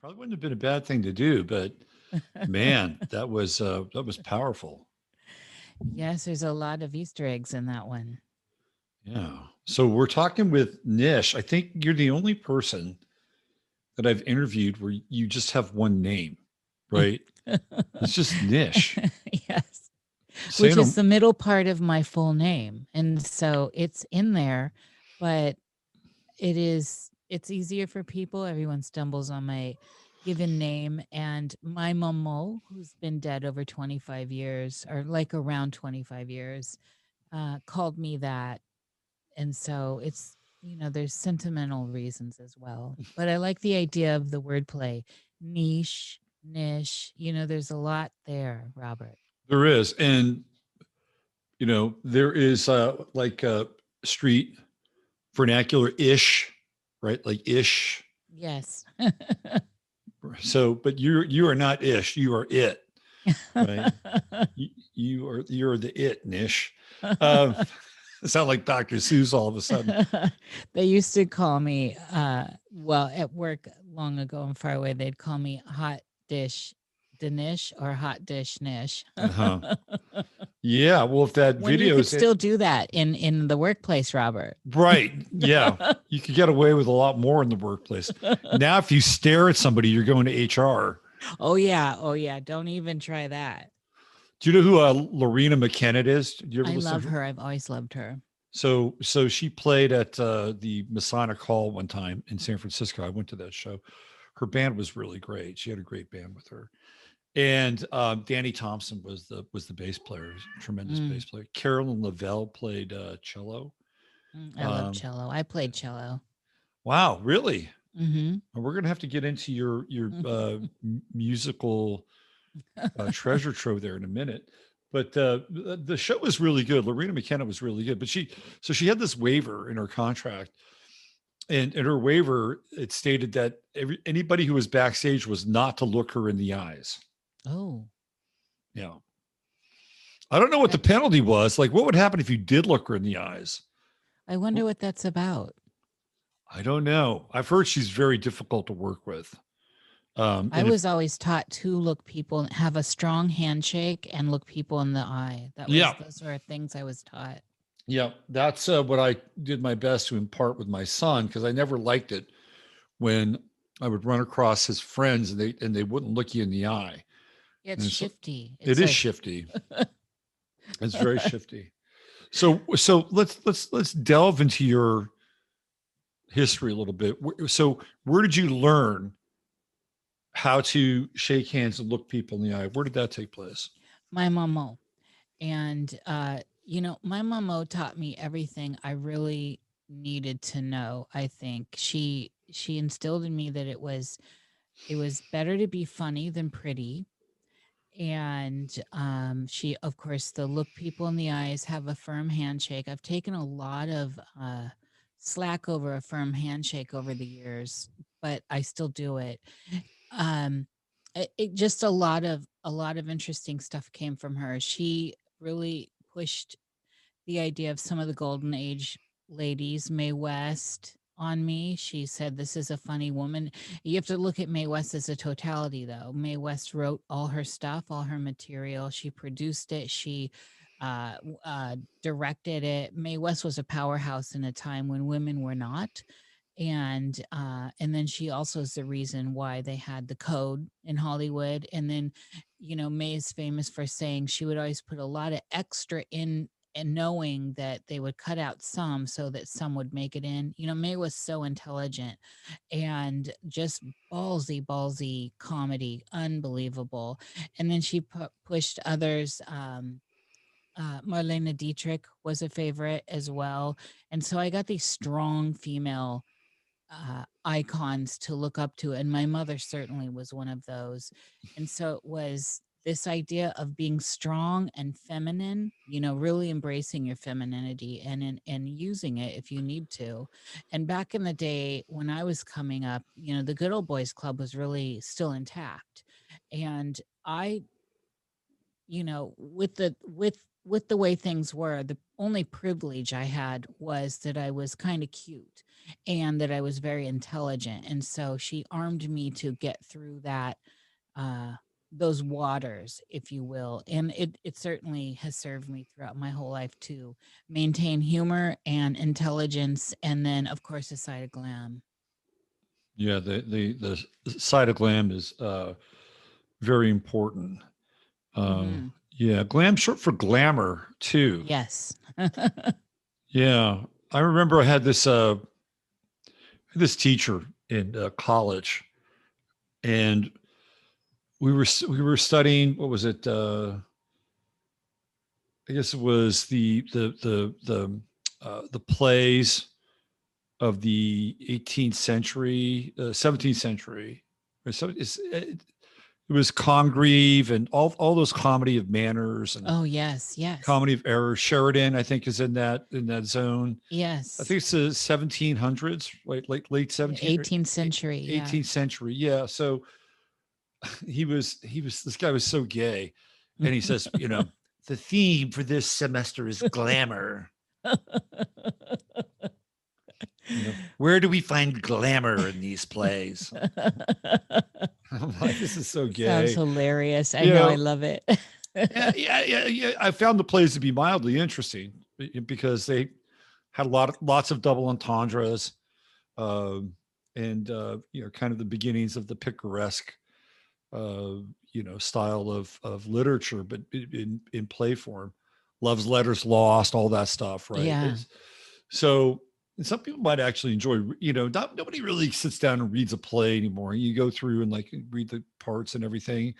Probably wouldn't have been a bad thing to do, but man, that was powerful. Yes, there's a lot of Easter eggs in that one. Yeah. So we're talking with NISSH. I think you're the only person that I've interviewed where you just have one name, right? It's just NISSH. Yes. Say which no. is the middle part of my full name. And so it's in there, but it's easier for people. Everyone stumbles on my given name. And my mamo, who's been dead over 25 years, or like around 25 years, called me that. And so it's, there's sentimental reasons as well. But I like the idea of the wordplay. Niche, niche, there's a lot there, Robert. There is, and there is like street vernacular ish, right? Like ish. Yes. So, but you are not ish. You are it, right? You're the it niche. Um, sound like Dr. Seuss all of a sudden. They used to call me, well, at work long ago and far away, they'd call me hot dish Danish or hot dish niche. Uh-huh. Yeah. Well, if that When you video could is still do that in the workplace, Robert. right. Yeah. You could get away with a lot more in the workplace. Now, if you stare at somebody, you're going to HR. Oh yeah. Oh yeah. Don't even try that. Do you know who Lorena McKenna is? Do you ever I listen love to her. I've always loved her. So she played at the Masonic Hall one time in San Francisco. I went to that show. Her band was really great. She had a great band with her. And Danny Thompson was the bass player, tremendous bass player. Carolyn Lavelle played cello. I love cello. I played cello. Wow, really? Mm-hmm. We're gonna have to get into your musical treasure trove there in a minute. But the show was really good. Lorena McKenna was really good. But she had this waiver in her contract, and in her waiver it stated that anybody who was backstage was not to look her in the eyes. Oh, yeah. I don't know what the penalty was. Like, what would happen if you did look her in the eyes? I wonder what that's about. I don't know. I've heard she's very difficult to work with. I was always taught to look people, have a strong handshake, and look people in the eye. Those were things I was taught. Yeah, that's what I did my best to impart with my son, because I never liked it when I would run across his friends and they wouldn't look you in the eye. It's shifty. It is shifty. It's very shifty. So let's delve into your history a little bit. So where did you learn how to shake hands and look people in the eye? Where did that take place? My mamo. And my mamo taught me everything I really needed to know. I think she instilled in me that it was better to be funny than pretty. And she, of course, the look people in the eyes, have a firm handshake. I've taken a lot of slack over a firm handshake over the years, but I still do it. It just a lot of interesting stuff came from her. She really pushed the idea of some of the golden age ladies, Mae West, on me. She said, this is a funny woman. You have to look at Mae West as a totality, though. Mae West wrote all her stuff, all her material. She produced it. She directed it. Mae West was a powerhouse in a time when women were not. And then she also is the reason why they had the code in Hollywood. And then, Mae is famous for saying she would always put a lot of extra in, and knowing that they would cut out some so that some would make it in. Mae was so intelligent and just ballsy comedy, unbelievable. And then she pushed others. Marlene Dietrich was a favorite as well. And so I got these strong female icons to look up to. And my mother certainly was one of those. And so it was this idea of being strong and feminine, really embracing your femininity and using it if you need to. And back in the day when I was coming up, the Good Old Boys Club was really still intact. And I, with the way things were, the only privilege I had was that I was kind of cute and that I was very intelligent. And so she armed me to get through that, those waters, if you will. And it certainly has served me throughout my whole life to maintain humor and intelligence. And then, of course, a side of glam. Yeah, the side of glam is very important. Yeah, glam short for glamour too. Yes. Yeah, I remember I had this teacher in college, and we were studying, what was it? I guess it was the plays of the 18th century, 17th century. So it was Congreve and all those comedy of manners and Oh, yes, yes, comedy of errors. Sheridan, I think, is in that zone. I yes. think it's the 1700s, late 17th or 18th century. Yeah. 18th century. Yeah. So this guy was so gay, and he says, the theme for this semester is glamour. Where do we find glamour in these plays? I'm like, this is so Sounds gay. hilarious. I You know. I know, love it. yeah. I found the plays to be mildly interesting because they had lots of double entendres, um, and kind of the beginnings of the picaresque, uh, style of literature, but in play form. Love's Letters Lost, all that stuff, right? Yeah. It's so. And some people might actually enjoy, nobody really sits down and reads a play anymore. You go through and like read the parts and everything,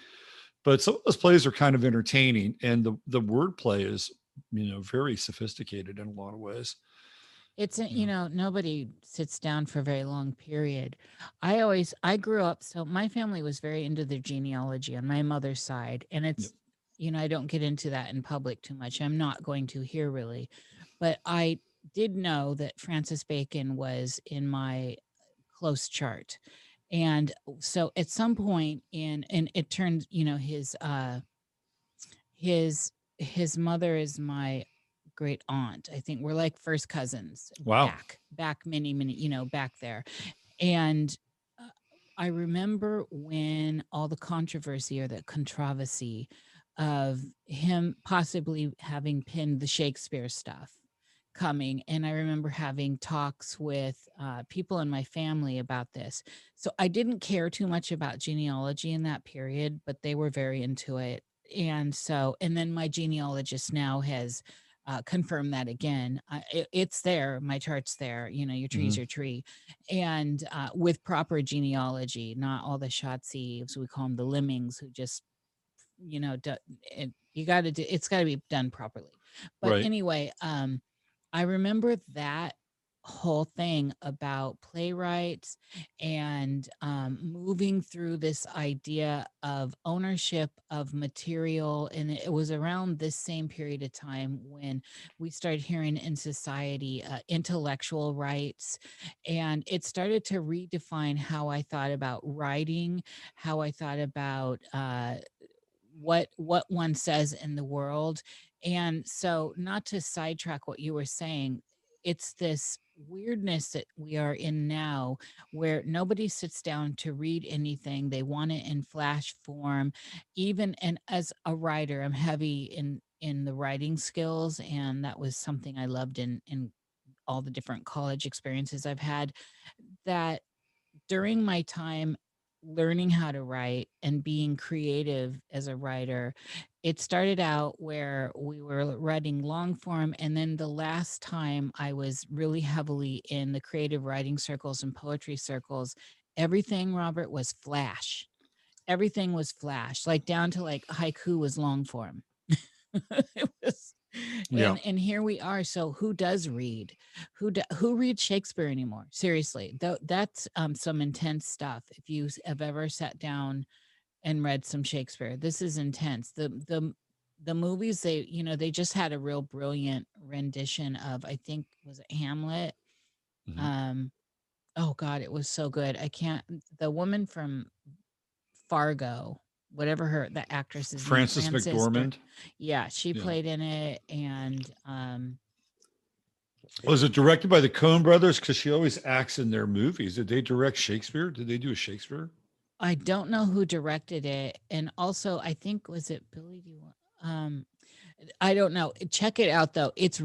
but some of those plays are kind of entertaining, and the wordplay is, very sophisticated in a lot of ways. It's, Yeah. nobody sits down for a very long period. I grew up, so my family was very into their genealogy on my mother's side. And Yep. it's, I don't get into that in public too much. I'm not going to here really. But I did know that Francis Bacon was in my close chart. And so at some point and it turned, his his mother is my great aunt. I think we're like first cousins Wow. back many, back there. And uh, I remember when all the controversy or the controversy of him possibly having pinned the Shakespeare stuff coming. And I remember having talks with people in my family about this. So I didn't care too much about genealogy in that period, but they were very into it. And then my genealogist now has confirmed that again. It's there. My chart's there. Your tree's Mhm. your tree. And with proper genealogy, not all the Shotzies, we call them the lemmings who just, you got to do, it's got to be done properly. But Right. anyway, I remember that whole thing about playwrights and moving through this idea of ownership of material. And it was around this same period of time when we started hearing in society intellectual rights. And it started to redefine how I thought about writing, how I thought about what one says in the world. And so, not to sidetrack what you were saying, it's this weirdness that we are in now where nobody sits down to read anything. They want it in flash form. Even, and as a writer, I'm heavy in the writing skills, and that was something I loved in all the different college experiences I've had. That during my time learning how to write and being creative as a writer, it started out where we were writing long form. And then the last time I was really heavily in the creative writing circles and poetry circles, everything, Robert, was flash. Everything was flash, like down to like haiku was long form. It was, Yeah. and here we are. So who does read? Who reads Shakespeare anymore? Seriously, though, that's some intense stuff. If you have ever sat down and read some Shakespeare, this is intense. The movies, they just had a real brilliant rendition of, I think, was it Hamlet? Mhm. Um, oh God, it was so good. I can't. The woman from Fargo, whatever the actress's name, Francis Frances. McDormand. Yeah, she Yeah. played in it, and Was it directed by the Coen brothers? Because she always acts in their movies. Did they direct Shakespeare? Did they do a Shakespeare? I don't know who directed it. And also, I think, was it Billy? I don't know. Check it out though. It's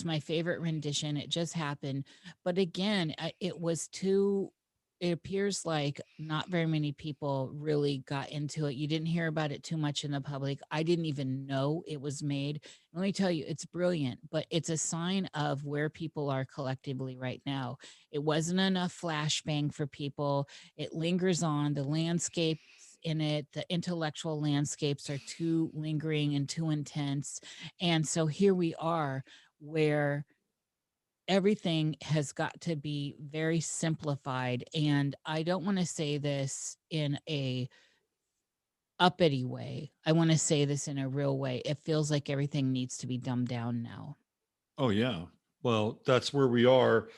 my favorite rendition. It just happened, but again, it was too. it appears like not very many people really got into it. You didn't hear about it too much in the public. I didn't even know it was made. Let me tell you, it's brilliant, but it's a sign of where people are collectively right now. It wasn't enough flashbang for people. It lingers on. The landscapes in it, the intellectual landscapes are too lingering and too intense. And so here we are where everything has got to be very simplified. And I don't want to say this in a uppity way. I want to say this in a real way. It feels like everything needs to be dumbed down now. Oh yeah. Well, that's where we are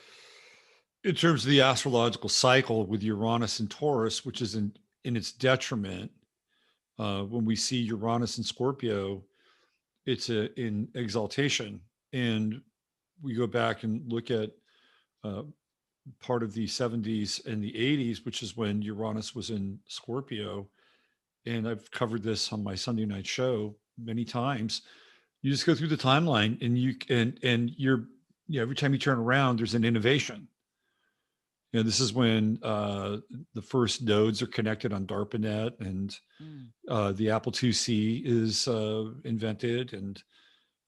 in terms of the astrological cycle with Uranus and Taurus, which is in its detriment. When we see Uranus and Scorpio, it's in exaltation. And we go back and look at uh, part of the 70s and the 80s, which is when Uranus was in Scorpio. And I've covered this on my Sunday night show many times. You just go through the timeline and you're, every time you turn around, there's an innovation. This is when the first nodes are connected on DARPANET, and the Apple IIc is invented and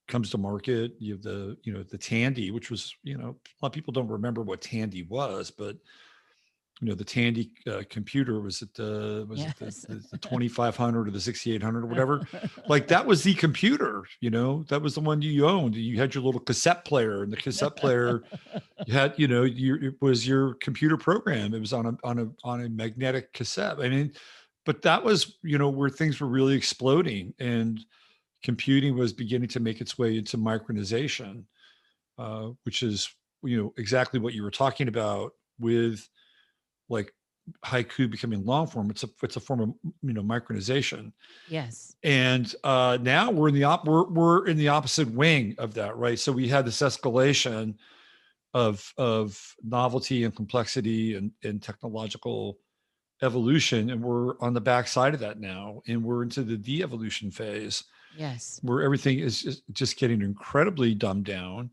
comes to market. You have the Tandy, which was, a lot of people don't remember what Tandy was, but the Tandy computer was it Yes. the 2500 or the 6800 or whatever. Like that was the computer, that was the one you owned. You had your little cassette player, and the cassette player you had, it was your computer program. It was on a magnetic cassette. I mean, but that was, where things were really exploding, and computing was beginning to make its way into micronization, which is, exactly what you were talking about with like haiku becoming long form. It's a form of, micronization. Yes. And now we're in we're in the opposite wing of that, right? So we had this escalation of novelty and complexity and technological evolution, and we're on the backside of that now, and we're into the de-evolution phase. Yes. Where everything is just getting incredibly dumbed down,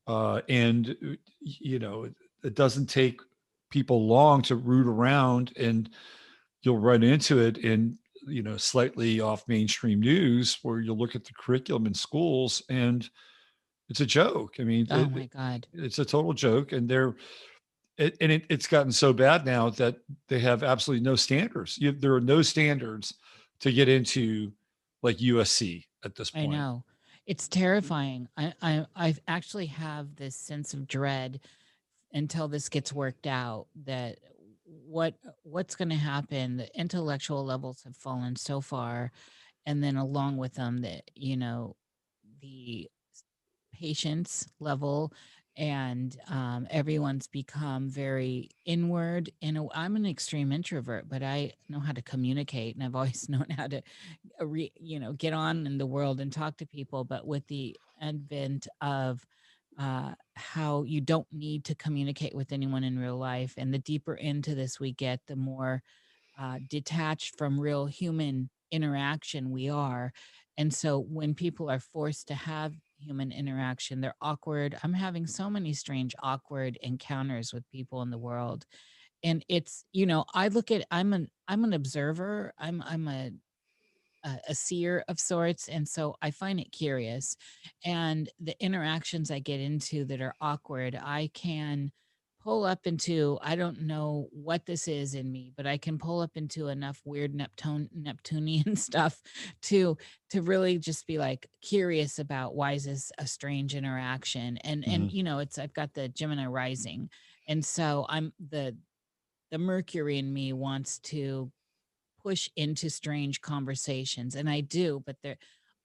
and it doesn't take people long to root around, and you'll run into it in slightly off mainstream news, where you'll look at the curriculum in schools and it's a joke. I mean, Oh my God. it's a total joke, and it's gotten so bad now that they have absolutely no standards. There are no standards to get into like USC at this I point. know. It's terrifying. I actually have this sense of dread until this gets worked out, that what's going to happen. The intellectual levels have fallen so far, and then along with them, that the patience level, and everyone's become very inward. And I'm an extreme introvert, but I know how to communicate, and I've always known how to get on in the world and talk to people. But with the advent of how you don't need to communicate with anyone in real life, and the deeper into this we get, the more detached from real human interaction we are. And so when people are forced to have human interaction, they're awkward. I'm having so many strange, awkward encounters with people in the world. And it's, I look at, I'm an observer. I'm a seer of sorts. And so I find it curious. And the interactions I get into that are awkward, I can pull up into, I don't know what this is in me, but I can pull up into enough weird Neptunian stuff to really just be like curious about, why is this a strange interaction? And it's, I've got the Gemini Rising. And so I'm the Mercury in me wants to push into strange conversations, and I do, but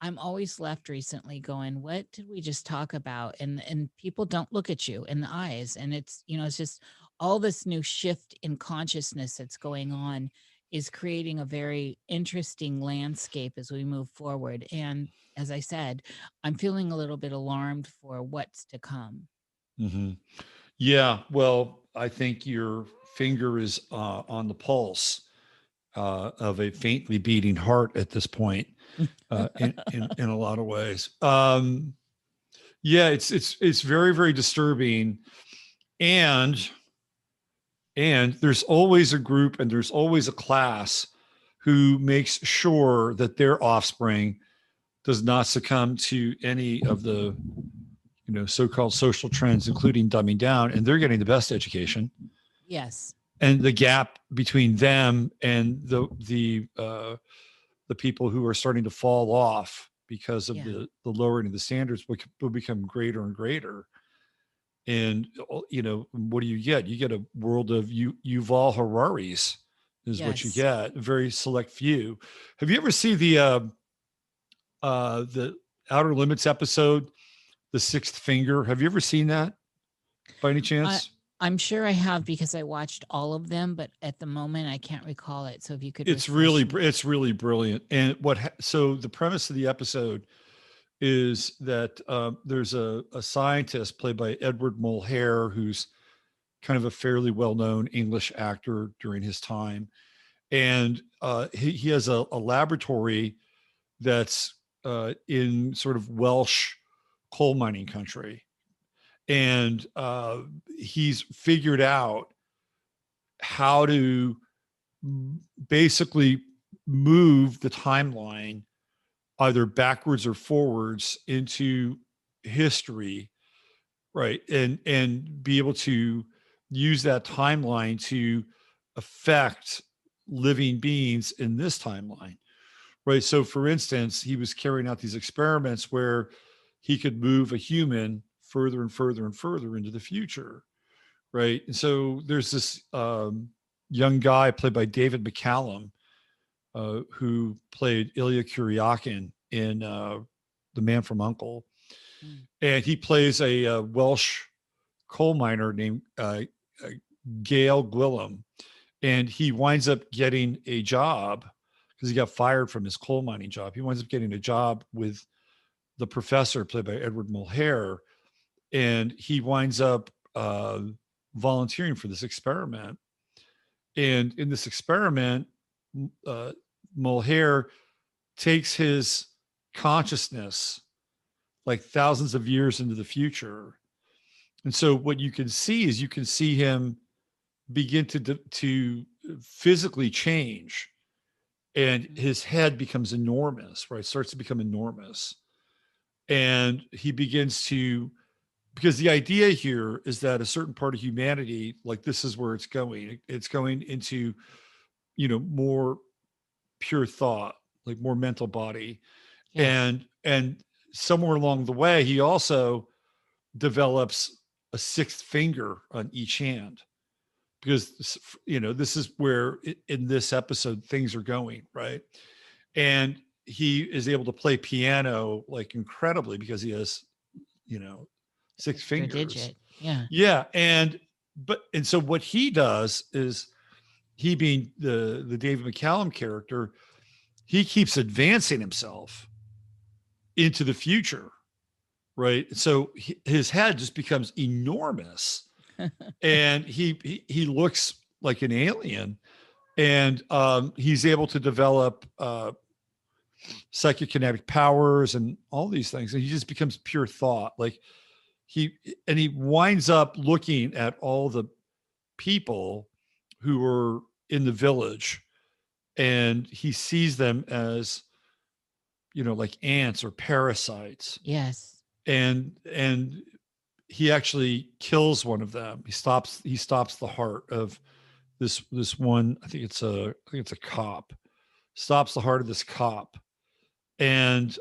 I'm always left recently going, what did we just talk about? And people don't look at you in the eyes, and it's just all this new shift in consciousness that's going on is creating a very interesting landscape as we move forward. And as I said, I'm feeling a little bit alarmed for what's to come. Mm-hmm. Yeah, well, I think your finger is on the pulse of a faintly beating heart at this point, in a lot of ways. Yeah, it's very, very disturbing, and And there's always a group and there's always a class who makes sure that their offspring does not succumb to any of the, so-called social trends, including dumbing down, and they're getting the best education. Yes. And the gap between them and the people who are starting to fall off because of the lowering of the standards will become greater and greater. And what do you get? You get a world of Yuval Harari's is what you get. A very select few. Have you ever seen the Outer Limits episode, The Sixth Finger? Have you ever seen that by any chance? I'm sure I have because I watched all of them, but at the moment I can't recall it. So if you could, it's really brilliant. And so the premise of the episode is that there's a scientist played by Edward Mulhare, who's kind of a fairly well-known English actor during his time. And he has a laboratory that's in sort of Welsh coal mining country. And he's figured out how to basically move the timeline either backwards or forwards into history, right? And be able to use that timeline to affect living beings in this timeline, right? So for instance, he was carrying out these experiments where he could move a human further and further and further into the future, right? And so there's this young guy played by David McCallum, who played Ilya Kuryakin in The Man from U.N.C.L.E. And he plays a Welsh coal miner named Gail Gwilym. And he winds up getting a job because he got fired from his coal mining job. He winds up getting a job with the professor played by Edward Mulhare. And he winds up volunteering for this experiment. And in this experiment, Mulhare takes his consciousness like thousands of years into the future. And so what you can see is you can see him begin to physically change, and his head becomes enormous, right? Starts to become enormous. And he begins to, because the idea here is that a certain part of humanity, like this is where it's going. It's going into, more pure thought, like more mental body. And somewhere along the way, he also develops a sixth finger on each hand, because this is where in this episode things are going, right? And he is able to play piano like incredibly because he has six fingers. Digit. And so what he does is, he being the David McCallum character, he keeps advancing himself into the future, right? So his head just becomes enormous, and he looks like an alien, and he's able to develop psychokinetic powers and all these things, and he just becomes pure thought. Like he winds up looking at all the people who are in the village, and he sees them as like ants or parasites. Yes. And he actually kills one of them. He stops the heart of this one. I think it's a cop. Stops the heart of this cop. And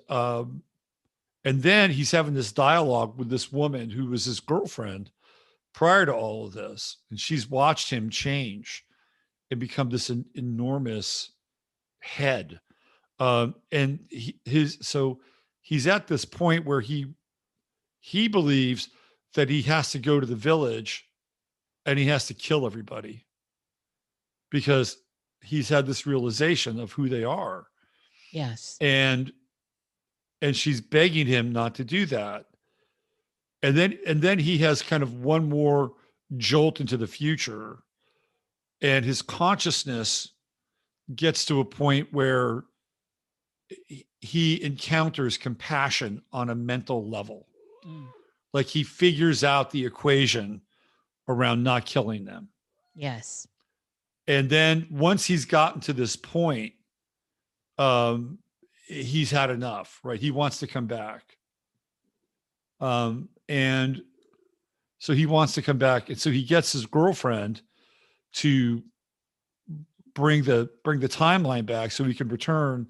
then he's having this dialogue with this woman who was his girlfriend prior to all of this. And she's watched him change and become this enormous head. And he's at this point where he believes that he has to go to the village and he has to kill everybody, because he's had this realization of who they are. Yes. And she's begging him not to do that. And then he has kind of one more jolt into the future, and his consciousness gets to a point where he encounters compassion on a mental level. Like he figures out the equation around not killing them. Yes. And then once he's gotten to this point, um, he's had enough, right? He wants to come back. And so he wants to come back. And so he gets his girlfriend to bring the timeline back so he can return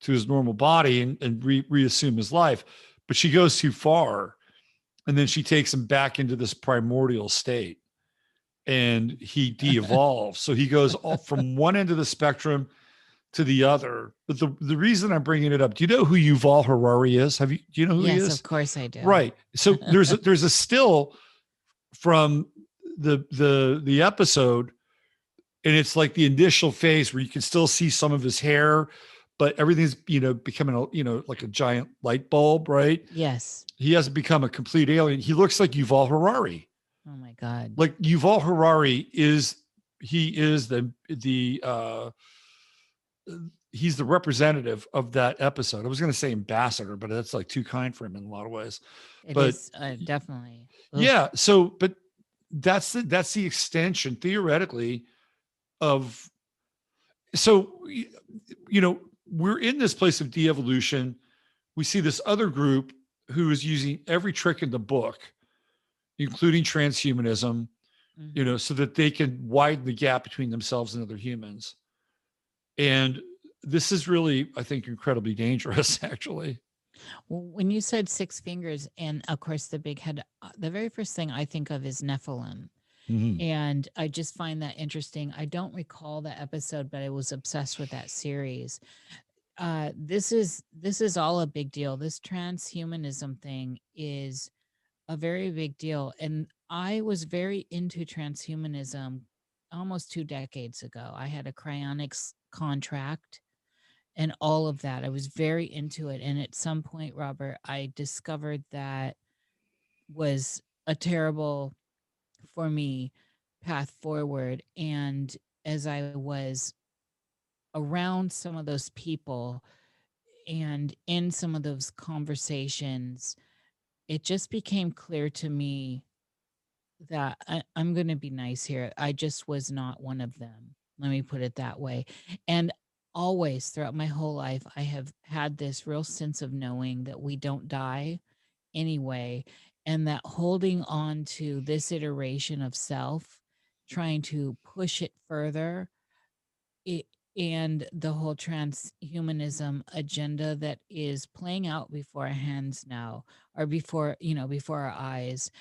to his normal body and reassume his life. But she goes too far. And then she takes him back into this primordial state and he de-evolves. So he goes all from one end of the spectrum to the other. But the reason I'm bringing it up, do you know who Yuval Harari is? Do you know who he Yes, is? of course I do. Right. So there's a still from the episode, and it's like the initial phase where you can still see some of his hair, but everything's becoming like a giant light bulb, right? Yes. He hasn't become a complete alien. He looks like Yuval Harari. Oh my God. Like Yuval Harari is he's the representative of that episode. I was going to say ambassador, but that's like too kind for him in a lot of ways. It is definitely. Oof. Yeah. So, but that's the extension theoretically of, so, we're in this place of de-evolution. We see this other group who is using every trick in the book, including transhumanism, so that they can widen the gap between themselves and other humans. And this is really, I think, incredibly dangerous, actually. Well, when you said 6 fingers and of course the big head, the very first thing I think of is Nephilim. Mm-hmm. And I just find that interesting. I don't recall the episode, but I was obsessed with that series. This is all a big deal. This transhumanism thing is a very big deal. And I was very into transhumanism almost 2 decades ago. I had a cryonics contract and all of that. I was very into it. And at some point, Robert, I discovered that was a terrible, for me, path forward. And as I was around some of those people and in some of those conversations, it just became clear to me that I'm going to be nice here. I just was not one of them. Let me put it that way. And always throughout my whole life, I have had this real sense of knowing that we don't die anyway, and that holding on to this iteration of self, trying to push it further, it, and the whole transhumanism agenda that is playing out before our hands now, or before our eyes,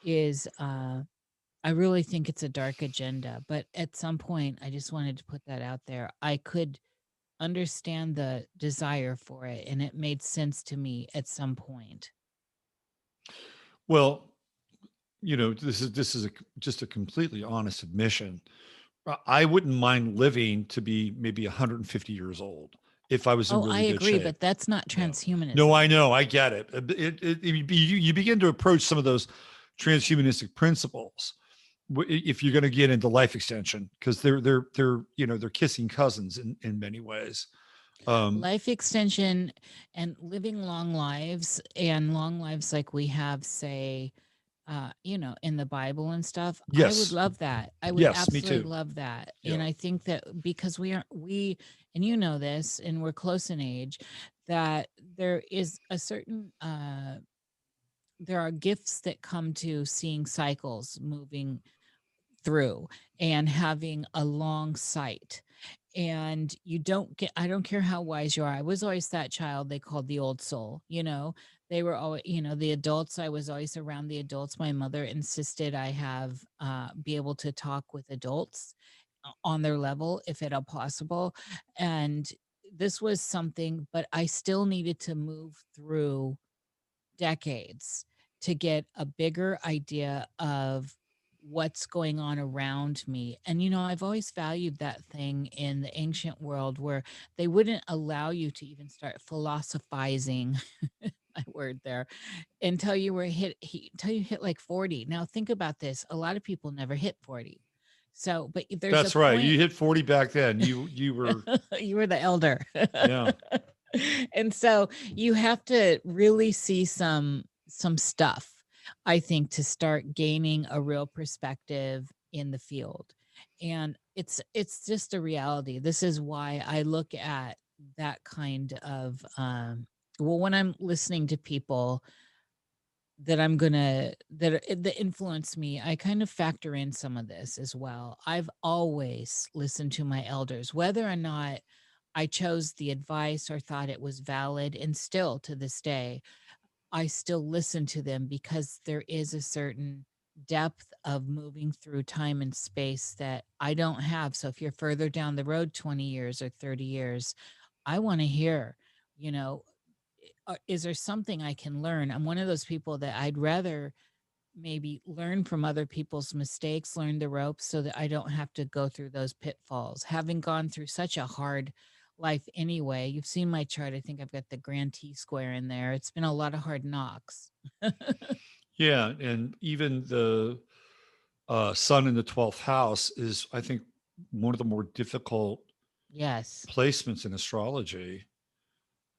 is I really think it's a dark agenda. But at some point, I just wanted to put that out there. I could understand the desire for it, and it made sense to me at some point. Well, this is just a completely honest admission. I wouldn't mind living to be maybe 150 years old if I was in really good agree, shape. but that's not transhumanism. No, I know, I get it. You begin to approach some of those transhumanistic principles if you're going to get into life extension, because they're kissing cousins in many ways. Life extension and living long lives, and long lives like we have, say, in the Bible and stuff. Yes. I would love that. I would absolutely love that. Yeah. And I think that because we and you know this, and we're close in age, that there is a certain, there are gifts that come to seeing cycles moving through and having a long sight. And I don't care how wise you are. I was always that child they called the old soul. They were always, the adults. I was always around the adults. My mother insisted I have be able to talk with adults on their level if at all possible. And this was something, but I still needed to move through decades to get a bigger idea of what's going on around me. And I've always valued that thing in the ancient world where they wouldn't allow you to even start philosophizing my word there until you hit like 40. Now think about this. A lot of people never hit 40. So, but there's that's right. You hit 40 back then. You were you were the elder. Yeah. And so you have to really see some stuff, I think, to start gaining a real perspective in the field. And it's just a reality. This is why I look at that kind of well, when I'm listening to people that I'm gonna that influence me, I kind of factor in some of this as well. I've always listened to my elders, whether or not I chose the advice or thought it was valid, and still to this day, I still listen to them because there is a certain depth of moving through time and space that I don't have. So if you're further down the road 20 years or 30 years, I want to hear, you know, is there something I can learn? I'm one of those people that I'd rather maybe learn from other people's mistakes, learn the ropes so that I don't have to go through those pitfalls. Having gone through such a hard life anyway, you've seen my chart. I think I've got the grand T square in there. It's been a lot of hard knocks. Yeah, and even the sun in the 12th house is, I think, one of the more difficult Yes. placements in astrology.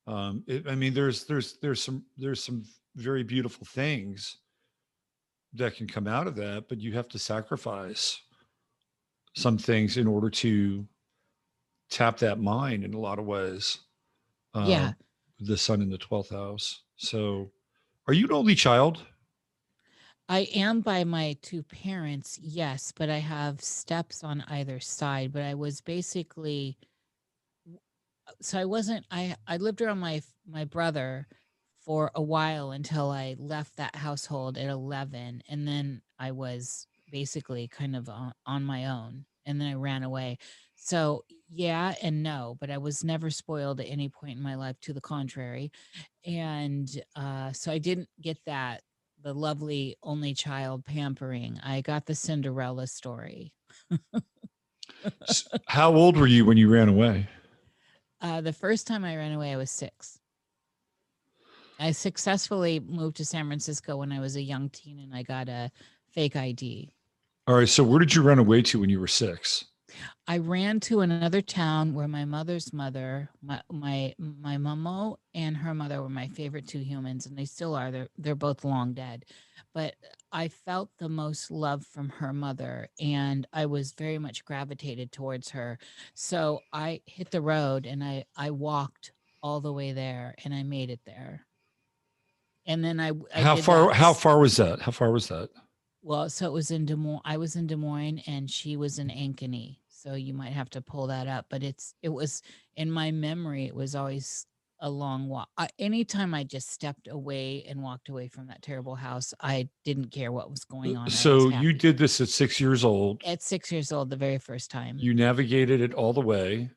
I mean, there's some very beautiful things that can come out of that, but you have to sacrifice some things in order to tap that mind in a lot of ways. Uh, Yeah. the sun in the 12th house. So, are you an only child? I am by my two parents, yes, but I have steps on either side. But I was basically so I wasn't I lived around my brother for a while until I left that household at 11, and then I was basically kind of on my own, and then I ran away. So yeah and no, but I was never spoiled at any point in my life, to the contrary. And so I didn't get that, the lovely only child pampering. I got the Cinderella story. How old were you when you ran away? The first time I ran away, I was 6. I successfully moved to San Francisco when I was a young teen, and I got a fake ID. All right. So, where did you run away to when you were 6? I ran to another town where my mother's mother, my mamo and her mother were my favorite two humans, and they still are. They're both long dead, but I felt the most love from her mother, and I was very much gravitated towards her. So I hit the road, and I walked all the way there, and I made it there. And then I How did far? that. How far was that? How far was that? Well, so it was in Des Moines. I was in Des Moines, and she was in Ankeny. So you might have to pull that up. But it was in my memory. It was always a long walk. Anytime I just stepped away and walked away from that terrible house, I didn't care what was going on. I was So, you happy. did this at 6 years old. At 6 years old, the very first time, You navigated it all the way.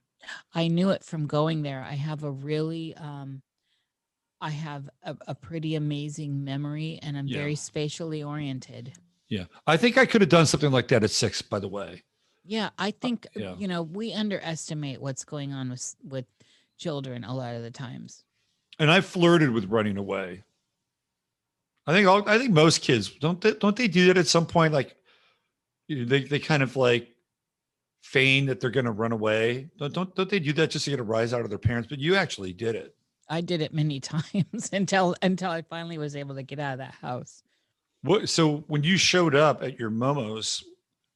I knew it from going there. I have a pretty amazing memory, and I'm Yeah. very spatially oriented. Yeah. I think I could have done something like that at 6, by the way. Yeah, I think Yeah. we underestimate what's going on with children a lot of the times. And I flirted with running away. I think most kids don't they do that at some point? Like, they kind of like feign that they're going to run away. Don't they do that just to get a rise out of their parents? But you actually did it. I did it many times until I finally was able to get out of that house. What? So, when you showed up at your Momo's,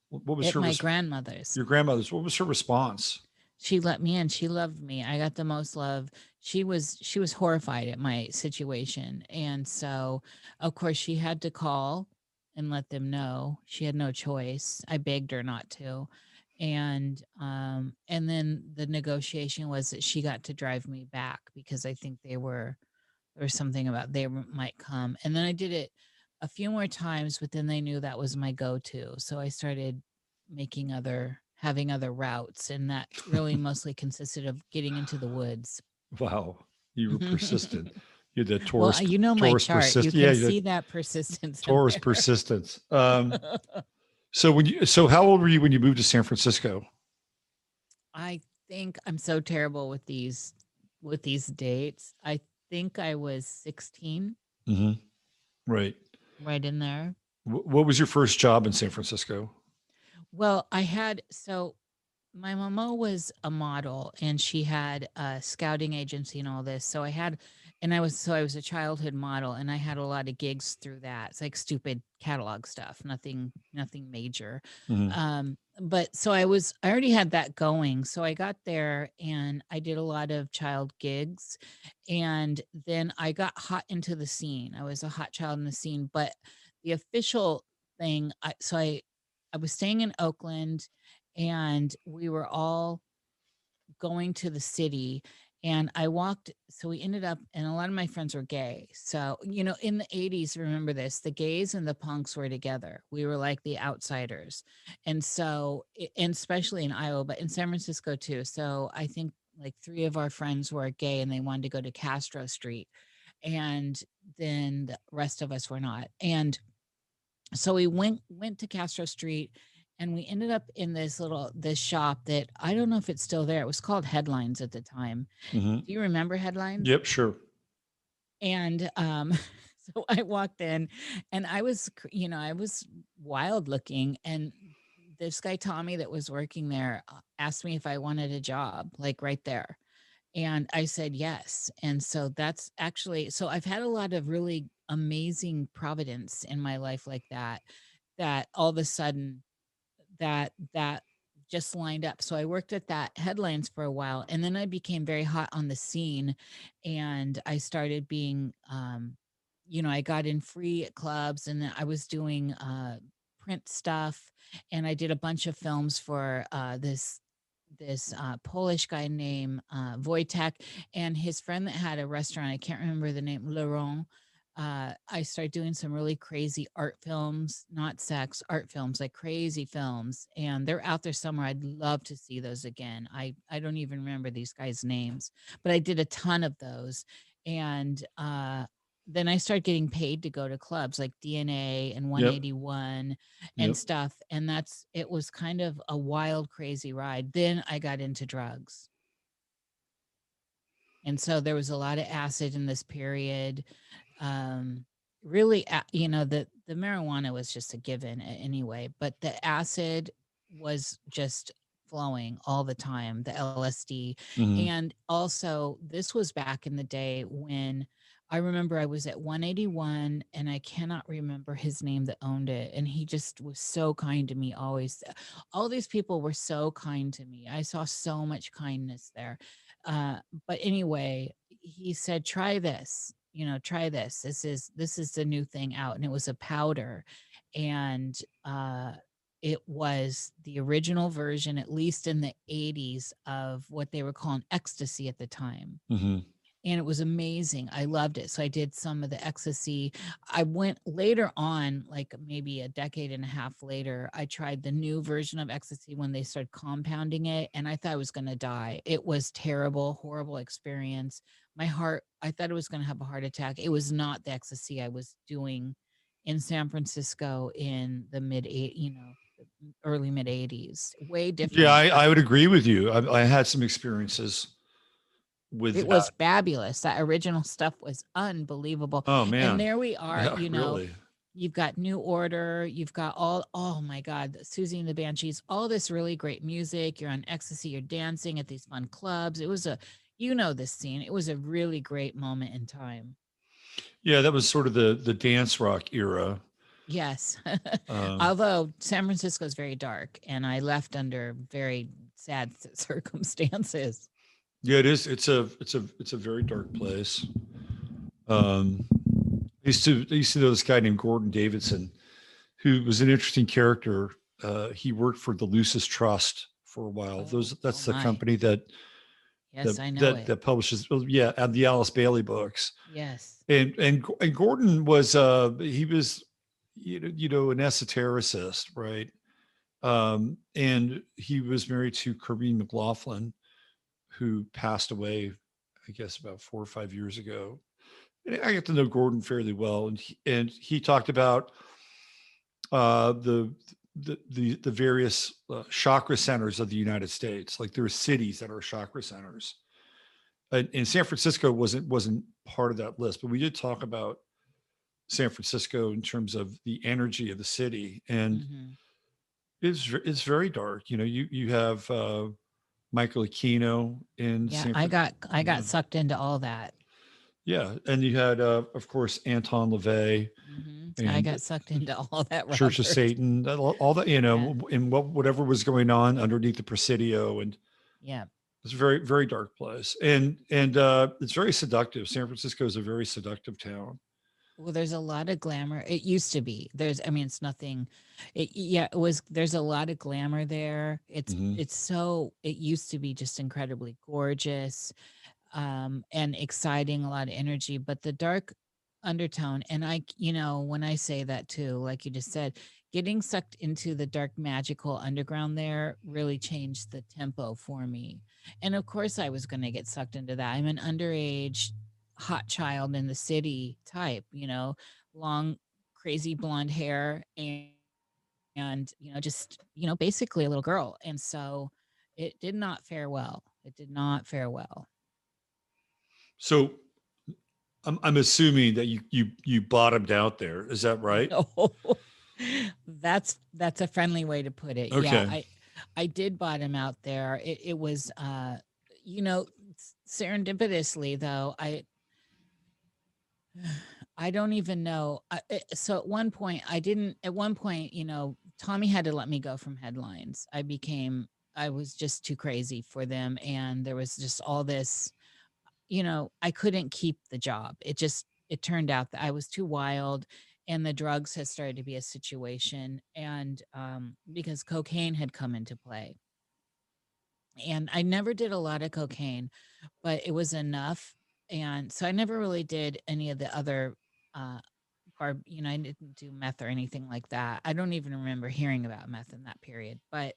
what was At her my grandmother's. your grandmother's? What was her response? She let me in. She loved me. I got the most love. She was horrified at my situation. And so, of course, she had to call and let them know. She had no choice. I begged her not to. And then the negotiation was that she got to drive me back, because I think there was something about might come. And then I did it a few more times, but then they knew that was my go-to. So I started having other routes, and that really mostly consisted of getting into the woods. Wow, you were persistent. You had that Well, Taurus my Taurus chart. You persist. Yeah, can you had see that persistence in Taurus there. persistence. So how old were you when you moved to San Francisco? I think I'm so terrible with these dates. I think I was 16, Hmm. Right. right in there. What was your first job in San Francisco? Well, my mama was a model, and she had a scouting agency and all this. So I had and I was a childhood model, and I had a lot of gigs through that. It's like stupid catalog stuff, nothing major. Mhm. But so I already had that going. So I got there and I did a lot of child gigs, and then I got hot into the scene. I was a hot child in the scene, but the official thing, I was staying in Oakland, and we were all going to the city, and I walked, so we ended up, and a lot of my friends were gay. So, in the 80s, remember this, the gays and the punks were together. We were like the outsiders. And so, and especially in Iowa, but in San Francisco too. So I think like three of our friends were gay and they wanted to go to Castro Street. And then the rest of us were not. And so we went to Castro Street, and we ended up in this shop that I don't know if it's still there. It was called Headlines at the time. Mhm. Do you remember Headlines? Yep, sure. And so I walked in, and I was wild looking, and this guy Tommy that was working there asked me if I wanted a job, like right there. And I said yes. And so that's actually, so I've had a lot of really amazing providence in my life like that, that all of a sudden that just lined up. So I worked at that Headlines for a while, and then I became very hot on the scene, and I started being I got in free at clubs, and then I was doing print stuff, and I did a bunch of films for this Polish guy named Wojtek, and his friend that had a restaurant. I can't remember the name, Laurent. I started doing some really crazy art films, not sex, art films, like crazy films, and they're out there somewhere. I'd love to see those again. I don't even remember these guys' names, but I did a ton of those, and then I started getting paid to go to clubs like DNA and Yep. 181 and Yep. stuff. And it was kind of a wild, crazy ride. Then I got into drugs. And so there was a lot of acid in this period. Um, really, the marijuana was just a given anyway, but the acid was just flowing all the time, the LSD. Mhm. And also, this was back in the day when I remember I was at 181, and I cannot remember his name that owned it. And he just was so kind to me always. All these people were so kind to me. I saw so much kindness there. Uh, but anyway, he said, try this, try this. This is the new thing out. And it was a powder. And it was the original version, at least in the 80s, of what they were calling ecstasy at the time. Mhm. And it was amazing. I loved it. So I did some of the ecstasy. I went later on, like maybe a decade and a half later, I tried the new version of ecstasy when they started compounding it, and I thought I was going to die. It was terrible, horrible experience. My heart, I thought I was going to have a heart attack. It was not the ecstasy I was doing in San Francisco in the early mid 80s. Way Yeah, different. I would agree with you. I had some experiences with It was that. fabulous. That original stuff was unbelievable. Oh, And man. there we are, Yeah, really. you've got New Order, you've got all, oh my God, Susie and the Banshees, all this really great music. You're on ecstasy, you're dancing at these fun clubs. It was this scene. It was a really great moment in time. Yeah, that was sort of the dance rock era. Yes. Um, Although San Francisco is very dark, and I left under very sad circumstances. yeah, it is. It's a very dark place. Um, I used to know this guy named Gordon Davidson, who was an interesting character. He worked for the Lucis Trust for a while. Oh That's the my. company that Yes, I know it. publishes, well, yeah, and the Alice Bailey books. Yes. And Gordon was he was an esotericist, right? And he was married to Corinne McLaughlin, who passed away, I guess, about 4 or 5 years ago. And I get to know Gordon fairly well, and he talked about uh, the the various chakra centers of the United States. Like there are cities that are chakra centers, and San Francisco wasn't part of that list, but we did talk about San Francisco in terms of the energy of the city, and Hmm. it's very dark. You have Michael Aquino in Yeah, San I Francisco. got I Yeah. got sucked into all that. Yeah, and you had, of course, Anton LaVey I and got sucked into all that, Church of Robert. Satan, all that, Yeah. in whatever was going on underneath the Presidio, and Yeah. it's a very, very dark place, and it's very seductive. San Francisco is a very seductive town. Well, there's a lot of glamour. It used to be. I mean, it's nothing. Yeah, it was. There's a lot of glamour there. Hmm. It used to be just incredibly gorgeous, and exciting, a lot of energy, but the dark undertone, and when I say that too, like you just said, getting sucked into the dark magical underground there really changed the tempo for me. And of course I was going to get sucked into that. I'm an underage hot child in the city type, long crazy blonde hair, and just basically a little girl. And so it did not fare well. It did not fare well. So I'm assuming that you bottomed out there. Is that right? No. That's a friendly way to put it. Yeah, Okay. I did bottom out there. It was you know serendipitously though. I don't even know. So at one point I didn't at one point, Tommy had to let me go from headlines. I was just too crazy for them, and there was just all this, I couldn't keep the job. It turned out that I was too wild, and the drugs had started to be a situation, and because cocaine had come into play. And I never did a lot of cocaine, but it was enough. And so I never really did any of the other uh I didn't do meth or anything like that. I don't even remember hearing about meth in that period. But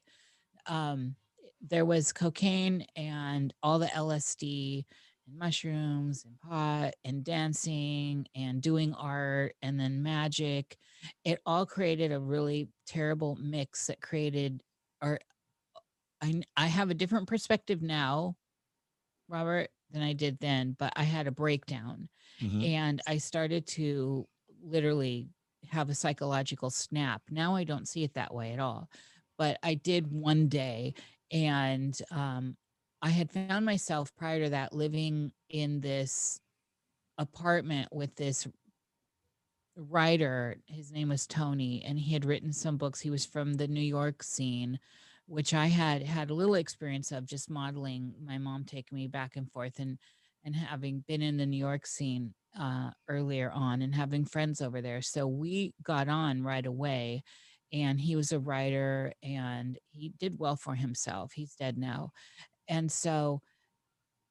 um there was cocaine and all the LSD and mushrooms and pot and dancing and doing art and then magic. It all created a really terrible mix that created or I have a different perspective now, Robert, than I did then, but I had a breakdown, Hmm. and I started to literally have a psychological snap. Now I don't see it that way at all, but I did one day. And I had found myself prior to that living in this apartment with this writer. His name was Tony, and he had written some books. He was from the New York scene, which I had a little experience of, just modeling. My mom taking me back and forth, and having been in the New York scene earlier on, and having friends over there. So we got on right away. And he was a writer, and he did well for himself. He's dead now. And so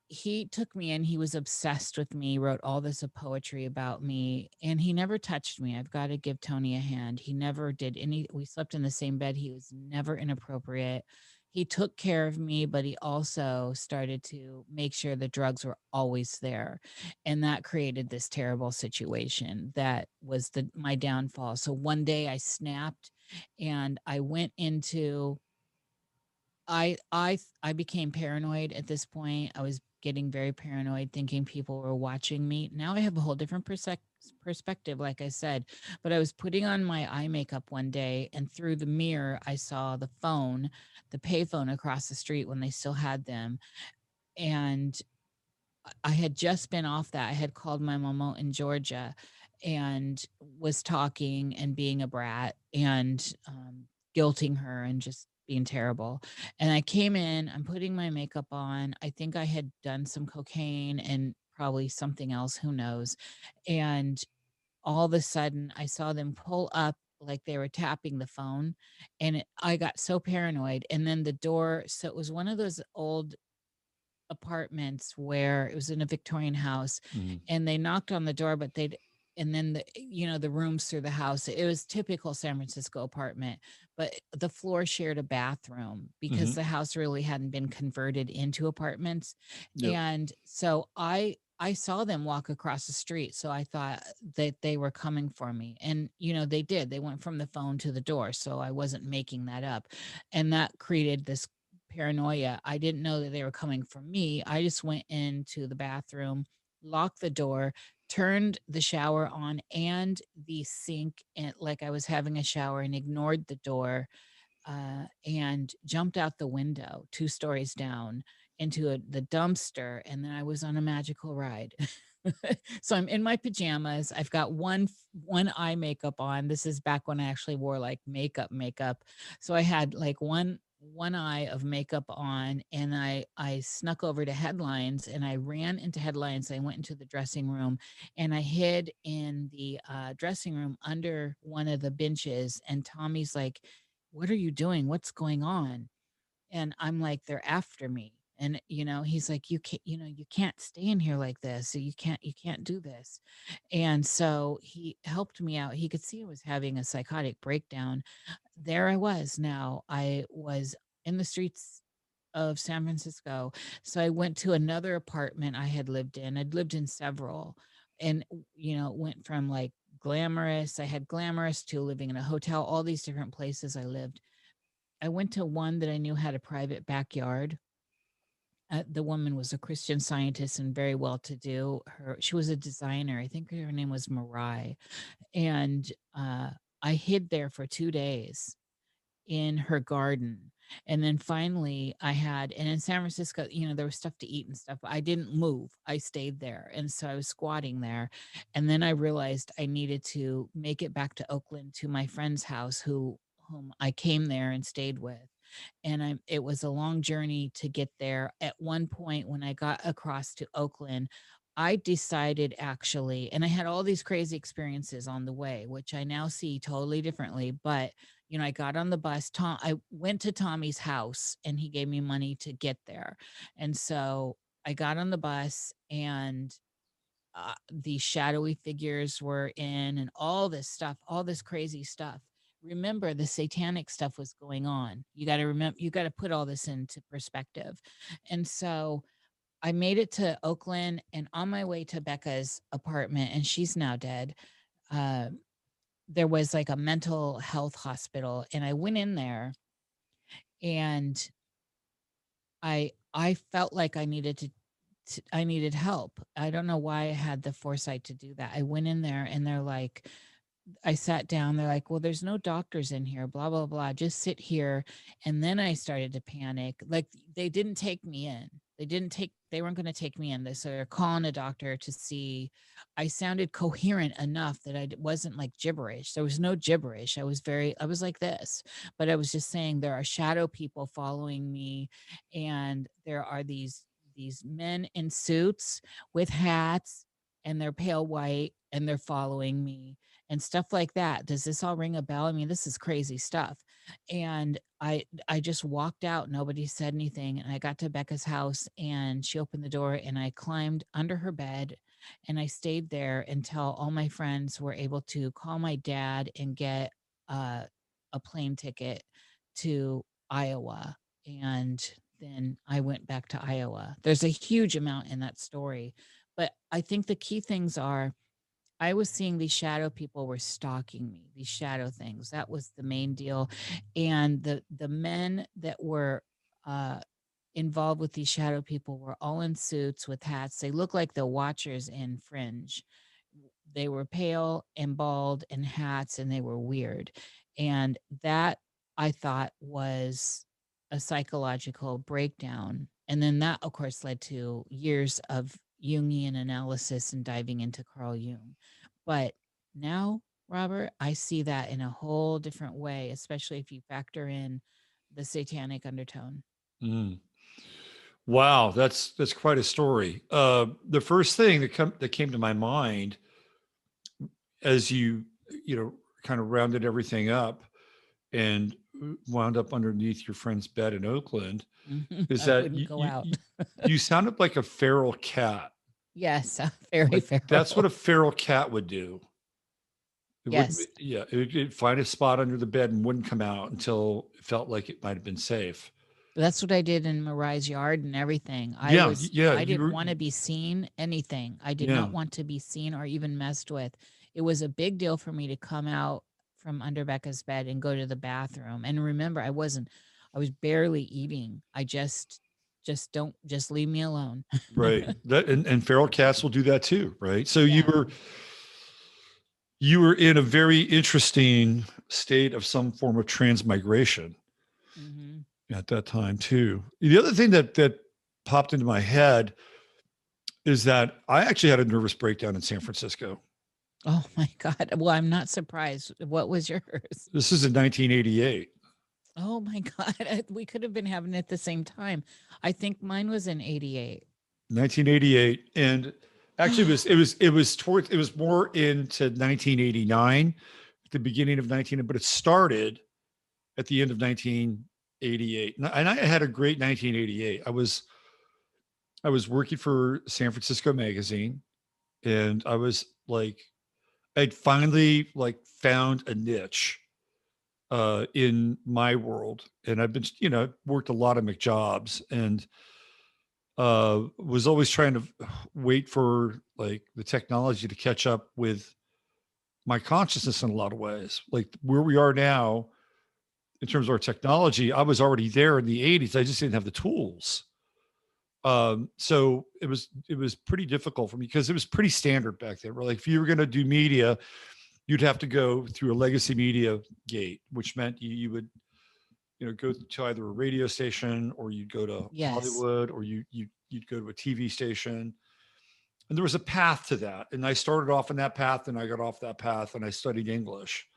he took me in. He was obsessed with me, wrote all this of poetry about me, and he never touched me. I've got to give Tony a hand. He never did any, we slept in the same bed. He was never inappropriate. He took care of me, but he also started to make sure the drugs were always there. And that created this terrible situation that was my downfall. So one day I snapped, and I went into I became paranoid at this point. I was getting very paranoid, thinking people were watching me. Now I have a whole different perspective, like I said. But I was putting on my eye makeup one day, and through the mirror, I saw the payphone across the street when they still had them. And I had just been off that. I had called my mama in Georgia and was talking and being a brat, and guilting her and just being terrible. And I came in, I'm putting my makeup on. I think I had done some cocaine and probably something else, who knows. And all of a sudden, I saw them pull up like they were tapping the phone, and I got so paranoid. And then the door, so it was one of those old apartments where it was in a Victorian house, Hmm. and they knocked on the door, but and then the rooms through the house, it was typical San Francisco apartment, but the floor shared a bathroom because Hmm. the house really hadn't been converted into apartments. Yep. And so I saw them walk across the street, so I thought that they were coming for me. And they did. They went from the phone to the door, so I wasn't making that up. And that created this paranoia. I didn't know that they were coming for me. I just went into the bathroom, locked the door, turned the shower on and the sink, and like I was having a shower, and ignored the door, and jumped out the window 2 stories down into the dumpster. And then I was on a magical ride. So I'm in my pajamas. I've got one eye makeup on. This is back when I actually wore like makeup. So I had like one eye of makeup on, and I snuck over to Headlines, and I ran into Headlines. I went into the dressing room, and I hid in the dressing room under one of the benches. And Tommy's like, "What are you doing? What's going on?" And I'm like, "They're after me." And he's like, "You can't, you can't stay in here like this. So you can't do this." And so he helped me out. He could see I was having a psychotic breakdown. There I was. Now I was in the streets of San Francisco. So I went to another apartment I had lived in. I'd lived in several, and went from like glamorous. I had glamorous to living in a hotel, all these different places I lived. I went to one that I knew had a private backyard. The woman was a Christian Scientist and very well to do. She was a designer. I think her name was Mariah. And I hid there for 2 days in her garden. And then finally and in San Francisco, there was stuff to eat and stuff. I didn't move. I stayed there. And so I was squatting there. And then I realized I needed to make it back to Oakland to my friend's house whom I came there and stayed with. And it was a long journey to get there. At one point when I got across to Oakland, I decided actually, and I had all these crazy experiences on the way, which I now see totally differently. But I got on the bus. I went to Tommy's house, and he gave me money to get there. And so I got on the bus, and these shadowy figures were in, and all this stuff, all this crazy stuff. Remember, the satanic stuff was going on. You got to remember, you got to put all this into perspective. And so I made it to Oakland, and on my way to Becca's apartment, and she's now dead. Uh, there was like a mental health hospital, and I went in there, and I felt like I needed help. I don't know why I had the foresight to do that. I went in there, and they're like, I sat down. They're like, "Well, there's no doctors in here, blah, blah, blah. Just sit here." And then I started to panic. Like, they didn't take me in. They weren't going to take me in. So they're calling a doctor to see. I sounded coherent enough that I wasn't like gibberish. There was no gibberish. I was like this, but I was just saying there are shadow people following me. And there are these men in suits with hats, and they're pale white, and they're following me and stuff like that. Does this all ring a bell? I mean, this is crazy stuff. And I just walked out. Nobody said anything. And I got to Becca's house, and she opened the door, and I climbed under her bed, and I stayed there until all my friends were able to call my dad and get a plane ticket to Iowa. And then I went back to Iowa. There's a huge amount in that story. But I think the key things are, I was seeing these shadow people were stalking me, these shadow things. That was the main deal. And the men that were involved with these shadow people were all in suits with hats. They looked like the Watchers in Fringe. They were pale and bald and hats, and they were weird. And that, I thought, was a psychological breakdown. And then that, of course, led to years of Jungian analysis and diving into Carl Jung. But now, Robert, I see that in a whole different way, especially if you factor in the satanic undertone. Mm. Wow, that's quite a story. The first thing that came to my mind as you kind of rounded everything up and wound up underneath your friend's bed in Oakland is I that wouldn't go out. you sounded like a feral cat. Yes, very Like that's what feral. a feral cat would do. It wouldn't, Yes. yeah, it'd find a spot under the bed and wouldn't come out until it felt like it might have been safe. That's what I did in Mariah's yard and everything. Yeah, yeah, I didn't want to be seen anything. I did yeah, not want to be seen or even messed with. It was a big deal for me to come out from under Becca's bed and go to the bathroom. And remember, I was barely eating. I just leave me alone. right. That and feral cats will do that too, right? So Yeah. you were in a very interesting state of some form of transmigration Hmm. at that time too. The other thing that popped into my head is that I actually had a nervous breakdown in San Francisco. Oh my God. Well, I'm not surprised. What was yours? This is in 1988. Oh my God. We could have been having it at the same time. I think mine was in 88. 1988, and actually it was more into 1989, at the beginning of 19, but it started at the end of 1988. And I had a great 1988. I was working for San Francisco Magazine, and I was like, I'd finally like found a niche in my world, and I've been, worked a lot of McJobs, and was always trying to wait for like the technology to catch up with my consciousness in a lot of ways. Like where we are now in terms of our technology, I was already there in the 80s. I just didn't have the tools. So it was pretty difficult for me because it was pretty standard back then. Like if you were going to do media, you'd have to go through a legacy media gate, which meant you would, go to either a radio station, or you'd go to Yes. Hollywood, or you'd go to a TV station. And there was a path to that. And I started off in that path, and I got off that path, and I studied English.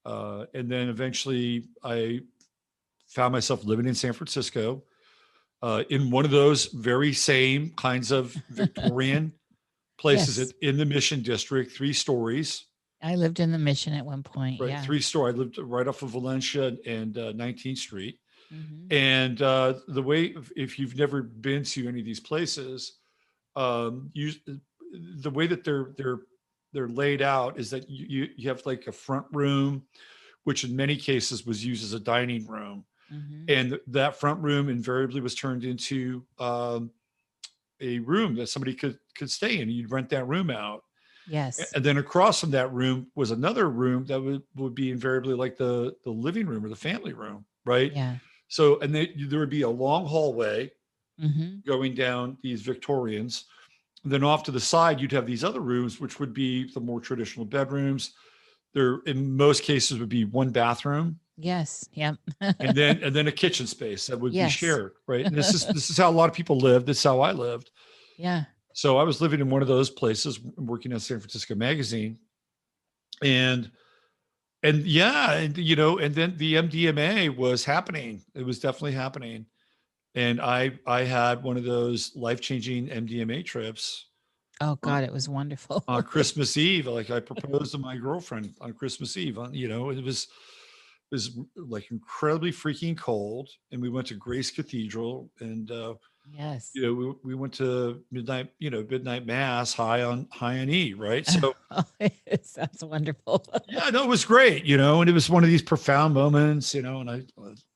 And then eventually I found myself living in San Francisco, in one of those very same kinds of Victorian places Yes. in the Mission District, 3 stories. I lived in the Mission at one point. Right, Yeah. 3-story. I lived right off of Valencia and 19th Street. Mhm. And the way, if you've never been to any of these places, the way that they're laid out is that you have like a front room, which in many cases was used as a dining room, Mhm. and that front room invariably was turned into a room that somebody could stay in. You'd rent that room out. Yes. And then across from that room was another room that would be invariably like the living room or the family room, right? Yeah. So, and there would be a long hallway Mhm. going down these Victorians. And then off to the side, you'd have these other rooms, which would be the more traditional bedrooms. There, in most cases, would be one bathroom, Yes. Yep. and then a kitchen space that would be Yes. shared, right? And this is how a lot of people lived. This is how I lived. Yeah. So I was living in one of those places, working at San Francisco Magazine, and yeah, and then the MDMA was happening. It was definitely happening, and I had one of those life-changing MDMA trips Oh on, God, it was wonderful. on Christmas Eve. Like I proposed to my girlfriend on Christmas Eve. It was like incredibly freaking cold, and we went to Grace Cathedral, and Yes. we went to midnight mass high on E, right? So It sounds wonderful. yeah, no, it was great, and it was one of these profound moments, and I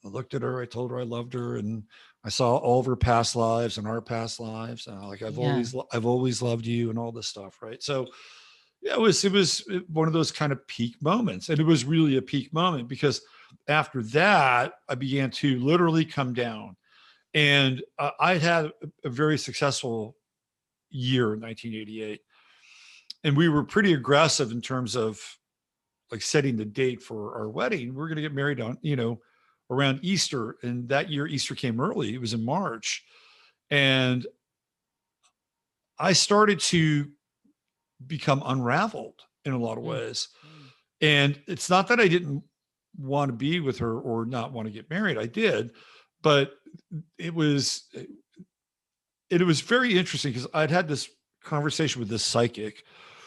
looked at her, I told her I loved her, and I saw all of her past lives and our past lives, and like I've Yeah. always loved you and all this stuff, right? So yeah, it was one of those kind of peak moments, and it was really a peak moment because after that I began to literally come down, and I had a very successful year in 1988, and we were pretty aggressive in terms of like setting the date for our wedding. We're going to get married on, around Easter. And that year, Easter came early. It was in March. And I started to become unraveled in a lot of ways. And it's not that I didn't want to be with her or not want to get married. I did, but it was very interesting because I'd had this conversation with this psychic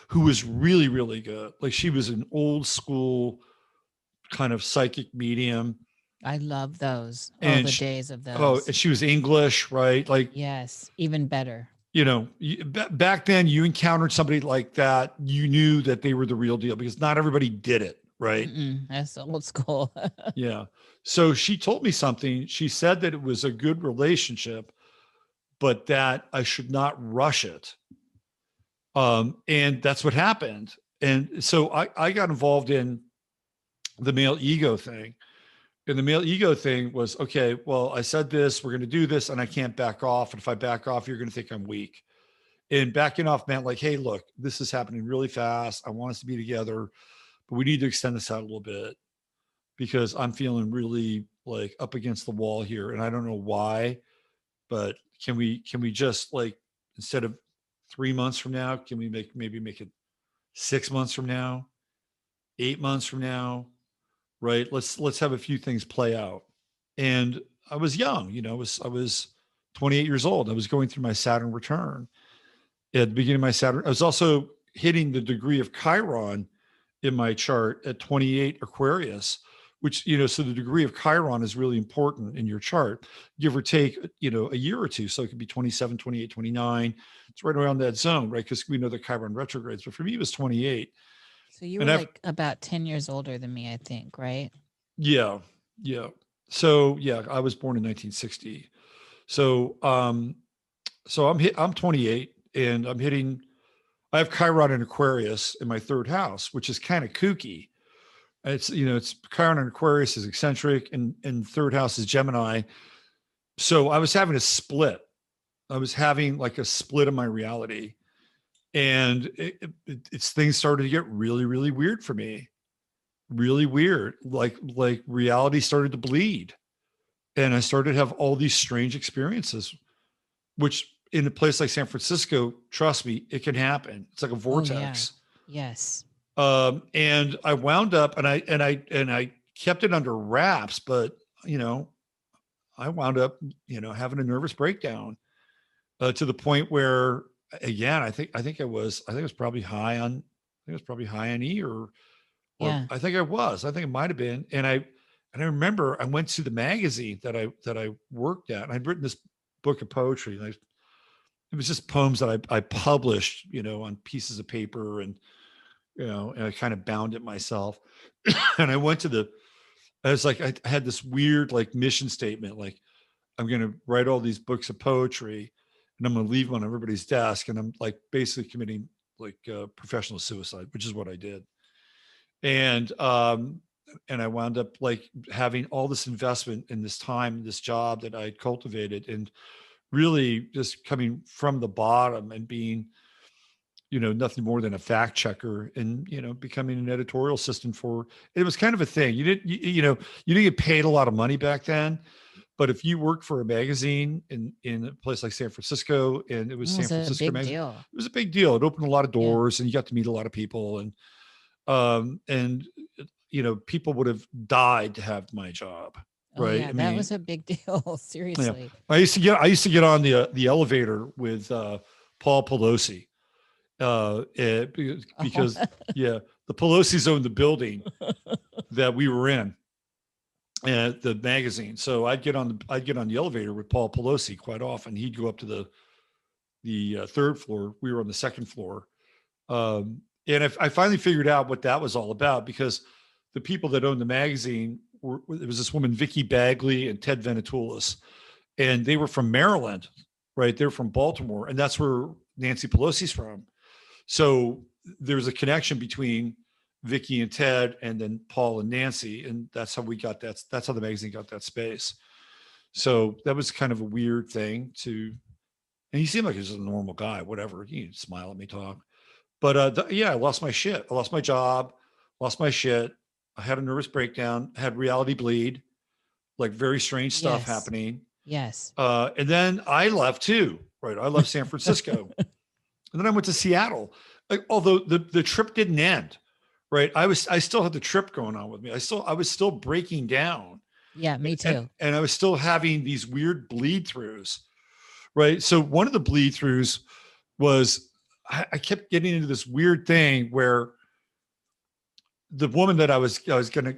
who was really, really good. Like she was an old school kind of psychic medium. I love those. Oh, And the days of oh, those. and she was English, right? Like, Yes, even better. back then you encountered somebody like that, you knew that they were the real deal because not everybody did it, right? That's old school. Yeah. So she told me something. She said that it was a good relationship, but that I should not rush it. And that's what happened. And so I got involved in the male ego thing. And the male ego thing was, okay, well, I said this, we're going to do this, and I can't back off. And if I back off, you're going to think I'm weak. And backing off meant like, hey, look, this is happening really fast. I want us to be together, but we need to extend this out a little bit because I'm feeling really like up against the wall here. And I don't know why, but can we just like, instead of 3 months from now? Can we maybe make it 6 months from now, 8 months from now? Right. Let's have a few things play out. And I was young, I was 28 years old. I was going through my Saturn return at the beginning of my Saturn. I was also hitting the degree of Chiron in my chart at 28 Aquarius, which, so the degree of Chiron is really important in your chart, give or take, a year or two. So it could be 27, 28, 29. It's right around that zone, right? Because we know the Chiron retrogrades, but for me, it was 28. So you were like about 10 years older than me, I think, right? Yeah. Yeah. So yeah, I was born in 1960. So, I'm 28 and I have Chiron in Aquarius in my third house, which is kind of kooky. It's Chiron in Aquarius is eccentric and third house is Gemini. So I was having a split. I was having like a split of my reality. And it's things started to get really, really weird for me. Really weird. Like reality started to bleed. And I started to have all these strange experiences, which in a place like San Francisco, trust me, it can happen. It's like a vortex. Oh, yeah. Yes. And I wound up and I kept it under wraps, but I wound up, having a nervous breakdown to the point where, again, I think it was probably high on E or Yeah. I think it might've been. And I remember I went to the magazine that I worked at, and I'd written this book of poetry. And it was just poems that I published, on pieces of paper, and and I kind of bound it myself. And I went to I was like, I had this weird like mission statement, like I'm going to write all these books of poetry and I'm going to leave them on everybody's desk. And I'm like basically committing like professional suicide, which is what I did. And I wound up like having all this investment in this time, this job that I had cultivated, and really just coming from the bottom and being, nothing more than a fact checker, and, becoming an editorial assistant it was kind of a thing. You didn't get paid a lot of money back then, but if you worked for a magazine in a place like San Francisco, and it was San Francisco magazine, it was a big deal. It opened a lot of doors, and you got to meet a lot of people, and people would have died to have my job. Right. Yeah, that was a big deal. Seriously. Yeah. I used to get on the elevator with Paul Pelosi. Because the Pelosi's owned the building that we were in, and the magazine. So I'd get on the elevator with Paul Pelosi quite often. He'd go up to the third floor. We were on the second floor. And I finally figured out what that was all about, because the people that owned the magazine it was this woman, Vicky Bagley, and Ted Venetoulis, and they were from Maryland, right? They're from Baltimore, and that's where Nancy Pelosi's from. So there's a connection between Vicky and Ted, and then Paul and Nancy, and that's how we got that. That's how the magazine got that space. So that was kind of a weird thing and he seemed like he was a normal guy, whatever. He'd smile at me, talk. But I lost my shit. I lost my job, lost my shit. I had a nervous breakdown, had reality bleed, like very strange stuff happening. Yes. And then I left too, right? I left San Francisco. And then I went to Seattle. Like, although the trip didn't end, right? I still had the trip going on with me. I was still breaking down. Yeah, me too. And I was still having these weird bleed throughs, right? So one of the bleed throughs was I kept getting into this weird thing where the woman that I was going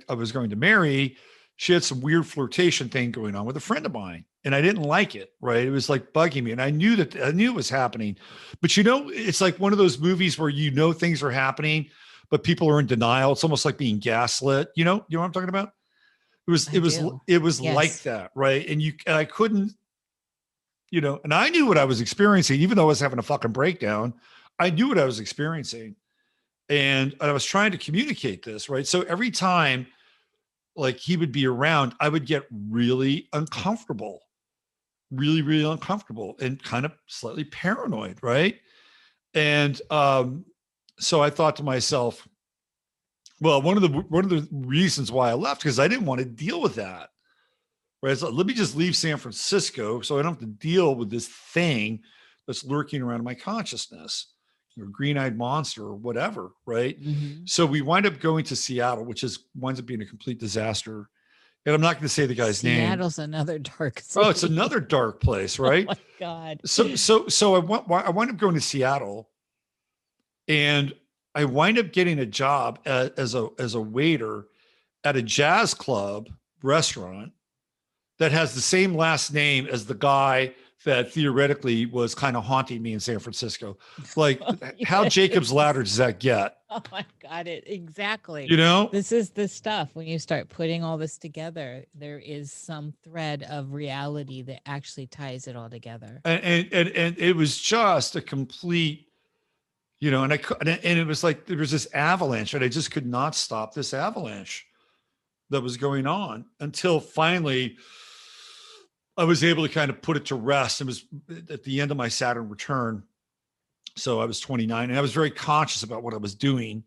to marry, she had some weird flirtation thing going on with a friend of mine, and I didn't like it. Right. It was like bugging me. And I knew it was happening, but it's like one of those movies where, things are happening, but people are in denial. It's almost like being gaslit. You know what I'm talking about? It was Yes. like that. Right. And I couldn't, and I knew what I was experiencing, even though I was having a fucking breakdown. I knew what I was experiencing, and I was trying to communicate this. Right. So every time like he would be around, I would get really uncomfortable, really, really uncomfortable, and kind of slightly paranoid. Right. And so I thought to myself, well, one of the reasons why I left, because I didn't want to deal with that. Right. So let me just leave San Francisco so I don't have to deal with this thing that's lurking around in my consciousness, green-eyed monster or whatever, right? Mm-hmm. So we wind up going to Seattle, which winds up being a complete disaster. And I'm not going to say the guy's name. Seattle's another dark Oh, it's city. another dark place, Oh right? my God. So I wind up going to Seattle, and I wind up getting a job as a waiter at a jazz club restaurant that has the same last name as the guy that theoretically was kind of haunting me in San Francisco. Like, how Jacob's Ladder does that get? Oh, I got it. Exactly. You know? This is the stuff. When you start putting all this together, there is some thread of reality that actually ties it all together. And it was just a complete, and it was like there was this avalanche, and I just could not stop this avalanche that was going on until finally I was able to kind of put it to rest. It was at the end of my Saturn return. So I was 29, and I was very conscious about what I was doing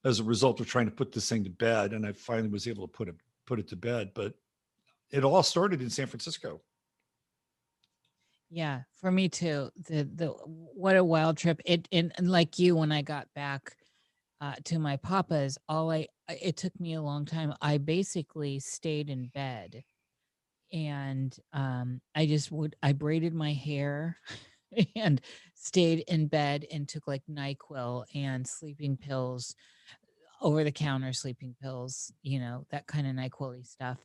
as a result of trying to put this thing to bed. And I finally was able to put it to bed. But it all started in San Francisco. Yeah, for me too. The what a wild trip. And like you, when I got back to my papa's, it took me a long time. I basically stayed in bed, and I braided my hair and stayed in bed and took like NyQuil and sleeping pills, over the counter sleeping pills, that kind of NyQuil stuff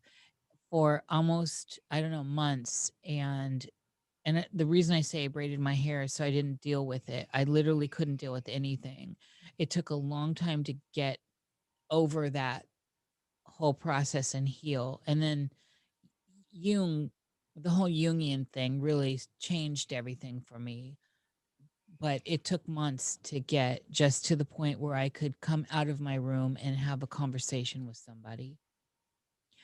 for almost, I don't know, months. And the reason I say I braided my hair is so I didn't deal with it. I literally couldn't deal with anything. It took a long time to get over that whole process and heal. And then Jung, the whole Jungian thing really changed everything for me. But it took months to get just to the point where I could come out of my room and have a conversation with somebody.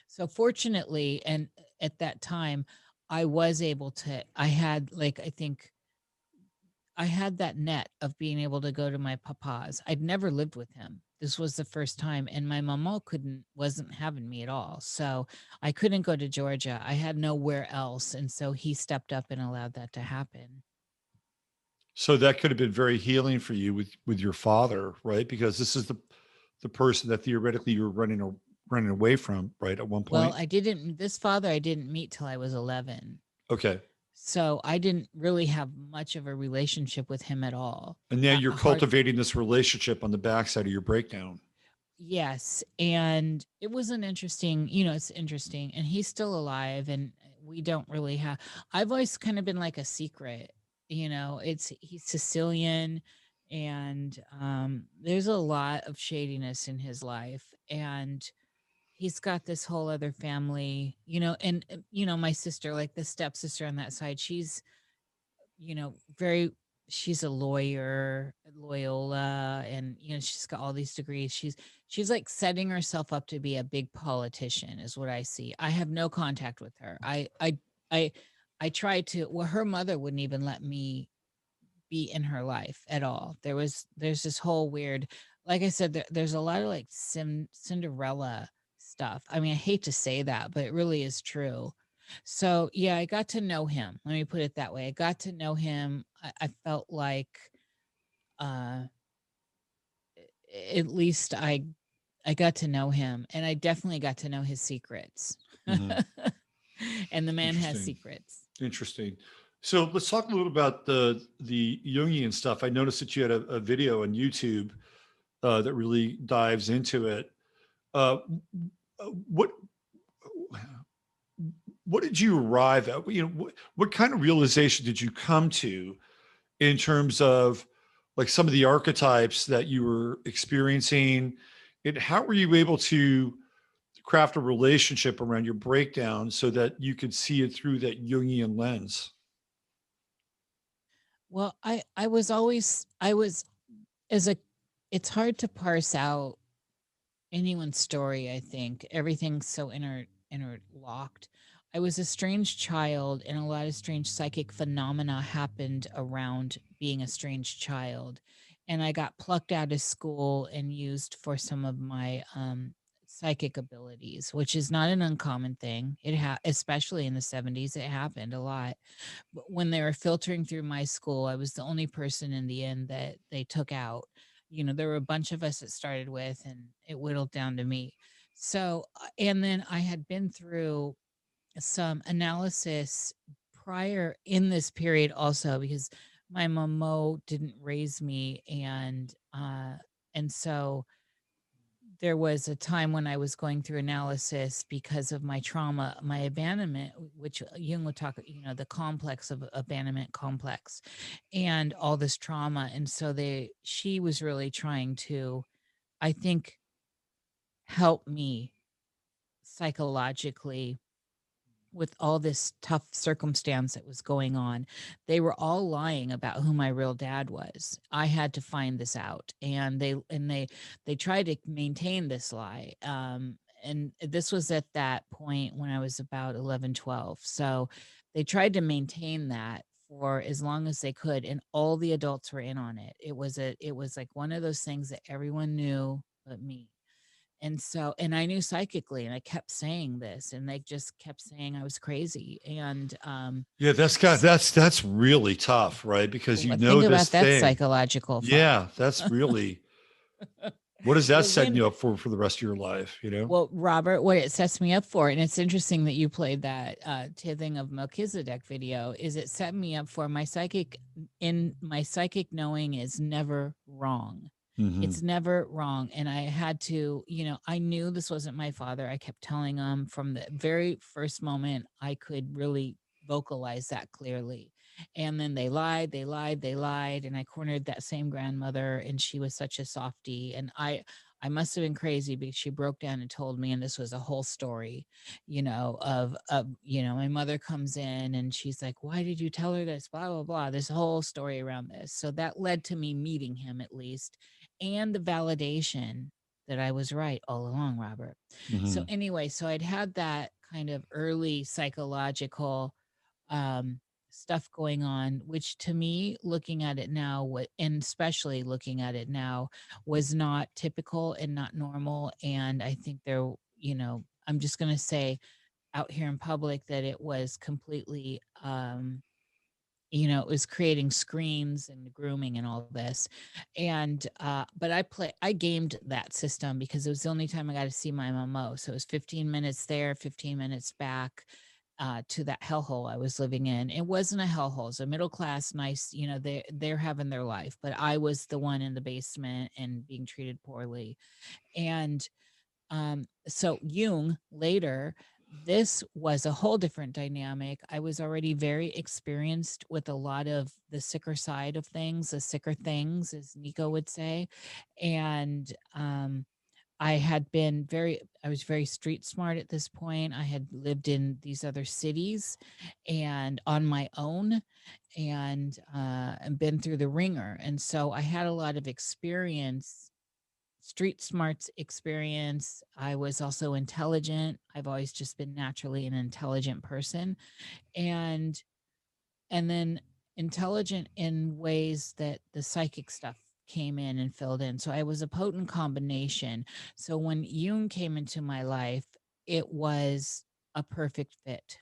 So fortunately, and at that time, I was able to, I had like, I think I had that net of being able to go to my papa's. I'd never lived with him. This was the first time, and my mama wasn't having me at all. So I couldn't go to Georgia. I had nowhere else. And so he stepped up and allowed that to happen. So that could have been very healing for you with your father, right? Because this is the person that theoretically you were running away from, right? At one point. Well, this father I didn't meet till I was 11. Okay. So I didn't really have much of a relationship with him at all. And now you're A hard cultivating this relationship on the backside of your breakdown. Yes, and it was an interesting, it's interesting, and he's still alive, and we don't really have. I've always kind of been like a secret, he's Sicilian, and there's a lot of shadiness in his life, and he's got this whole other family, and my sister, like the stepsister on that side, she's very, she's a lawyer at Loyola, and she's got all these degrees. She's like setting herself up to be a big politician is what I see. I have no contact with her. I tried to, well, her mother wouldn't even let me be in her life at all. There's this whole weird, like I said, there's a lot of like Cinderella stuff. I mean, I hate to say that, but it really is true. So yeah, I got to know him. Let me put it that way. I got to know him. I felt like uh at least I got to know him, and I definitely got to know his secrets. Mhm. And the man has Interesting. secrets. Interesting. So let's talk a little about the Jungian stuff. I noticed that you had a video on YouTube that really dives into it. Uh, what what did you arrive at? What kind of realization did you come to in terms of like some of the archetypes that you were experiencing, and how were you able to craft a relationship around your breakdown so that you could see it through that Jungian lens? Well, I was always I was as a it's hard to parse out anyone's story. I think everything's so interlocked. I was a strange child, and a lot of strange psychic phenomena happened around being a strange child. And I got plucked out of school and used for some of my psychic abilities, which is not an uncommon thing. Especially in the 70s, it happened a lot. But when they were filtering through my school, I was the only person in the end that they took out. There were a bunch of us that started with, and it whittled down to me. So, and then I had been through some analysis prior in this period also, because my mamo didn't raise me, and so there was a time when I was going through analysis because of my trauma, my abandonment, which Jung would talk, the complex of abandonment complex and all this trauma. And so she was really trying to, I think, help me psychologically with all this tough circumstance that was going on. They were all lying about who my real dad was. I had to find this out, and they tried to maintain this lie. And this was at that point when I was about 11, 12. So they tried to maintain that for as long as they could, and all the adults were in on it. It was like one of those things that everyone knew but me. And so, and I knew psychically, and I kept saying this, and they just kept saying I was crazy. And Yeah, that's really tough, right? Because think this about that thing. psychological fun. Yeah, that's really, what does that Well, set then, you up for the rest of your life, you know? well, Robert, what it sets me up for, and it's interesting that you played that Tithing of Melchizedek video, is it set me up for my psychic knowing is never wrong. Hmm. It's never wrong. And I had to, I knew this wasn't my father. I kept telling him from the very first moment I could really vocalize that clearly. And then they lied, they lied, they lied. And I cornered that same grandmother, and she was such a softie. And I must have been crazy because she broke down and told me, and this was a whole story, my mother comes in and she's like, why did you tell her this? Blah, blah, blah. This whole story around this. So that led to me meeting him at least, and the validation that I was right all along, Robert. So Hmm. anyway, so I'd had that kind of early psychological um, stuff going on, which to me, looking at it now, and especially looking at it now, was not typical and not normal. And I think I'm just going to say out here in public that it was completely, it was creating screens and grooming and all this. And but I gamed that system because it was the only time I got to see my mamo. So it was 15 minutes there, 15 minutes back to that hellhole I was living in. It wasn't a hellhole. It was a middle class, nice, they're having their life, but I was the one in the basement and being treated poorly. And so Jung later, this was a whole different dynamic. I was already very experienced with a lot of the sicker side of things, the sicker things, as Nico would say. And I was very street smart at this point. I had lived in these other cities and on my own, and been through the ringer. And so I had a lot of experience, street smarts experience. I was also intelligent. I've always just been naturally an intelligent person. And then intelligent in ways that the psychic stuff came in and filled in. So I was a potent combination. So when Jung came into my life, it was a perfect fit.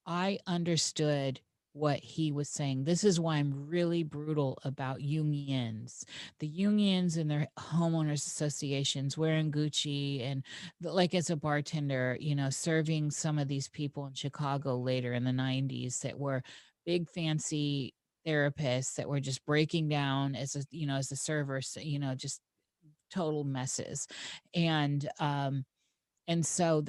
I understood what he was saying. This is why I'm really brutal about Jungians. The Jungians and their homeowners associations wearing Gucci, and like as a bartender, serving some of these people in Chicago later in the 90s that were big fancy therapists that were just breaking down as a server, just total messes. And so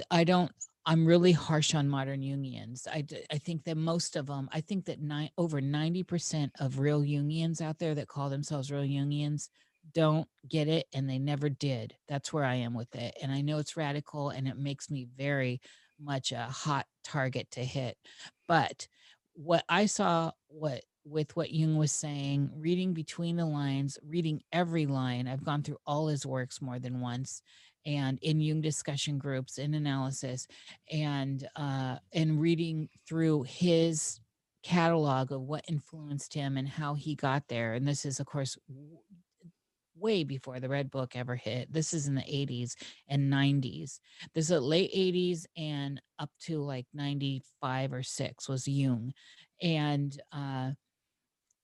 I'm really harsh on modern Jungians. I think that most of them, I think that over 90% of real Jungians out there that call themselves real Jungians don't get it, and they never did. That's where I am with it. And I know it's radical, and it makes me very much a hot target to hit. But what I saw, with what Jung was saying, reading between the lines, reading every line, I've gone through all his works more than once, and in Jung discussion groups, in analysis, and reading through his catalog of what influenced him and how he got there. And this is, of course, way before the Red Book ever hit. This is in the 80s and 90s. This is the late 80s and up to like 95 or 6 was Jung. And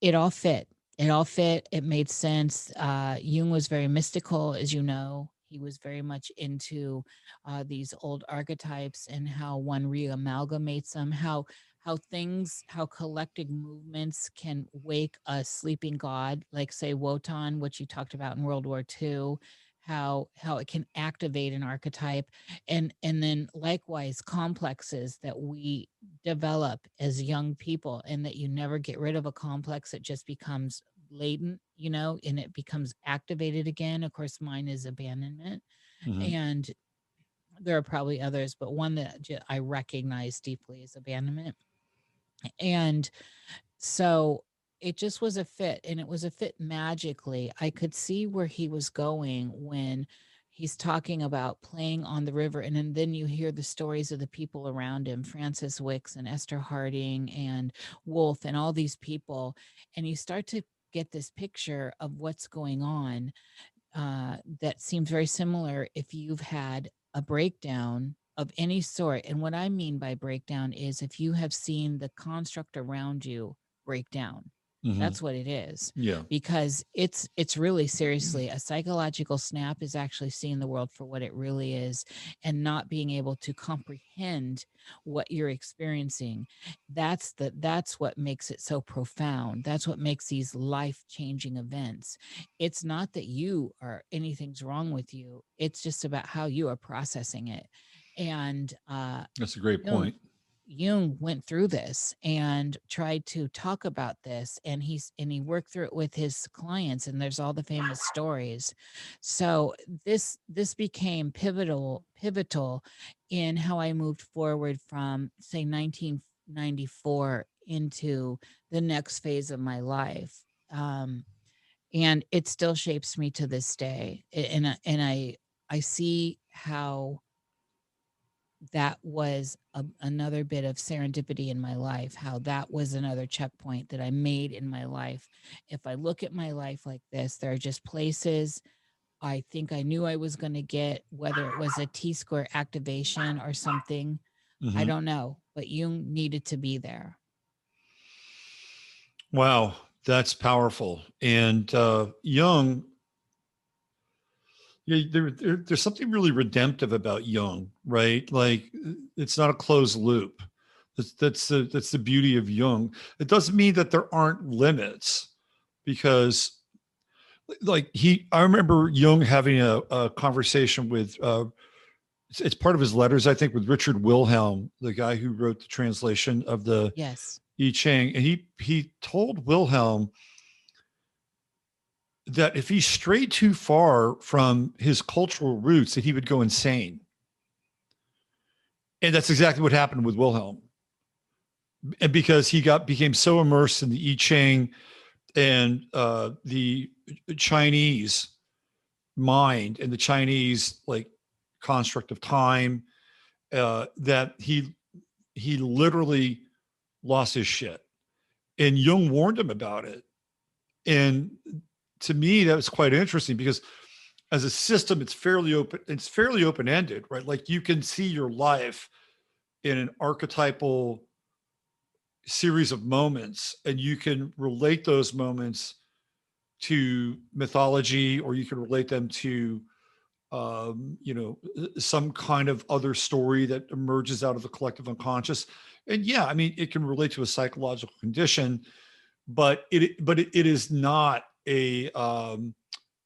it all fit. It all fit. It made sense. Jung was very mystical, as you know. He was very much into these old archetypes and how one reamalgamates them, how things, how collective movements can wake a sleeping god, like say Wotan, which you talked about in World War II, how it can activate an archetype, and then likewise complexes that we develop as young people, and that you never get rid of a complex. It just becomes latent, and it becomes activated again. Of course, mine is abandonment. Mm-hmm. And there are probably others, but one that I recognize deeply is abandonment. And so it just was a fit, and it was a fit magically. I could see where he was going when he's talking about playing on the river, and then you hear the stories of the people around him, Francis Wicks and Esther Harding and Wolfe and all these people, and you start to get this picture of what's going on, that seems very similar if you've had a breakdown of any sort. And what I mean by breakdown is if you have seen the construct around you break down. Mm-hmm. That's what it is. Yeah. Because it's really seriously a psychological snap, is actually seeing the world for what it really is and not being able to comprehend what you're experiencing. That's what makes it so profound. That's what makes these life-changing events. It's not that you are anything's wrong with you. It's just about how you are processing it. And That's a great Jung, point. Jung went through this and tried to talk about this, and he worked through it with his clients, and there's all the famous stories. So this became pivotal in how I moved forward from, say, 1994 into the next phase of my life. And it still shapes me to this day. And I see how that was another bit of serendipity in my life, how that was another checkpoint that I made in my life. If I look at my life like this, there are just places I think I knew I was going to get, whether it was a T-square activation or something. I Mm-hmm. don't know, but Jung needed to be there. Wow, that's powerful. And Jung, yeah, there's something really redemptive about Jung, right? Like it's not a closed loop. That's the beauty of Jung. It doesn't mean that there aren't limits, because like I remember Jung having a conversation with it's part of his letters, I think, with Richard Wilhelm, the guy who wrote the translation of the Yes. I Ching, and he told Wilhelm that if he strayed too far from his cultural roots, that he would go insane. And that's exactly what happened with Wilhelm. And because he became so immersed in the I Ching and the Chinese mind and the Chinese like construct of time, that he literally lost his shit. And Jung warned him about it. And to me, that was quite interesting because as a system, it's fairly open ended, right? Like you can see your life in an archetypal series of moments, and you can relate those moments to mythology, or you can relate them to some kind of other story that emerges out of the collective unconscious. And yeah, I mean, it can relate to a psychological condition, but it is not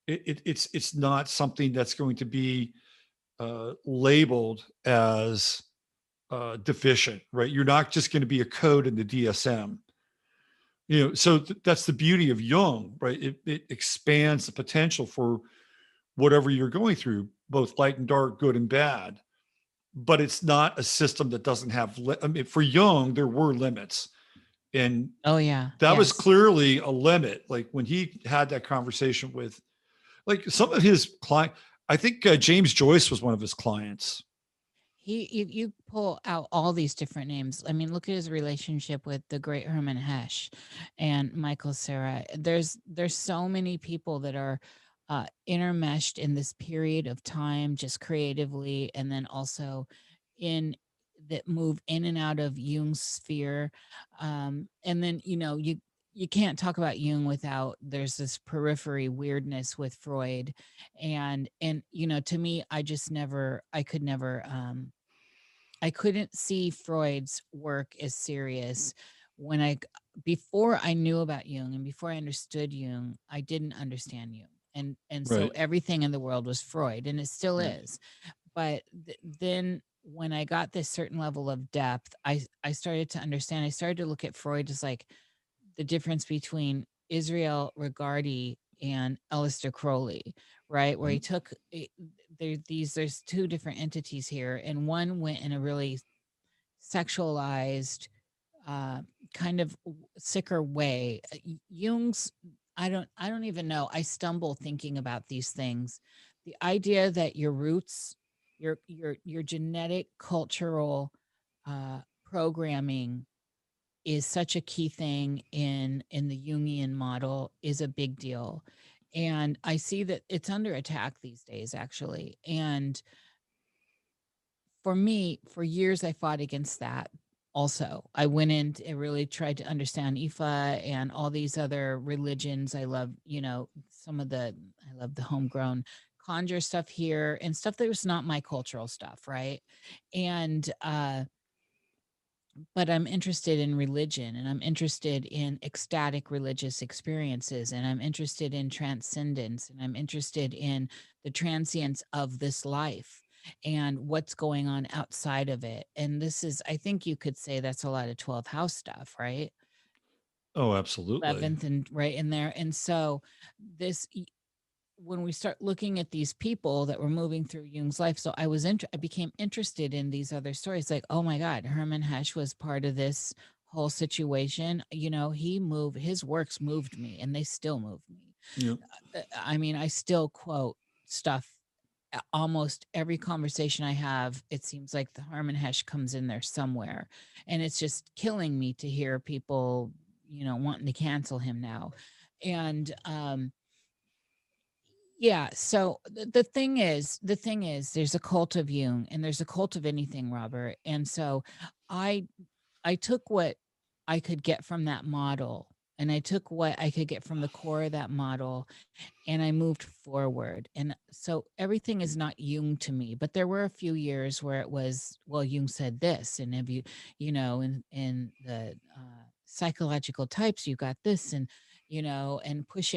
it's not something that's going to be labeled as deficient, right? You're not just going to be a code in the DSM. So that's the beauty of Jung, right? It expands the potential for whatever you're going through, both light and dark, good and bad. But it's not a system that doesn't have. I mean, for Jung, there were limits, and Oh yeah. that was Yes. clearly a limit. Like when he had that conversation with, like some of his client, I think James Joyce was one of his clients. You pull out all these different names. I mean, look at his relationship with the great Herman Hesse and Michael Serra. There's so many people that are intermeshed in this period of time, just creatively, and then also in that move in and out of Jung's sphere. And then, you can't talk about Jung without there's this periphery weirdness with Freud. And to me, I couldn't see Freud's work as serious when before I knew about Jung and before I understood Jung, I didn't understand Jung. And so Right. everything in the world was Freud, and it still Right. is. But then when I got this certain level of depth, I started to understand. I started to look at Freud as like the difference between Israel Regardie and Aleister Crowley, right? Where he Mhm. took there's two different entities here, and one went in a really sexualized, uh, kind of sicker way. Jung's, I don't even know. I stumble thinking about these things. The idea that your roots, your genetic cultural programming is such a key thing in the Jungian model is a big deal. And I see that it's under attack these days, actually. And for me, for years, I fought against that. Also, I went in and really tried to understand Ifa and all these other religions. I love, I love the homegrown conjure stuff here and stuff that was not my cultural stuff, right? And but I'm interested in religion, and I'm interested in ecstatic religious experiences, and I'm interested in transcendence, and I'm interested in the transience of this life and what's going on outside of it. And this is, I think you could say that's a lot of 12th house stuff, right? Oh, absolutely. 11th and right in there. And so this when we start looking at these people that were moving through Jung's life, so I became interested in these other stories. Like, oh my God, Hermann Hesse was part of this whole situation. His works moved me, and they still move me. Yep. I mean, I still quote stuff. Almost every conversation I have, it seems like the Hermann Hesse comes in there somewhere, and it's just killing me to hear people, wanting to cancel him now. And yeah. So the thing is, there's a cult of Jung and there's a cult of anything, Robert. And so I I took what I could get from that model, and I took what I could get from the core of that model, and I moved forward. And so everything is not Jung to me, but there were a few years where it was, well, Jung said this, and have you, in the psychological types, you got this, and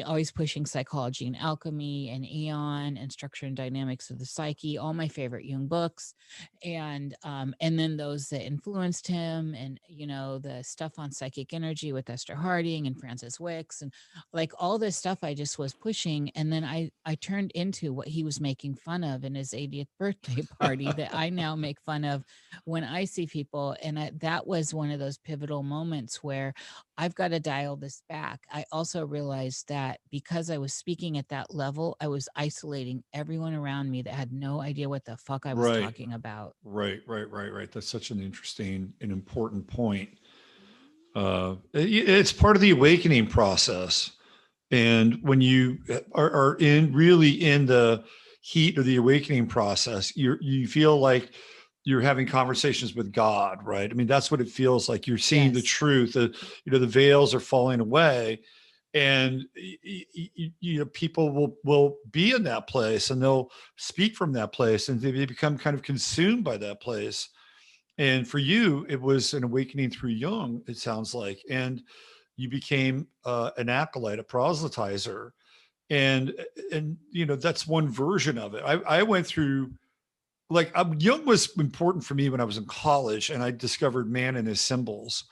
always pushing psychology and alchemy and Eon and structure and dynamics of the psyche, all my favorite Jung books. And then those that influenced him, and the stuff on psychic energy with Esther Harding and Francis Wicks, and like all this stuff I just was pushing. And then I turned into what he was making fun of in his 80th birthday party that I now make fun of when I see people. And that was one of those pivotal moments where I've got to dial this back. I also realized that because I was speaking at that level, I was isolating everyone around me that had no idea what the fuck I was Right. talking about. Right. That's such an interesting and important point. It's part of the awakening process. And when you are in really in the heat of the awakening process, you feel like you're having conversations with God, right? I mean, that's what it feels like. You're seeing the Yes. truth. The veils are falling away, and people will be in that place, and they'll speak from that place, and they become kind of consumed by that place. And for you, it was an awakening through Jung, it sounds like, and you became an acolyte, a proselytizer, and that's one version of it. I went through like Jung was important for me when I was in college, and I discovered Man and His Symbols.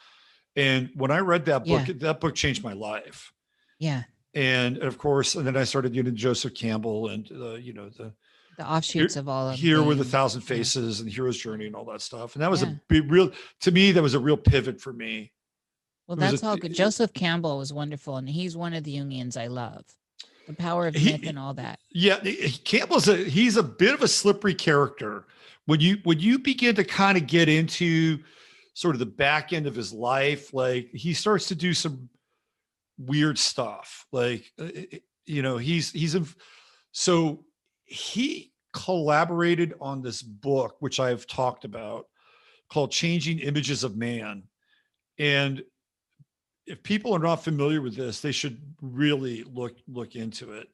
And when I read Yeah. that book changed my life. Yeah. And of course, and then I started Joseph Campbell and The here, offshoots of all of here the with a Jung. thousand Yeah. faces and Hero's Journey and all that stuff. And that was a Yeah. big, real, to me, that was a real pivot for me. Well, It was that's all good. Joseph Campbell was wonderful, and he's one of the Jungians I love. The power of myth and he, all that. yeah, he's a bit of a slippery character. When you begin to kind of get into sort of the back end of his life, like he starts to do some weird stuff. Like, he's So he collaborated on this book, which I've talked about, called Changing Images of Man. And if people are not familiar with this, they should really look into it.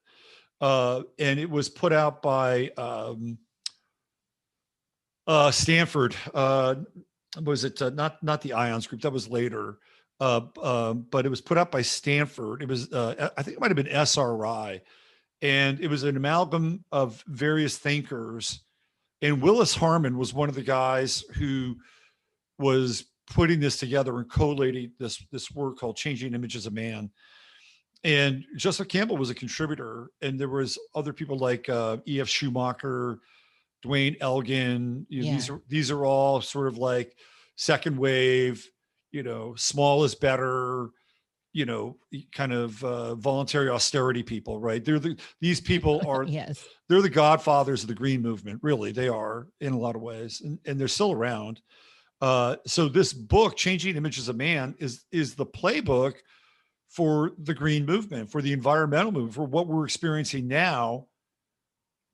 And it was put out by Stanford. Was it not the Ions Group? That was later. But it was put out by Stanford. It was I think it might have been SRI, and it was an amalgam of various thinkers. And Willis Harman was one of the guys who was putting this together and collating this work called Changing Images of Man. And Joseph Campbell was a contributor, and there was other people like E.F. Schumacher, Dwayne Elgin. Yeah. These are all sort of like second wave, small is better, kind of voluntary austerity people, right? These people are Yes. They're the godfathers of the green movement. Really, they are in a lot of ways, and they're still around. So this book, Changing Images of Man, is the playbook for the green movement, for the environmental movement, for what we're experiencing now.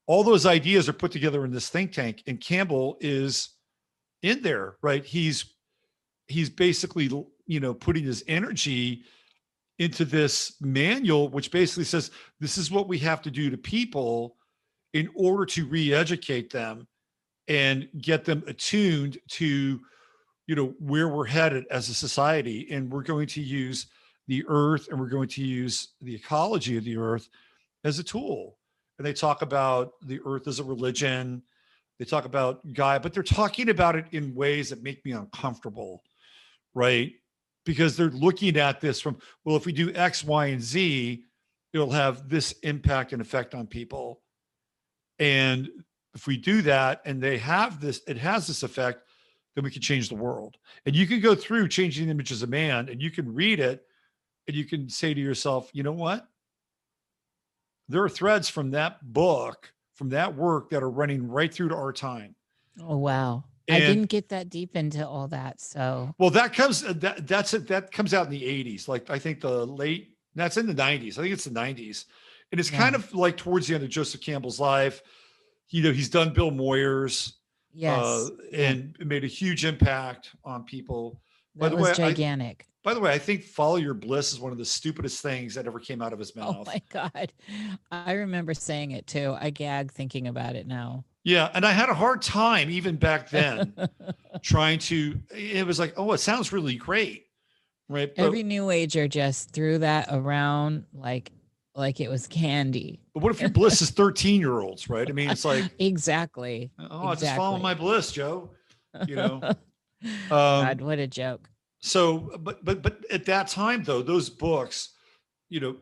All those ideas are put together in this think tank, and Campbell is in there, right? He's basically, putting his energy into this manual, which basically says, this is what we have to do to people in order to re-educate them and get them attuned to, where we're headed as a society. And we're going to use the earth, and we're going to use the ecology of the earth as a tool. And they talk about the earth as a religion. They talk about Gaia, but they're talking about it in ways that make me uncomfortable, right? Because they're looking at this from, well, if we do X, Y, and Z, it'll have this impact and effect on people. And if we do that and it has this effect, then we can change the world. And you can go through Changing Images of Man, and you can read it, and you can say to yourself, you know what? There are threads from that book, from that work, that are running right through to our time. Oh, wow. I didn't get that deep into all that. So, well, that comes that comes out in the 80s. Like, I think that's in the 90s. I think it's the 90s. And it's kind of like towards the end of Joseph Campbell's life. He's done Bill Moyers. Yes. And it made a huge impact on people. That was gigantic. By the way, I think Follow Your Bliss is one of the stupidest things that ever came out of his mouth. Oh my God. I remember saying it too. I gag thinking about it now. Yeah. And I had a hard time even back then it was like, oh, it sounds really great. Right. But every new ager just threw that around like it was candy. But what if your bliss is 13-year-olds, right? I mean, it's like, exactly. Oh, I just follow my bliss, Joe. God, what a joke. So, but at that time, though, those books,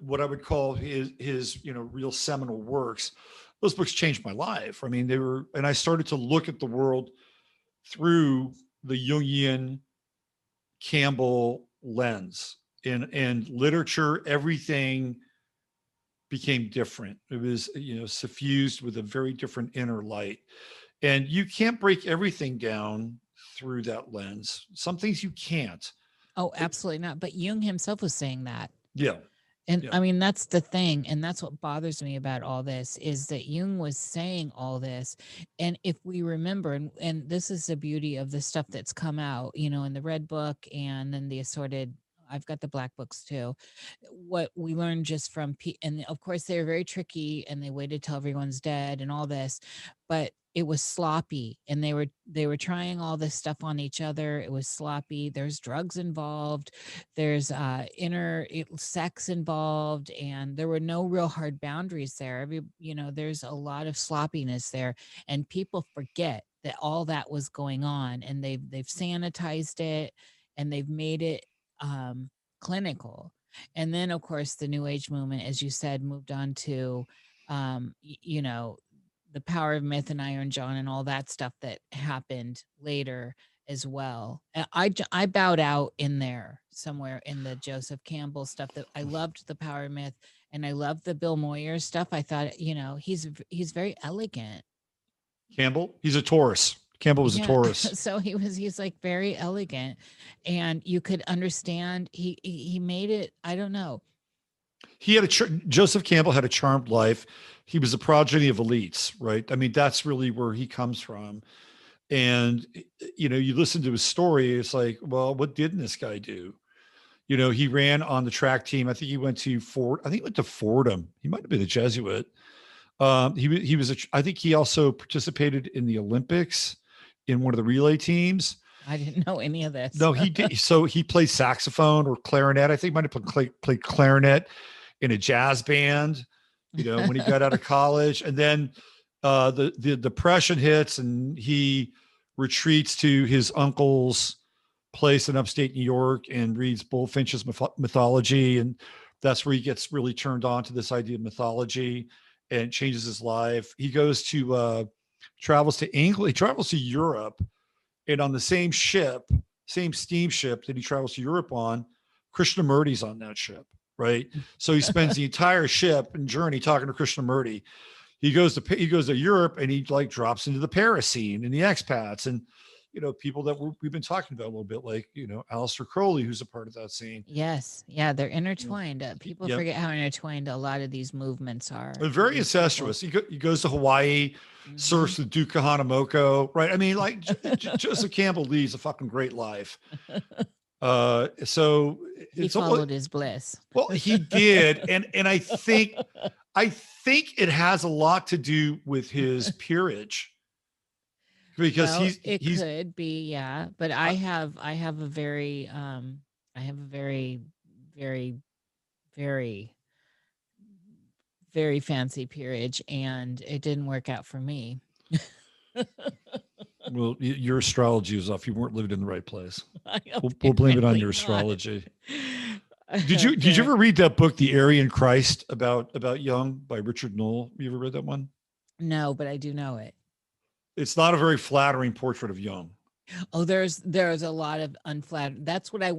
what I would call his real seminal works, those books changed my life. I mean, and I started to look at the world through the Jungian Campbell lens. And literature, everything became different. It was, suffused with a very different inner light. And you can't break everything down through that lens. Some things you can't. Oh, absolutely not. But Jung himself was saying that. Yeah. And yeah. I mean, that's the thing. And that's what bothers me about all this, is that Jung was saying all this. And if we remember, and this is the beauty of the stuff that's come out, in the Red Book and then the assorted, I've got the Black books too. What we learned just from, and of course they were very tricky, and they waited till everyone's dead and all this, but it was sloppy, and they were trying all this stuff on each other. It was sloppy. There's drugs involved. There's sex involved, and there were no real hard boundaries there. There's a lot of sloppiness there, and people forget that all that was going on, and they've sanitized it, and they've made it clinical. And then of course the New Age movement, as you said, moved on to the Power of Myth and Iron John and all that stuff that happened later as well. I bowed out in there somewhere in the Joseph Campbell stuff. That I loved the Power of Myth, and I loved the Bill Moyers stuff. I thought, he's very elegant. Campbell, he's a Taurus. Campbell was a Taurus. So he's like very elegant, and you could understand he made it. I don't know. He had Joseph Campbell had a charmed life. He was a progeny of elites, right? I mean, that's really where he comes from. And, you listen to his story, it's like, well, what didn't this guy do? He ran on the track team. I think he went to Fordham. He might have been a Jesuit. I think he also participated in the Olympics in one of the relay teams. I didn't know any of this. No, he did. So he played saxophone or clarinet. I think he might have played clarinet in a jazz band, when he got out of college. And then the depression hits and he retreats to his uncle's place in upstate New York and reads Bullfinch's mythology. And that's where he gets really turned on to this idea of mythology and changes his life. He goes to, travels to England. He travels to Europe, and on the same steamship that he travels to Europe on, Krishnamurti's on that ship, right? So he spends the entire ship and journey talking to Krishnamurti. He goes to Europe, and he like drops into the Paris scene and the expats and people that we've been talking about a little bit, like Aleister Crowley, who's a part of that scene. Yes, yeah, they're intertwined. People forget how intertwined a lot of these movements are. They're very incestuous. He goes to Hawaii, surfs the Duke of Hanamoko, right? I mean, like Joseph Campbell leads a fucking great life. So he followed his bliss. Well, he did, and I think it has a lot to do with his peerage, because he's could be, yeah. But I have a very very very very fancy peerage, and it didn't work out for me. Well, your astrology was off. You weren't living in the right place. We'll blame it on your astrology. Did you ever read that book, The Aryan Christ, about Jung by Richard Knoll? You ever read that one? No, but I do know it. It's not a very flattering portrait of Jung. Oh, there's a lot of unflattering. That's what I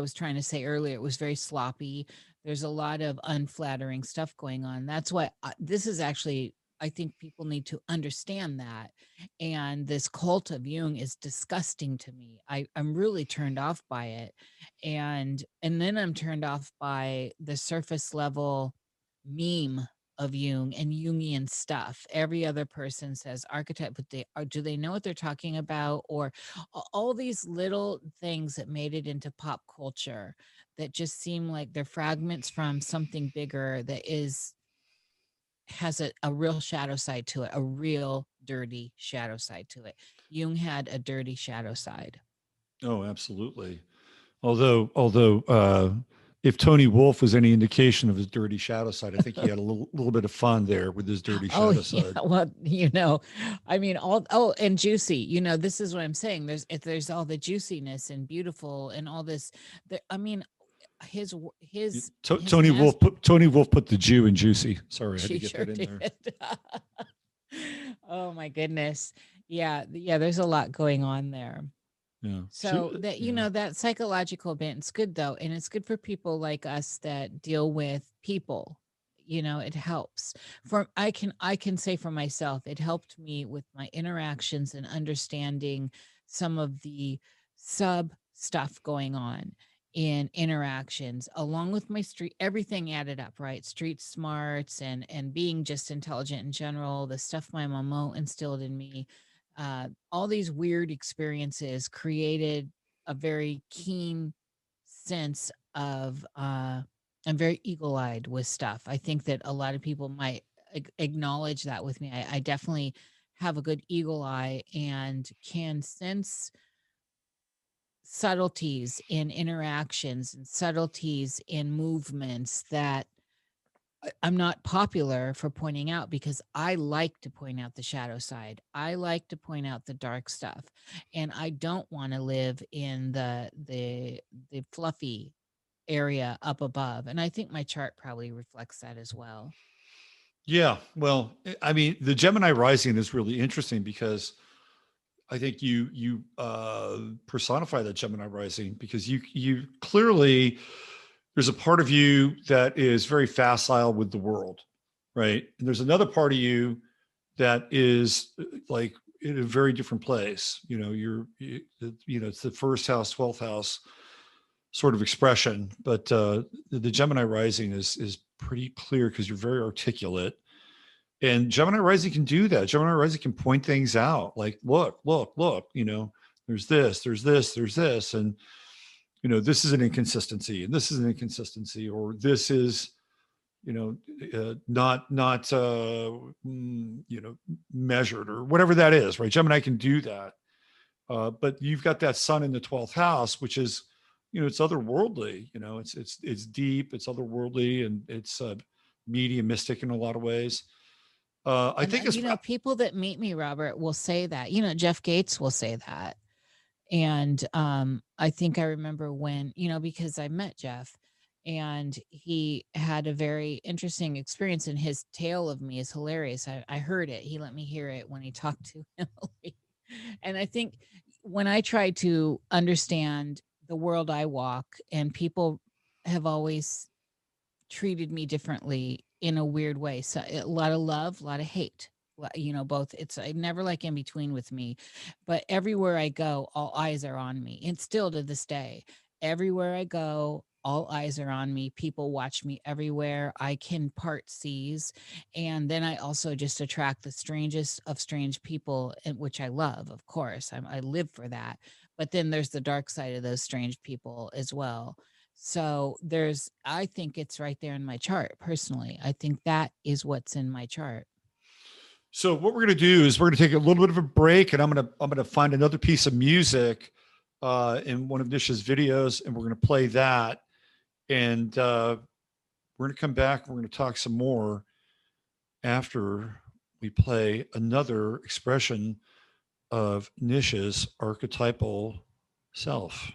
was trying to say earlier. It was very sloppy. There's a lot of unflattering stuff going on. That's why this is actually, I think people need to understand that. And this cult of Jung is disgusting to me. I'm really turned off by it. And then I'm turned off by the surface level meme of Jung and Jungian stuff. Every other person says archetype, but do they know what they're talking about? Or all these little things that made it into pop culture that just seem like they're fragments from something bigger that has a real shadow side to it, a real dirty shadow side to it. Jung had a dirty shadow side. Oh, absolutely. Although if Tony Wolff was any indication of his dirty shadow side, I think he had a little bit of fun there with his dirty shadow side. Well, I mean, and juicy. This is what I'm saying. There's all the juiciness and beautiful and all this. I mean, Tony Wolff put the Jew in juicy. Sorry, I had to get that in there. Oh my goodness. Yeah. There's a lot going on there. Yeah. So that psychological bent, it's good though. And it's good for people like us that deal with people. It helps. I can say for myself, it helped me with my interactions and understanding some of the sub stuff going on in interactions, along with my street, everything added up, right? Street smarts and being just intelligent in general, the stuff my mama instilled in me. All these weird experiences created a very keen sense of I'm very eagle-eyed with stuff. I think that a lot of people might acknowledge that with me. I definitely have a good eagle eye and can sense subtleties in interactions and subtleties in movements that I'm not popular for pointing out, because I like to point out the shadow side. I like to point out the dark stuff, and I don't want to live in the fluffy area up above. And I think my chart probably reflects that as well. Yeah, well, I mean, the Gemini Rising is really interesting because I think you personify that Gemini Rising, because you clearly, there's a part of you that is very facile with the world, right? And there's another part of you that is like in a very different place. It's the first house, 12th house sort of expression, but the Gemini Rising is pretty clear because you're very articulate. And Gemini Rising can do that. Gemini Rising can point things out, like, look, there's this, and this is an inconsistency, and this is an inconsistency, or this is, not measured, or whatever that is, right? Gemini can do that. But you've got that sun in the 12th house, which is, it's otherworldly, it's deep, it's otherworldly, and it's mediumistic in a lot of ways. I think it's, people that meet me, Robert, will say that, Jeff Gates will say that. And I think I remember when, because I met Jeff and he had a very interesting experience, and his tale of me is hilarious. I heard it. He let me hear it when he talked to Emily. And I think when I try to understand the world I walk, and people have always treated me differently in a weird way. So a lot of love, a lot of hate, both. It's never like in between with me, but everywhere I go, all eyes are on me. And still to this day, everywhere I go, all eyes are on me. People watch me everywhere. I can part seas. And then I also just attract the strangest of strange people, which I love, of course. I live for that. But then there's the dark side of those strange people as well. So I think it's right there in my chart. Personally, I think that is what's in my chart. So what we're going to do is we're going to take a little bit of a break, and I'm going to find another piece of music in one of NISSH's videos, and we're going to play that. And we're going to come back. And we're going to talk some more after we play another expression of NISSH's archetypal self.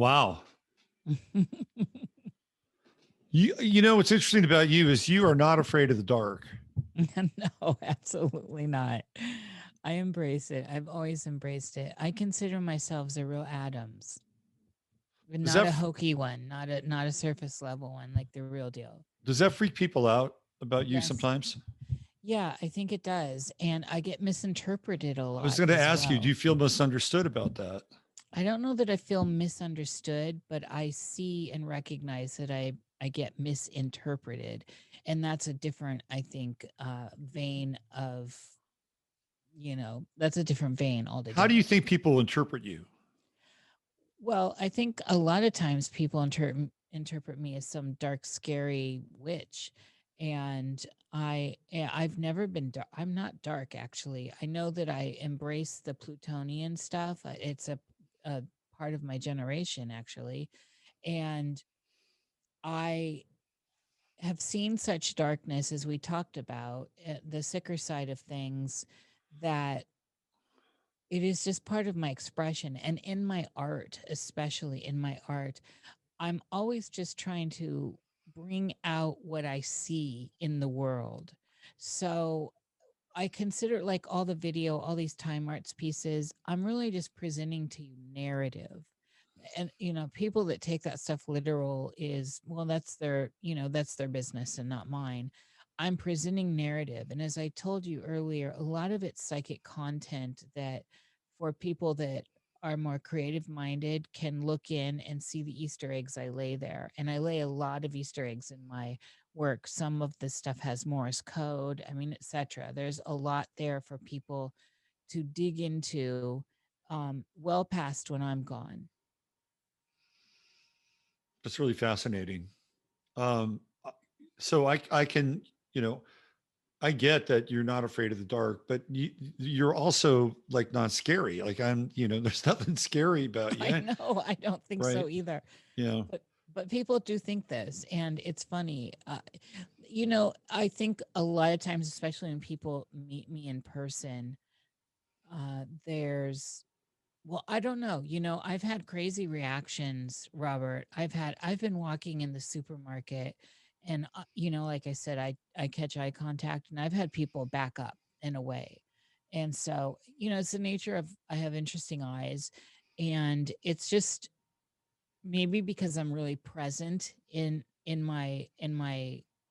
Wow. You know what's interesting about you is you are not afraid of the dark. No, absolutely not. I embrace it. I've always embraced it. I consider myself as a real Adams, but Does not that a hokey one, not a surface level one, like the real deal. does that freak people out about you Yes. sometimes? Yeah, I think it does. And I get misinterpreted a I was lot going to as ask you, do well. you feel misunderstood about that? I don't know that I feel misunderstood, but I see and recognize that I get misinterpreted. And that's a different, I think, vein of, that's a different vein How do you altogether. think people interpret you? Well, I think a lot of times people interpret me as some dark, scary witch, and I've never been dark. I'm not dark, actually. I know that I embrace the Plutonian stuff. It's a part of my generation, actually, and I have seen such darkness as we talked about, the sicker side of things, that it is just part of my expression, and in my art, especially in my art, I'm always just trying to bring out what I see in the world. So I consider, like, all the video, all these time arts pieces, I'm really just presenting to you narrative. And people that take that stuff literal is, well, that's their business and not mine. I'm presenting narrative, and as I told you earlier, a lot of it's psychic content that, for people that are more creative minded, can look in and see the Easter eggs I lay there. And I lay a lot of Easter eggs in my work. Some of the stuff has Morse code, I mean, etc. There's a lot there for people to dig into, well past when I'm gone. That's really fascinating. Um, so I can, you know, I get that you're not afraid of the dark, but you're also like not scary. Like there's nothing scary about I you, know, I don't think right? so either. Yeah. But people do think this, and it's funny. I think a lot of times, especially when people meet me in person, there's, well, I don't know. I've had crazy reactions, Robert. I've been walking in the supermarket, and like I said, I catch eye contact, and I've had people back up and away. And so, it's the nature of, I have interesting eyes, and it's just maybe because I'm really present in my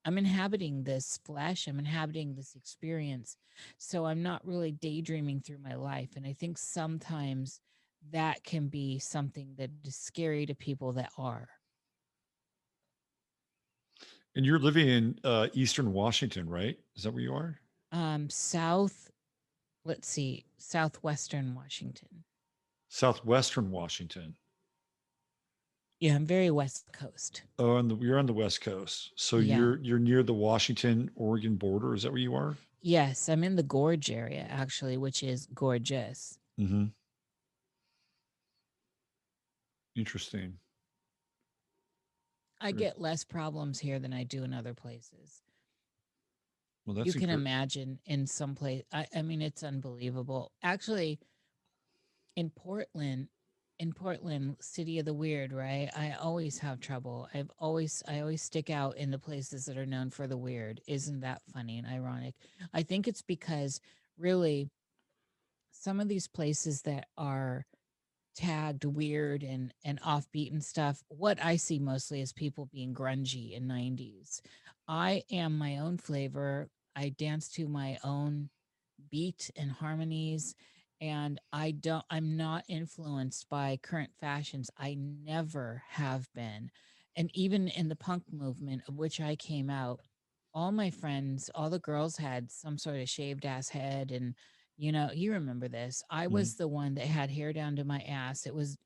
I'm inhabiting this flesh, I'm inhabiting this experience. So I'm not really daydreaming through my life. And I think sometimes that can be something that is scary to people that are. And you're living in Eastern Washington, right? Is that where you are? South, let's see, southwestern Washington. Southwestern Washington. Yeah, I'm very West Coast. Oh, you're on the West Coast. So Yeah. you're near the Washington Oregon border. Is that where you are? Yes, I'm in the Gorge area, actually, which is gorgeous. Mm-hmm. Interesting. I get less problems here than I do in other places. Well, You that's can incredible. imagine in some place. I mean, it's unbelievable. Actually, in Portland, city of the weird, right? I always have trouble. I always stick out in the places that are known for the weird. Isn't that funny and ironic? I think it's because, really, some of these places that are tagged weird and offbeat and stuff, what I see mostly is people being grungy in 90s. I am my own flavor. I dance to my own beat and harmonies, and I'm not influenced by current fashions. I never have been. And even in the punk movement, of which I came out, all my friends, all the girls had some sort of shaved ass head. And you remember this, I Mhm. was the one that had hair down to my ass. It was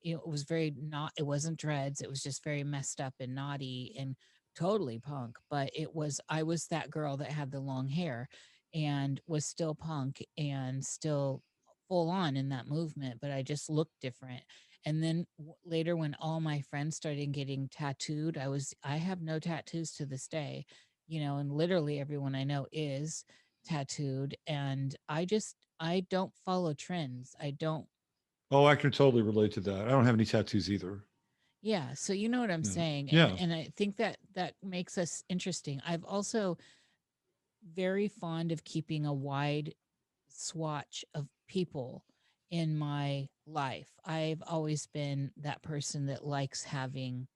very not, it wasn't dreads, it was just very messed up and naughty and totally punk. But I was that girl that had the long hair and was still punk and still full on in that movement, but I just looked different. And then later, when all my friends started getting tattooed, I have no tattoos to this day, and literally everyone I know is tattooed. And I don't follow trends. I don't. Oh, I can totally relate to that. I don't have any tattoos either. Yeah, so you know what I'm Yeah. saying, Yeah. and I think that that makes us interesting. I've also very fond of keeping a wide swatch of people in my life. I've always been that person that likes having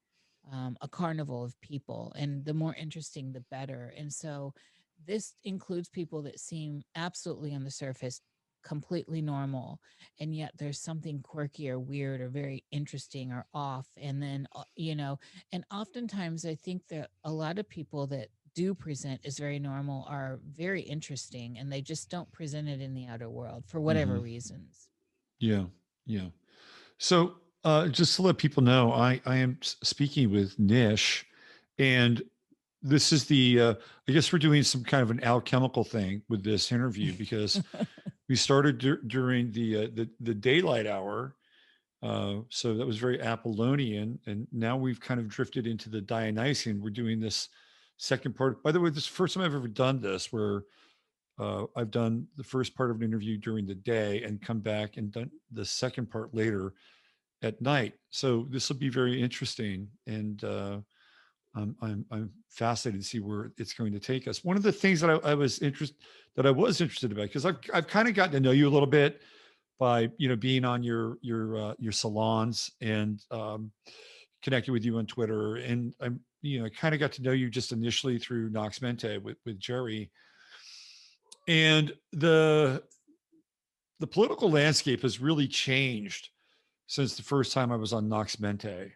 a carnival of people, and the more interesting, the better. And so this includes people that seem absolutely on the surface completely normal, and yet there's something quirky or weird or very interesting or off. And then, and oftentimes I think that a lot of people that do present as very normal are very interesting, and they just don't present it in the outer world for whatever Hmm. reasons. Yeah. Yeah. So just to let people know, I am speaking with NISSH, and this is I guess we're doing some kind of an alchemical thing with this interview because we started during the daylight hour. So that was very Apollonian. And now we've kind of drifted into the Dionysian. We're doing this second part. By the way, this is the first time I've ever done this where I've done the first part of an interview during the day and come back and done the second part later at night. So this will be very interesting. And I'm fascinated to see where it's going to take us. One of the things that I was interested about, because I've kind of gotten to know you a little bit by being on your salons and connected with you on Twitter, and I'm kind of got to know you just initially through Nox Mente with Jerry, and the political landscape has really changed since the first time I was on Nox Mente.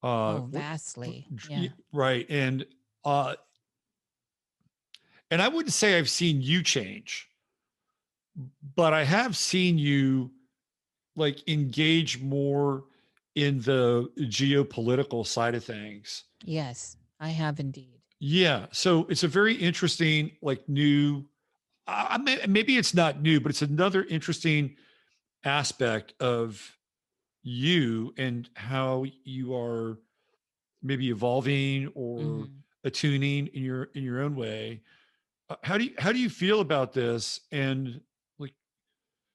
Oh, vastly. Yeah. Right, uh, and I wouldn't say I've seen you change, but I have seen you like engage more in the geopolitical side of things. Yes, I have indeed. Yeah. So it's a very interesting, like new, maybe it's not new, but it's another interesting aspect of you and how you are maybe evolving or Hmm. attuning in your own way. How do you feel about this? And like,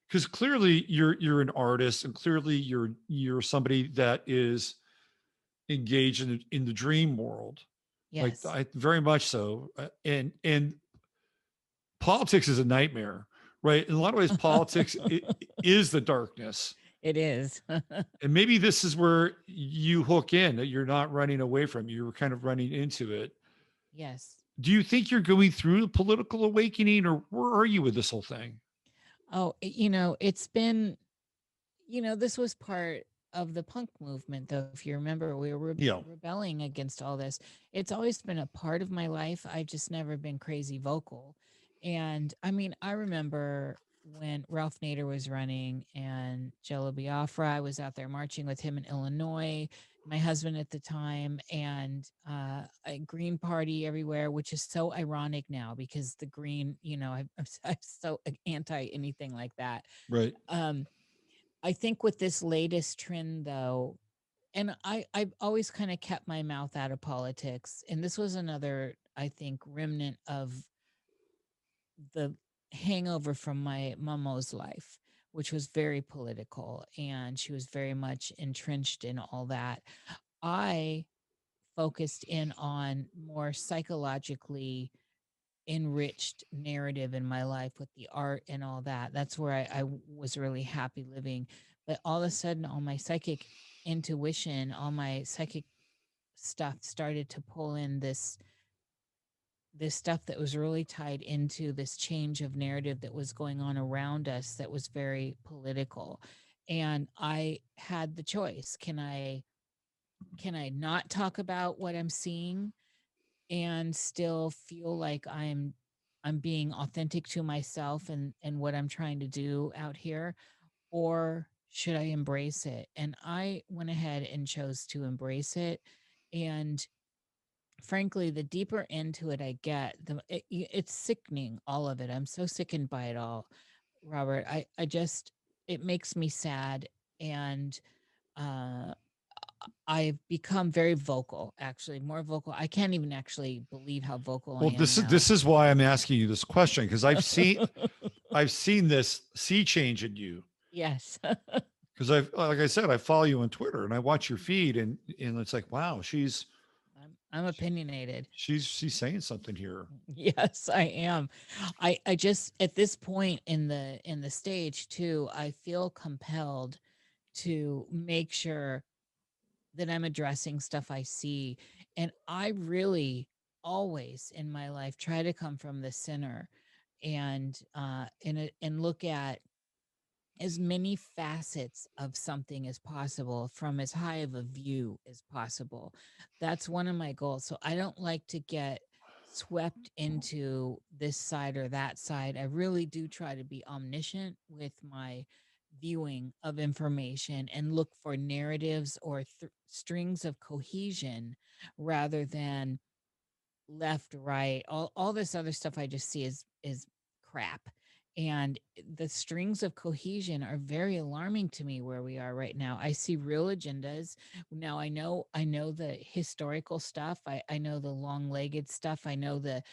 because clearly you're an artist, and clearly you're somebody that is engaged in the dream world, like Yes. I very much so. And politics is a nightmare, right? In a lot of ways, politics is the darkness, It is. and maybe this is where you hook in, that you're not running away from. You're kind of running into it. Yes. Do you think you're going through a political awakening, or where are you with this whole thing? Oh, it's been, this was part of the punk movement, though. If you remember, we were Yeah. rebelling against all this. It's always been a part of my life. I've just never been crazy vocal. And I mean, I remember when Ralph Nader was running and Jello Biafra, I was out there marching with him in Illinois, my husband at the time, and a Green Party everywhere, which is so ironic now because the Green, I'm so anti anything like that. Right. Um, I think with this latest trend, though, and I've always kind of kept my mouth out of politics, and this was another, I think, remnant of the hangover from my mama's life, which was very political, and she was very much entrenched in all that. I focused in on more psychologically enriched narrative in my life with the art and all that. That's where I was really happy living. But all of a sudden, all my psychic intuition, all my psychic stuff started to pull in this stuff that was really tied into this change of narrative that was going on around us that was very political. And I had the choice. Can I not talk about what I'm seeing and still feel like I'm being authentic to myself and what I'm trying to do out here, or should I embrace it? And I went ahead and chose to embrace it. And frankly, the deeper into it I get, it's sickening, all of it. I'm so sickened by it all, Robert. I just, it makes me sad. And uh I've become very vocal, actually, more vocal. I can't even actually believe how vocal I Well, am this now. is why I'm asking you this question, because I've seen this sea change in you. Yes. Because like I said, I follow you on Twitter and I watch your feed, and it's like, wow, I'm opinionated. she's saying something here. Yes, I am. I just at this point in the stage too, I feel compelled to make sure that I'm addressing stuff I see. And I really always in my life try to come from the center and look at as many facets of something as possible from as high of a view as possible. That's one of my goals. So I don't like to get swept into this side or that side. I really do try to be omniscient with my viewing of information and look for narratives or strings of cohesion rather than left, right, all this other stuff I just see is crap. And the strings of cohesion are very alarming to me where we are right now. I see real agendas. Now I know the historical stuff. I know the long-legged stuff. I know the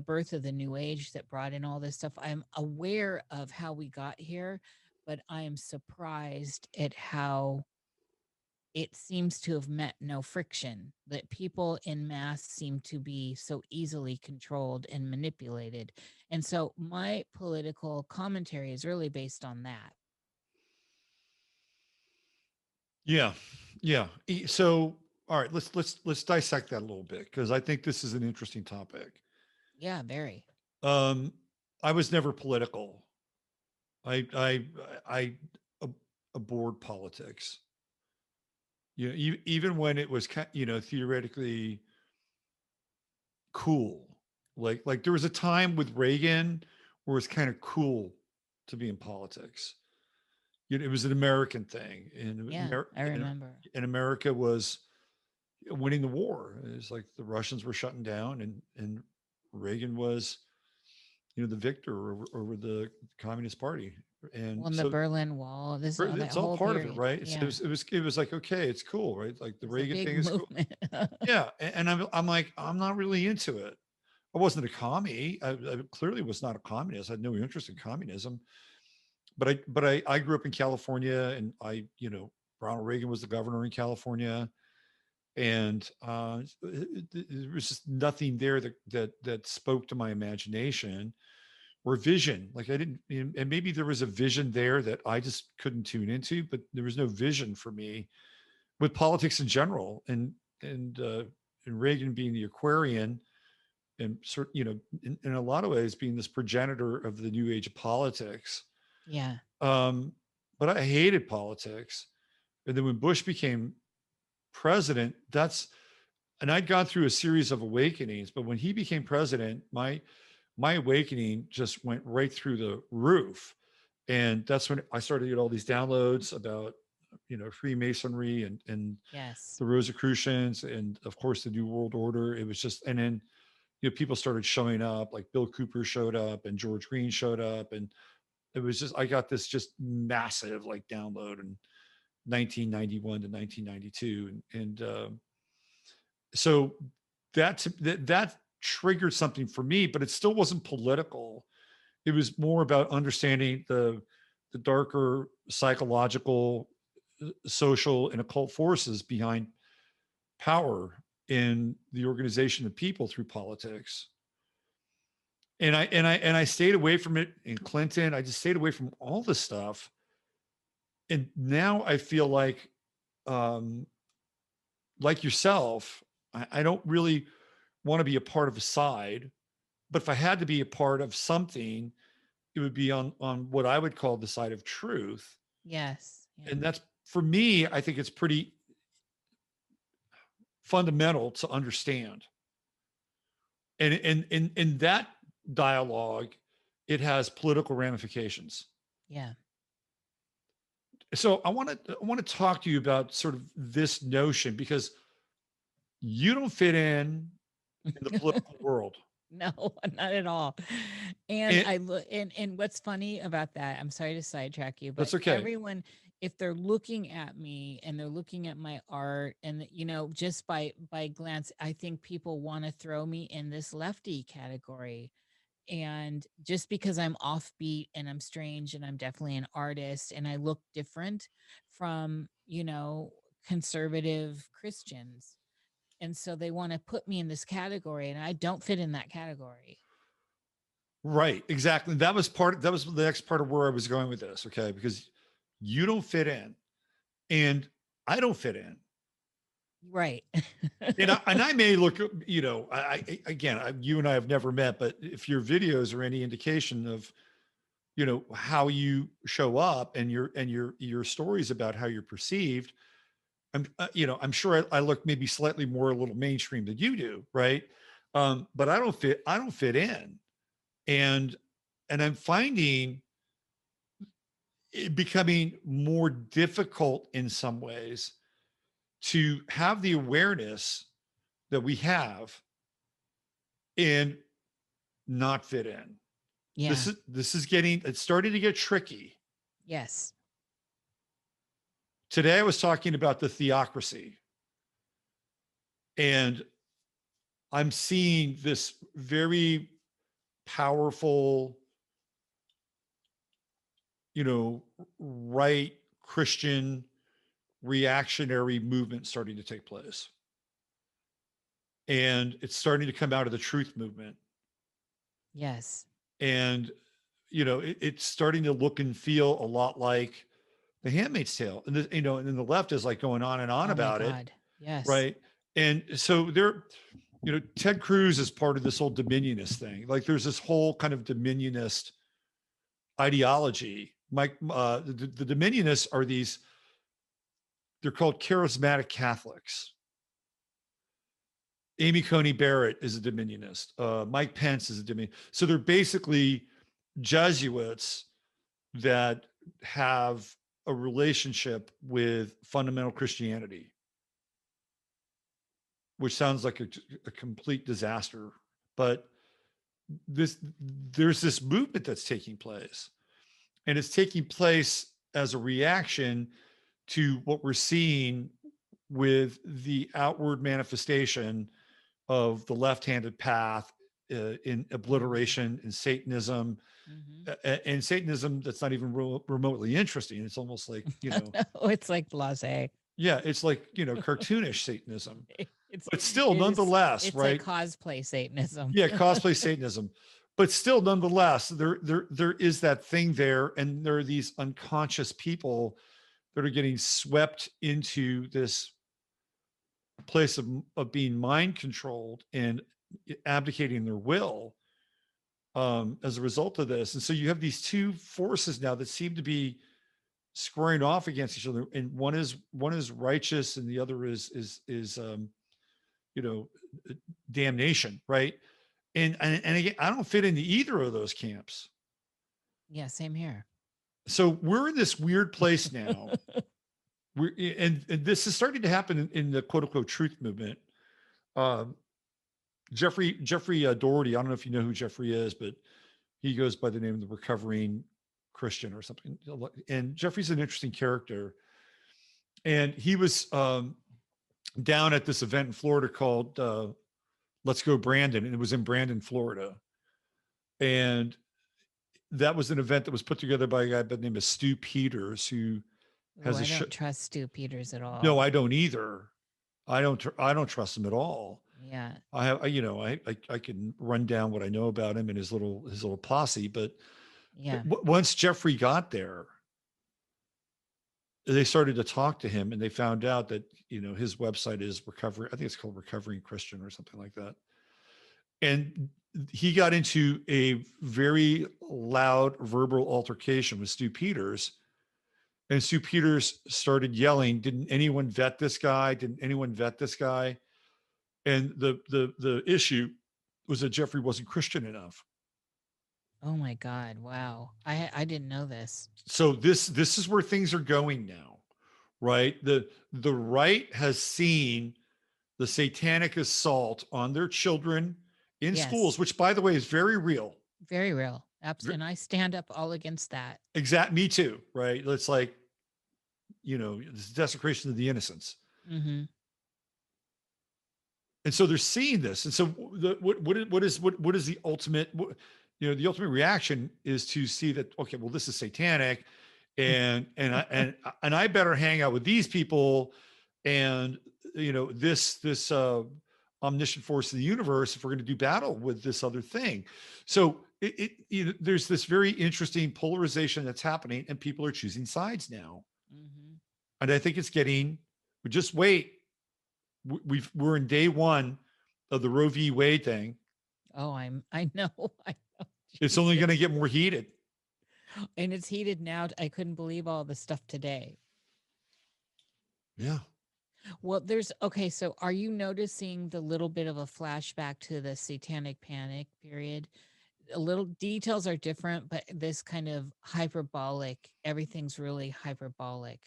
birth of the new age that brought in all this stuff. I'm aware of how we got here, but I am surprised at how it seems to have met no friction, that people in mass seem to be so easily controlled and manipulated. And so my political commentary is really based on that. Yeah, yeah. So, all right, let's dissect that a little bit because I think this is an interesting topic. Yeah, very. Um, I was never political. I abhorred politics. You know, even when it was theoretically cool. Like there was a time with Reagan where it was kind of cool to be in politics. You know, it was an American thing, and Yeah, I remember. and America was winning the war. It's like the Russians were shutting down, and Reagan was, the victor over the Communist Party, and Well, in the so Berlin Wall, this all that it's all whole part of it, period. right? So Yeah, it was like, okay, it's cool, right? Like the it's a Reagan big thing is cool. movement. Yeah, and I'm like, I'm not really into it. I wasn't a commie. I clearly was not a communist. I had no interest in communism. But I grew up in California, and Ronald Reagan was the governor in California, and there was just nothing there that spoke to my imagination or vision. Like I didn't, and maybe there was a vision there that I just couldn't tune into, but there was no vision for me with politics in general, and Reagan being the Aquarian, and in a lot of ways being this progenitor of the new age of politics. Yeah. um, but I hated politics, and then when Bush became president, and I'd gone through a series of awakenings, but when he became president, my awakening just went right through the roof. And that's when I started to get all these downloads about Freemasonry and Yes. the Rosicrucians, and of course the New World Order. It was just, and then people started showing up, like Bill Cooper showed up and George Green showed up, and it was just, I got this just massive like download in 1991 to 1992, and so that triggered something for me, but it still wasn't political. It was more about understanding the darker psychological, social, and occult forces behind power in the organization of people through politics. And I stayed away from it in Clinton. I just stayed away from all this stuff. And now I feel um, like yourself, I don't really want to be a part of a side, but if I had to be a part of something, it would be on what I would call the side of truth. Yes. Yeah. And that's, for me, I think it's pretty fundamental to understand. And in that dialogue, it has political ramifications. Yeah. So I want to talk to you about sort of this notion, because you don't fit in the political world. No, not at all. And And I look and what's funny about that, I'm sorry to sidetrack you, but that's okay. everyone, if they're looking at me and they're looking at my art and just by glance, I think people want to throw me in this lefty category. And just because I'm offbeat and I'm strange and I'm definitely an artist and I look different from, conservative Christians. And so they want to put me in this category and I don't fit in that category. Right. Exactly. That was the next part of where I was going with this. Okay. Because you don't fit in and I don't fit in. Right. And I may look, you and I have never met, but if your videos are any indication of, how you show up and your stories about how you're perceived, I'm sure I look maybe slightly more a little mainstream than you do. Right. But I don't fit in. And I'm finding it becoming more difficult in some ways to have the awareness that we have and not fit in. Yeah. It's starting to get tricky. Yes. Today I was talking about the theocracy, and I'm seeing this very powerful, right Christian reactionary movement starting to take place. And it's starting to come out of the truth movement. Yes. And, it's starting to look and feel a lot like the Handmaid's Tale. And, and then the left is like going on and on about it. Yes. Right. And so Ted Cruz is part of this whole dominionist thing. Like there's this whole kind of dominionist ideology. The dominionists are they're called charismatic Catholics. Amy Coney Barrett is a dominionist. Mike Pence is a dominionist. So they're basically Jesuits that have a relationship with fundamental Christianity, which sounds like a complete disaster. But there's this movement that's taking place, and it's taking place as a reaction to what we're seeing with the outward manifestation of the left-handed path in obliteration and Satanism, and Satanism that's not even remotely interesting. It's almost like, it's like blasé. Yeah, it's like, cartoonish Satanism. But still, nonetheless, it's right? Like cosplay Satanism. Yeah, cosplay Satanism. But still, nonetheless, there is that thing there, and there are these unconscious people that are getting swept into this place of being mind controlled and abdicating their will as a result of this. And so you have these two forces now that seem to be squaring off against each other, and one is righteous and the other is damnation, right? And again, I don't fit into either of those camps. Yeah, same here. So we're in this weird place now. And this is starting to happen in the quote unquote truth movement. Jeffrey Doherty, I don't know if you know who Jeffrey is, but he goes by the name of the Recovering Christian or something. And Jeffrey's an interesting character. And he was down at this event in Florida called Let's Go Brandon, and it was in Brandon, Florida. And that was an event that was put together by a guy by the name of Stu Peters, who has I don't trust Stu Peters at all. No, I don't either. I don't trust him at all. Yeah. I can run down what I know about him and his little posse, but yeah, once Jeffrey got there, they started to talk to him, and they found out that his website is Recovery. I think it's called Recovering Christian or something like that. And he got into a very loud verbal altercation with Stu Peters. And Stu Peters started yelling, "Didn't anyone vet this guy? Didn't anyone vet this guy?" And the issue was that Jeffrey wasn't Christian enough. Oh my God! Wow, I didn't know this. So this is where things are going now, right? The right has seen the satanic assault on their children in schools, which, by the way, is very real. Very real. Absolutely. And I stand up all against that. Exactly. Me too. Right. It's like, it's desecration of the innocence. Mm-hmm. And so they're seeing this. And so what is the ultimate, the ultimate reaction is to see that, okay, well, this is satanic, and I better hang out with these people, and this omniscient force of the universe, if we're going to do battle with this other thing. So there's this very interesting polarization that's happening, and people are choosing sides now. Mm-hmm. And I think it's getting. Just wait. We're in day one of the Roe v. Wade thing. Oh, I know. I know. It's only going to Jesus. get more heated. And it's heated now. I couldn't believe all the stuff today. Yeah. Well, okay, so are you noticing the little bit of a flashback to the satanic panic period? A little details are different, but this kind of hyperbolic, everything's really hyperbolic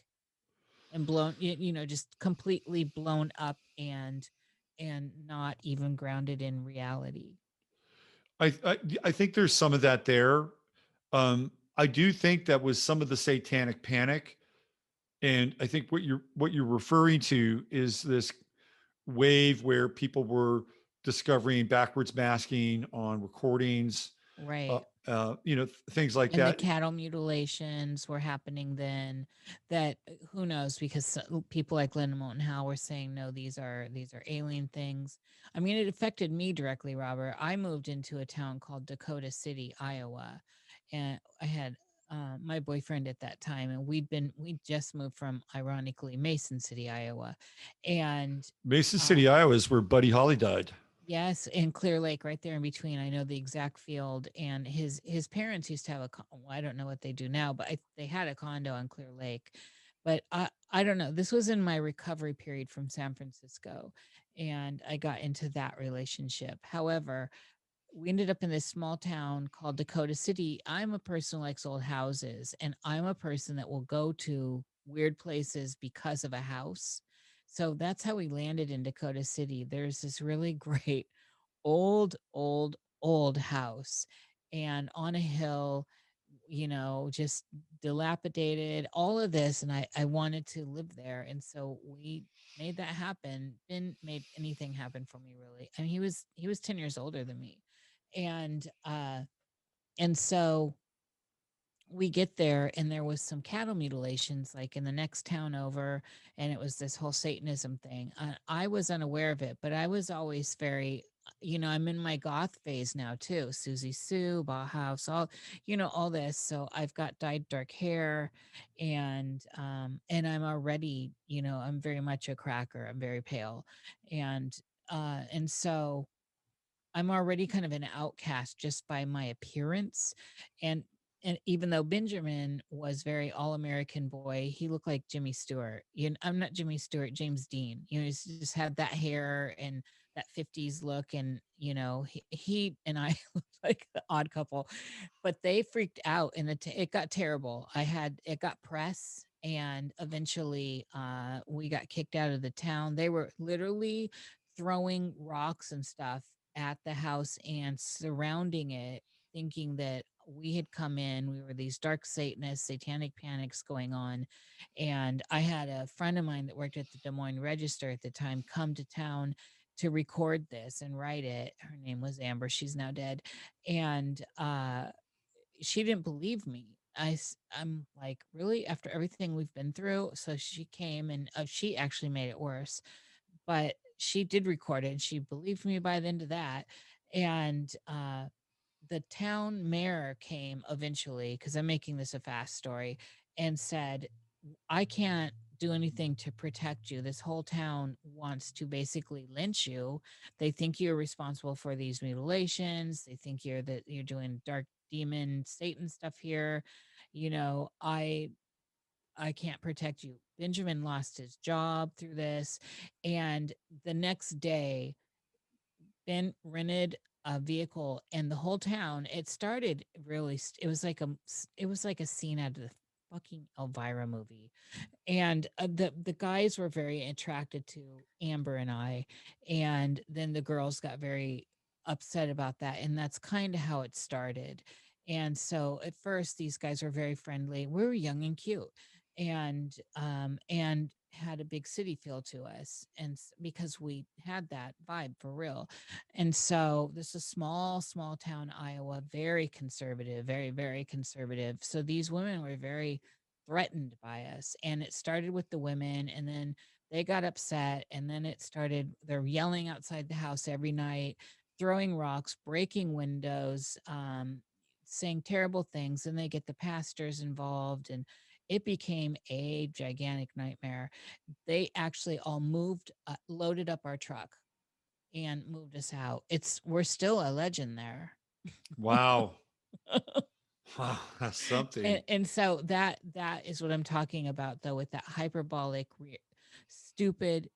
and blown, just completely blown up and not even grounded in reality. I think there's some of that there. I do think that was some of the satanic panic, and I think what you're referring to is this wave where people were discovering backwards masking on recordings, Right. things like And the that. cattle mutilations were happening then. That who knows, because people like Linda Moulton Howe were saying no, these are alien things. I mean, it affected me directly, Robert. I moved into a town called Dakota City, Iowa, and I had my boyfriend at that time, and we just moved from, ironically, Mason City, Iowa, and Mason uh, City, Iowa, is where Buddy Holly died. yes, and Clear Lake right there in between. I know the exact field, and his parents used to have I don't know what they do now, but they had a condo on Clear Lake. But I don't know. This was in my recovery period from San Francisco, and I got into that relationship. However, we ended up in this small town called Dakota City. I'm a person who likes old houses, and I'm a person that will go to weird places because of a house. So that's how we landed in Dakota City. There's this really great old house, and on a hill, just dilapidated, all of this. And I wanted to live there. And so we made that happen. Didn't made anything happen for me, really. I mean, he was 10 years older than me. And so we get there, and there was some cattle mutilations like in the next town over, and it was this whole Satanism thing. I was unaware of it, but I was always very, I'm in my goth phase now too. Susie Sue, Bauhaus, all this. So I've got dyed dark hair, and I'm already, I'm very much a cracker. I'm very pale, and so I'm already kind of an outcast just by my appearance. And even though Benjamin was very all-American boy, he looked like Jimmy Stewart. I'm not Jimmy Stewart, James Dean. He's just had that hair and that 50s look. And, he and I looked like the odd couple, but they freaked out, and it got terrible. It got press, and eventually we got kicked out of the town. They were literally throwing rocks and stuff at the house and surrounding it, thinking that we had come in. We were these dark Satanists, satanic panics going on. And I had a friend of mine that worked at the Des Moines Register at the time come to town to record this and write it. Her name was Amber. She's now dead. And she didn't believe me. I'm like, really, after everything we've been through? So she came, and she actually made it worse, but she did record it, and she believed me by the end of that. And the town mayor came eventually, because I'm making this a fast story, and said, I can't do anything to protect you. This whole town wants to basically lynch you. They think you're responsible for these mutilations. They think you're doing dark demon Satan stuff here. You know, I can't protect you. Benjamin lost his job through this. And the next day, Ben rented a vehicle, and the whole town, it started really, it was like a scene out of the fucking Elvira movie. And the guys were very attracted to Amber and I, and then the girls got very upset about that, and that's kind of how it started. And so at first these guys were very friendly. We were young and cute, and had a big city feel to us, and because we had that vibe for real. And so this is small town Iowa, very conservative, very, very conservative. So these women were very threatened by us, and it started with the women, and then they got upset, and then it started, they're yelling outside the house every night, throwing rocks, breaking windows, saying terrible things, and they get the pastors involved, and it became a gigantic nightmare. They actually all moved, loaded up our truck and moved us out. We're still a legend there. Wow. Wow, that's something. And so that is what I'm talking about, though, with that hyperbolic, stupid,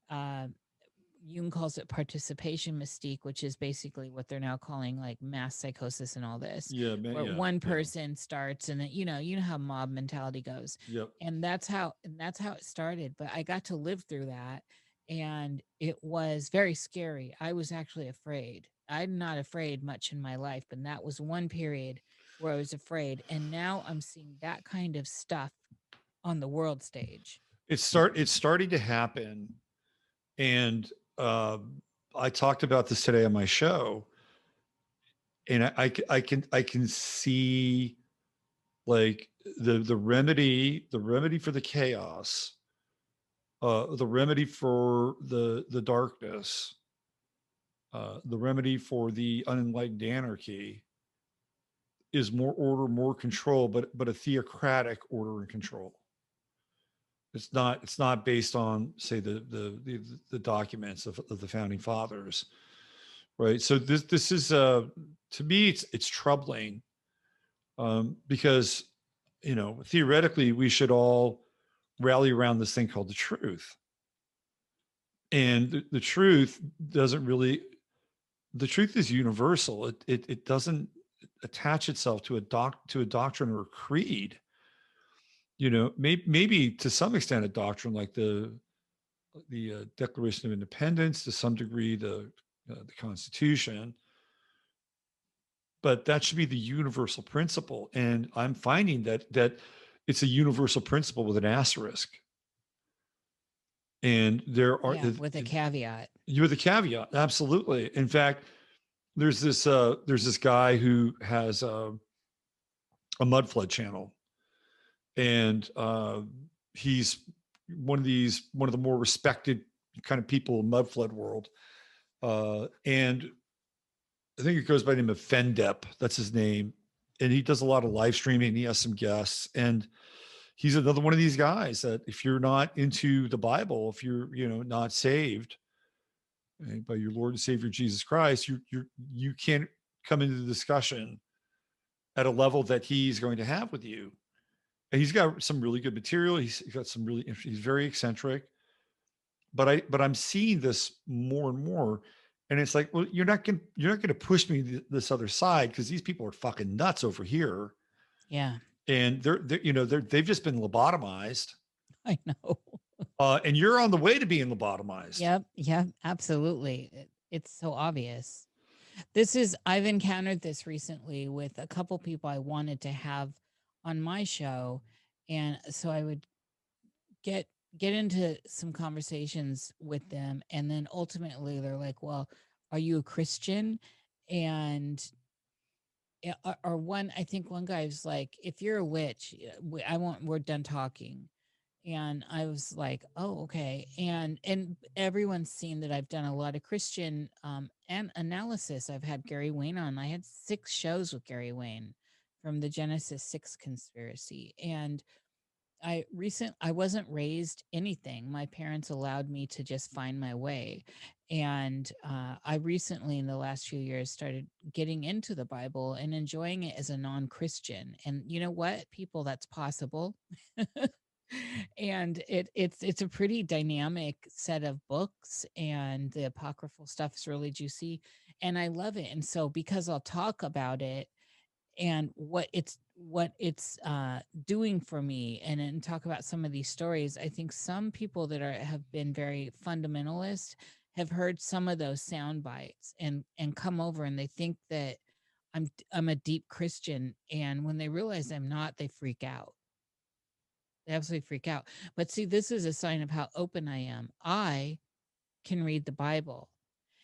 uh, Jung calls it participation mystique, which is basically what they're now calling like mass psychosis and all this, Yeah, man. where Yeah. one Yeah. person starts, and then you know how mob mentality goes. Yep. And that's how it started. But I got to live through that, and it was very scary. I was actually afraid. I'm not afraid much in my life, but that was one period where I was afraid. And now I'm seeing that kind of stuff on the world stage. It's starting to happen. And I talked about this today on my show, and I can see like the remedy for the chaos, the remedy for the darkness, the remedy for the unenlightened anarchy is more order, more control, but a theocratic order and control. It's not based on, say, the documents of the founding fathers, right? So this is to me it's troubling, because theoretically we should all rally around this thing called the truth, and the truth doesn't really. The truth is universal. It doesn't attach itself to a doctrine or a creed. Maybe to some extent a doctrine like the Declaration of Independence, to some degree the Constitution, but that should be the universal principle. And I'm finding that it's a universal principle with an asterisk. And there are with a caveat. You with a caveat, absolutely. In fact, there's this guy who has a mud flood channel, and he's one of the more respected kind of people in mud flood world, and I think it goes by the name of Fendep. That's his name, and he does a lot of live streaming. He has some guests, and he's another one of these guys that if you're not into the Bible, if you're not saved by your Lord and Savior Jesus Christ, you can't come into the discussion at a level that he's going to have with you. And he's got some really good material. He's got some really he's very eccentric. But I'm seeing this more and more, and it's like, well, you're not gonna push me this other side, because these people are fucking nuts over here. Yeah, and they've just been lobotomized. I know. And you're on the way to being lobotomized. Yep, absolutely. It's so obvious. I've encountered this recently with a couple people I wanted to have on my show. And so I would get into some conversations with them. And then ultimately they're like, well, are you a Christian? And I think one guy was like, if you're a witch, we're done talking. And I was like, oh, okay. And everyone's seen that I've done a lot of Christian and analysis. I've had Gary Wayne on. I had 6 shows with Gary Wayne from the Genesis 6 conspiracy. And I wasn't raised anything. My parents allowed me to just find my way. And I recently, in the last few years, started getting into the Bible and enjoying it as a non-Christian. And you know what, people, that's possible. And it's a pretty dynamic set of books, and the apocryphal stuff is really juicy, and I love it. And so because I'll talk about it and what it's doing for me, and then talk about some of these stories, I think some people that have been very fundamentalist have heard some of those sound bites and come over, and they think that I'm a deep Christian, and when they realize I'm not, they freak out. They absolutely freak out. But see, this is a sign of how open I am. I can read the Bible,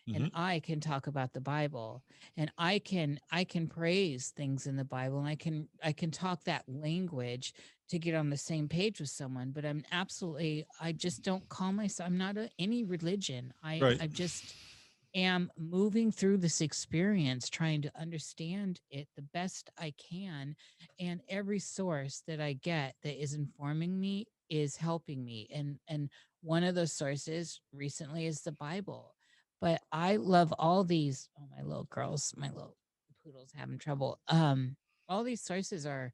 and Hmm. I can talk about the Bible, and I can praise things in the Bible, and I can talk that language to get on the same page with someone. But I just don't call myself, I'm not any religion. I Right. I just am moving through this experience, trying to understand it the best I can. And every source that I get that is informing me is helping me. And one of those sources recently is the Bible. But I love all these. Oh, my little girls, my little poodle's having trouble. All these sources are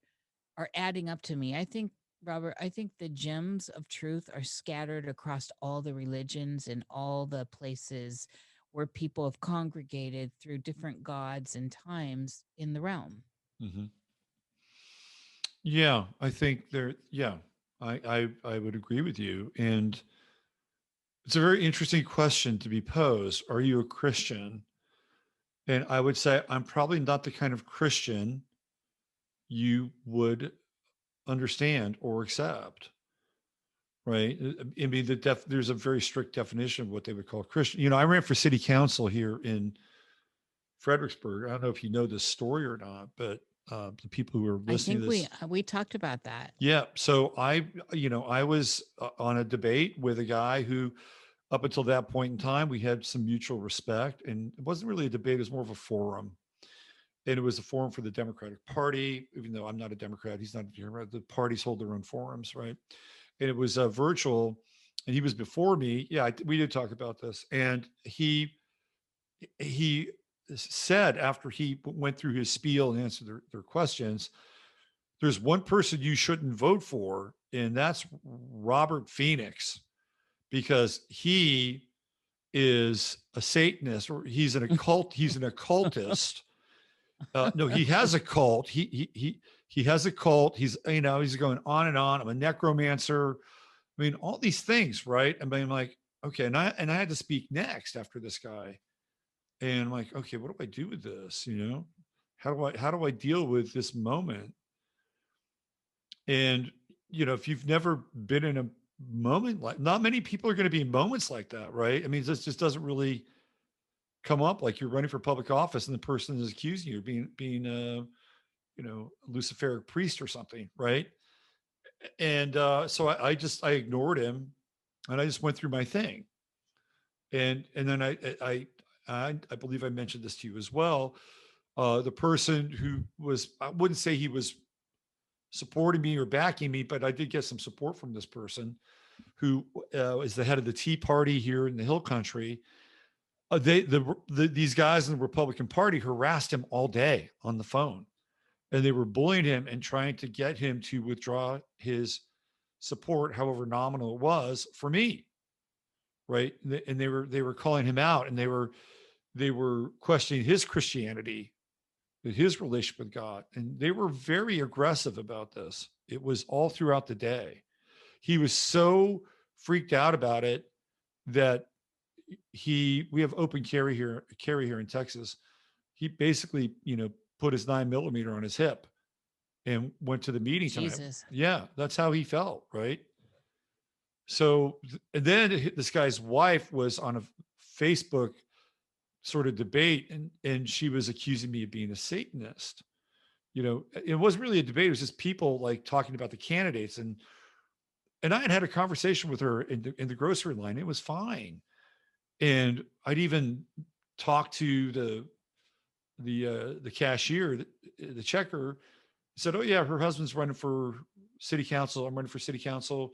adding up to me. I think, Robert, I think the gems of truth are scattered across all the religions and all the places where people have congregated through different gods and times in the realm. Hmm. Yeah, I think there. Yeah, I would agree with you, and it's a very interesting question to be posed. Are you a Christian? And I would say I'm probably not the kind of Christian you would understand or accept. Right. I mean, there's a very strict definition of what they would call Christian. I ran for city council here in Fredericksburg. I don't know if you know this story or not, but the people who are I listening think to we this, uh, we talked about that. yeah. So I was on a debate with a guy who, up until that point in time, we had some mutual respect, and it wasn't really a debate; it was more of a forum. And it was a forum for the Democratic Party, even though I'm not a Democrat. He's not a Democrat. The parties hold their own forums, right? And it was virtual, and he was before me. Yeah, we did talk about this, and he said after he went through his spiel and answered their questions, there's one person you shouldn't vote for, and that's Robert Phoenix, because he is a Satanist, or he's an occultist. No, he has a cult. He has a cult. He's going on and on. I'm a necromancer. I mean, all these things, right? I mean, I'm like, okay, and I had to speak next after this guy, and I'm like, okay, what do I do with this? How do I deal with this moment? And if you've never been in a moment like, not many people are going to be in moments like that, right? I mean, this just doesn't really come up. Like, you're running for public office and the person is accusing you of being a Luciferic priest or something, right? And so I ignored him, and I just went through my thing. And then I believe I mentioned this to you as well. The person who was, I wouldn't say he was supporting me or backing me, but I did get some support from this person who is the head of the Tea Party here in the Hill Country. These guys in the Republican Party harassed him all day on the phone, and they were bullying him and trying to get him to withdraw his support, however nominal it was, for me. Right. And they were calling him out, and they were questioning his Christianity, his relationship with God. And they were very aggressive about this. It was all throughout the day. He was so freaked out about it that we have open carry here in Texas. He basically, put his 9mm on his hip and went to the meeting tonight. Jesus. Yeah, that's how he felt, right? So, and then this guy's wife was on a Facebook sort of debate, and she was accusing me of being a Satanist. It wasn't really a debate; it was just people like talking about the candidates, and I had a conversation with her in the grocery line. It was fine, and I'd even talked to the cashier, the checker. Said, "Oh yeah, her husband's running for city council. I'm running for city council.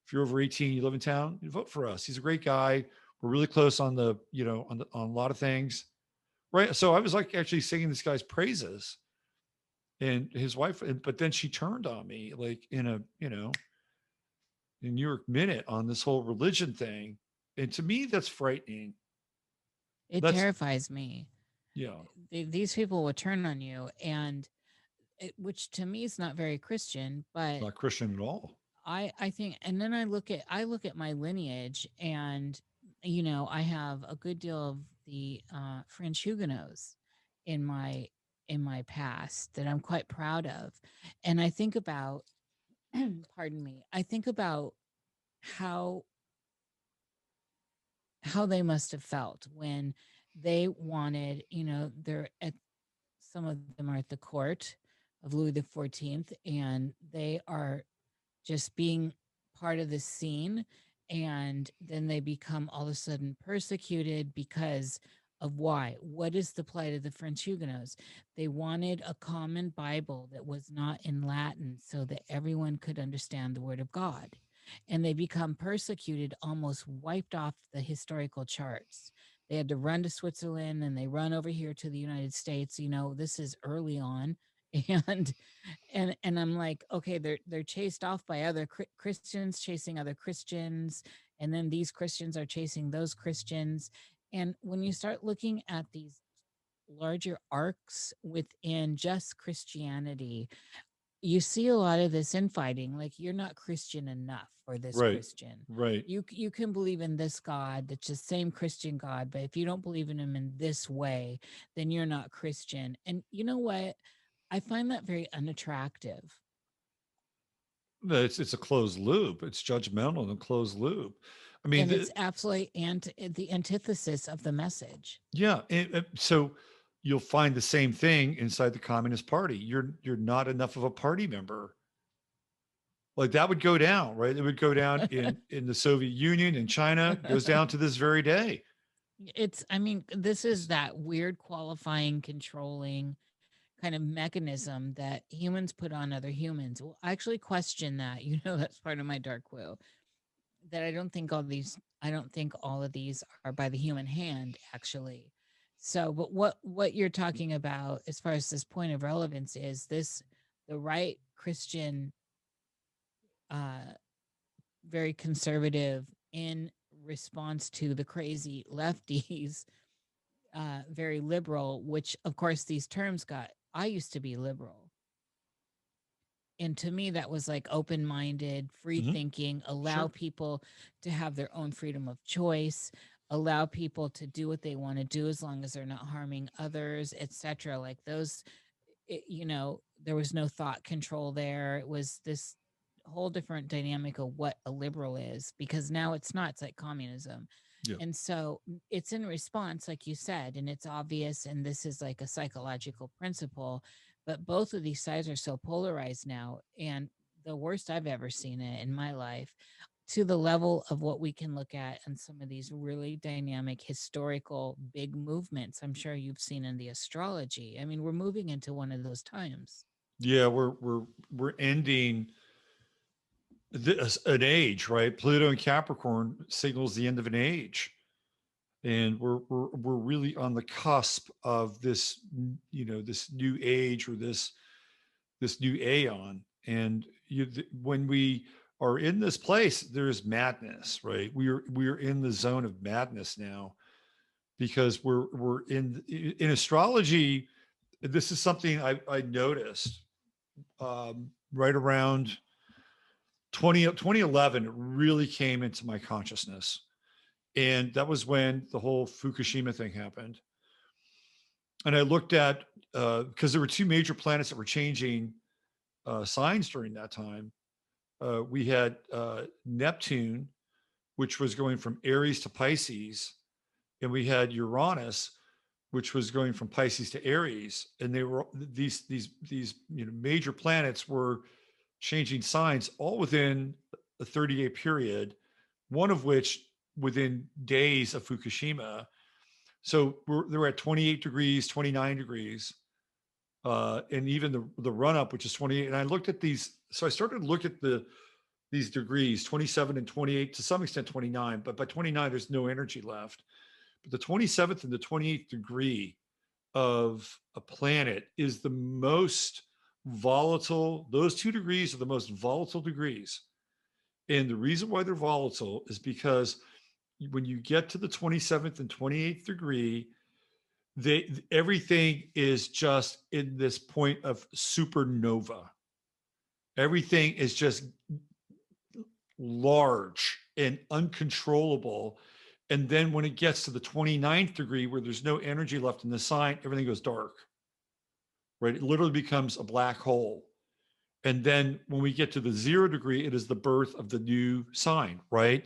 If you're over 18, you live in town, you vote for us. He's a great guy. We're really close on on a lot of things." Right. So I was like actually singing this guy's praises, and his wife, but then she turned on me like in New York Minute on this whole religion thing. And to me, that's frightening. It That's, terrifies me. yeah, These people will turn on you, and which to me is not very Christian, but not Christian at all. I think, and then I look at my lineage, and I have a good deal of the French Huguenots in my past that I'm quite proud of, and I think about pardon me, I think about how they must have felt when they wanted, they're at, some of them are at the court of Louis the 14th, and they are just being part of the scene, and then they become all of a sudden persecuted because of why? What is the plight of the French Huguenots? They wanted a common Bible that was not in Latin so that everyone could understand the word of God. And they become persecuted, almost wiped off the historical charts. They had to run to Switzerland, and they run over here to the United States. This is early on. And I'm like, okay, they're chased off by other Christians chasing other Christians, and then these Christians are chasing those Christians. And when you start looking at these larger arcs within just Christianity, you see a lot of this infighting. Like, you're not Christian enough for this Right. Christian. Right. You can believe in this God that's the same Christian God, but if you don't believe in him in this way, then you're not Christian. And you know what? I find that very unattractive. It's a closed loop. It's judgmental and closed loop. I mean, And it's absolutely the antithesis of the message. yeah. So you'll find the same thing inside the Communist Party. You're not enough of a party member. Like, that would go down, right? It would go down in the Soviet Union, in China, goes down to this very day. This is that weird qualifying, controlling kind of mechanism that humans put on other humans. Well, I actually question that. That's part of my dark will. That I don't think all of these are by the human hand, actually. So, but what you're talking about as far as this point of relevance is this: the right Christian, very conservative in response to the crazy lefties, very liberal, which of course these terms got. I used to be liberal. And to me, that was like open-minded, free thinking, allow people to have their own freedom of choice, allow people to do what they want to do as long as they're not harming others, etc. Like those, there was no thought control there. It was this whole different dynamic of what a liberal is, because now it's not. It's like communism. Yeah. And so it's in response, like you said, and it's obvious, and this is like a psychological principle, but both of these sides are so polarized now, and the worst I've ever seen it in my life, to the level of what we can look at in some of these really dynamic historical big movements I'm sure you've seen in the astrology. I mean, we're moving into one of those times. Yeah, we're ending an age, right? Pluto and Capricorn signals the end of an age, and we're really on the cusp of this, this new age, or this new aeon. And when we are in this place, there's madness, right? We're in the zone of madness now, because we're in astrology. This is something I noticed right around 2011. It really came into my consciousness, and that was when the whole Fukushima thing happened. And I looked at, because there were two major planets that were changing signs during that time. We had Neptune, which was going from Aries to Pisces, and we had Uranus, which was going from Pisces to Aries. And they were these major planets were changing signs all within a 30-day period, one of which within days of Fukushima. So they're at 28 degrees, 29 degrees, and even the run up, which is 28. And I looked at these, so I started to look at these degrees, 27 and 28, to some extent 29, but by 29, there's no energy left. But the 27th and the 28th degree of a planet is the most volatile. Those 2 degrees are the most volatile degrees. And the reason why they're volatile is because when you get to the 27th and 28th degree, everything is just in this point of supernova. Everything is just large and uncontrollable. And then when it gets to the 29th degree, where there's no energy left in the sign, everything goes dark, right? It literally becomes a black hole. And then when we get to the 0 degree, it is the birth of the new sign, right?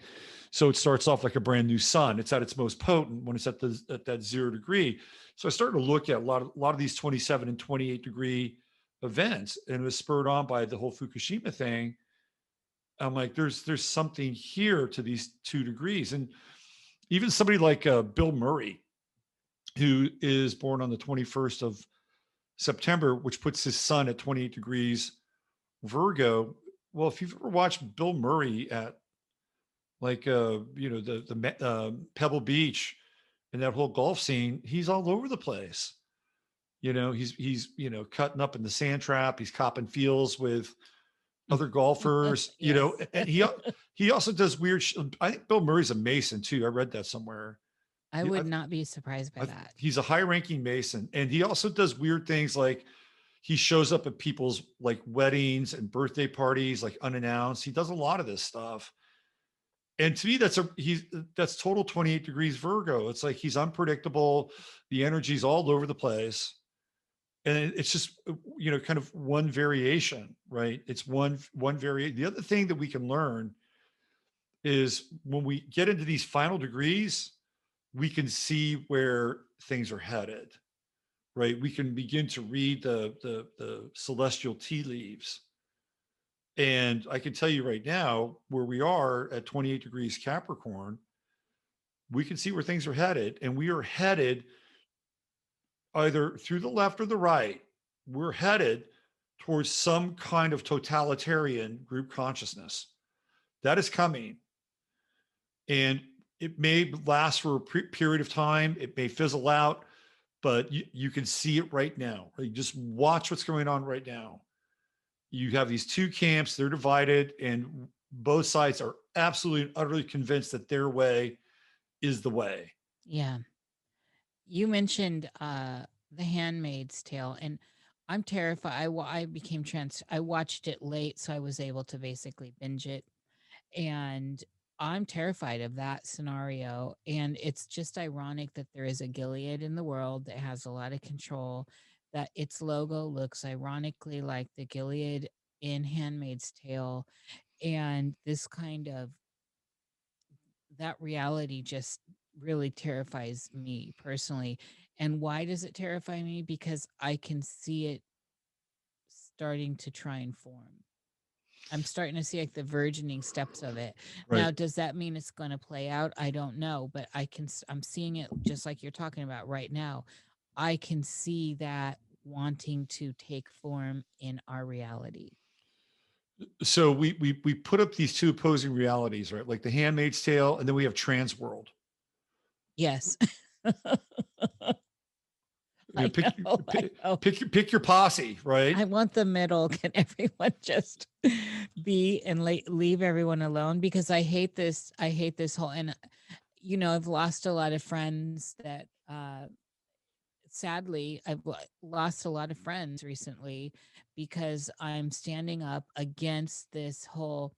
So it starts off like a brand new sun. It's at its most potent when it's at that 0 degree. So I started to look at a lot of these 27 and 28 degree events, and it was spurred on by the whole Fukushima thing. I'm like, there's something here to these 2 degrees. And even somebody like Bill Murray, who is born on the 21st of September, which puts his sun at 28 degrees Virgo. Well, if you've ever watched Bill Murray at like the Pebble Beach and that whole golf scene, he's all over the place. He's cutting up in the sand trap. He's copping feels with other golfers. Yes. And he also does weird. I think Bill Murray's a Mason too. I read that somewhere. I would not be surprised by that. He's a high-ranking Mason, and he also does weird things like he shows up at people's like weddings and birthday parties like unannounced. He does a lot of this stuff. And to me, that's total 28 degrees Virgo. It's like he's unpredictable. The energy's all over the place. And it's just, kind of one variation, right? It's one variation. The other thing that we can learn is when we get into these final degrees, we can see where things are headed, right? We can begin to read the celestial tea leaves. And I can tell you right now, where we are at 28 degrees Capricorn, we can see where things are headed. And we are headed either through the left or the right. We're headed towards some kind of totalitarian group consciousness. That is coming. And it may last for a period of time. It may fizzle out, but you can see it right now. Right? Just watch what's going on right now. You have these 2 camps, they're divided, and both sides are absolutely and utterly convinced that their way is the way. Yeah. You mentioned The Handmaid's Tale, and I'm terrified. I watched it late, so I was able to basically binge it. And I'm terrified of that scenario. And it's just ironic that there is a Gilead in the world that has a lot of control, that its logo looks ironically like the Gilead in Handmaid's Tale. And this kind of that reality just really terrifies me personally. And why does it terrify me? Because I can see it starting to try and form. I'm starting to see like the virgining steps of it. Right. Now, does that mean it's going to play out? I don't know, but I'm seeing it just like you're talking about right now. I can see that wanting to take form in our reality. So we put up these 2 opposing realities, right? Like the Handmaid's Tale, and then we have Trans World. Yes. Pick your posse, right? I want the middle. Can everyone just be and leave everyone alone? Because I hate this. I hate this whole, and I've lost a lot of friends that, sadly, I've lost a lot of friends recently because I'm standing up against this whole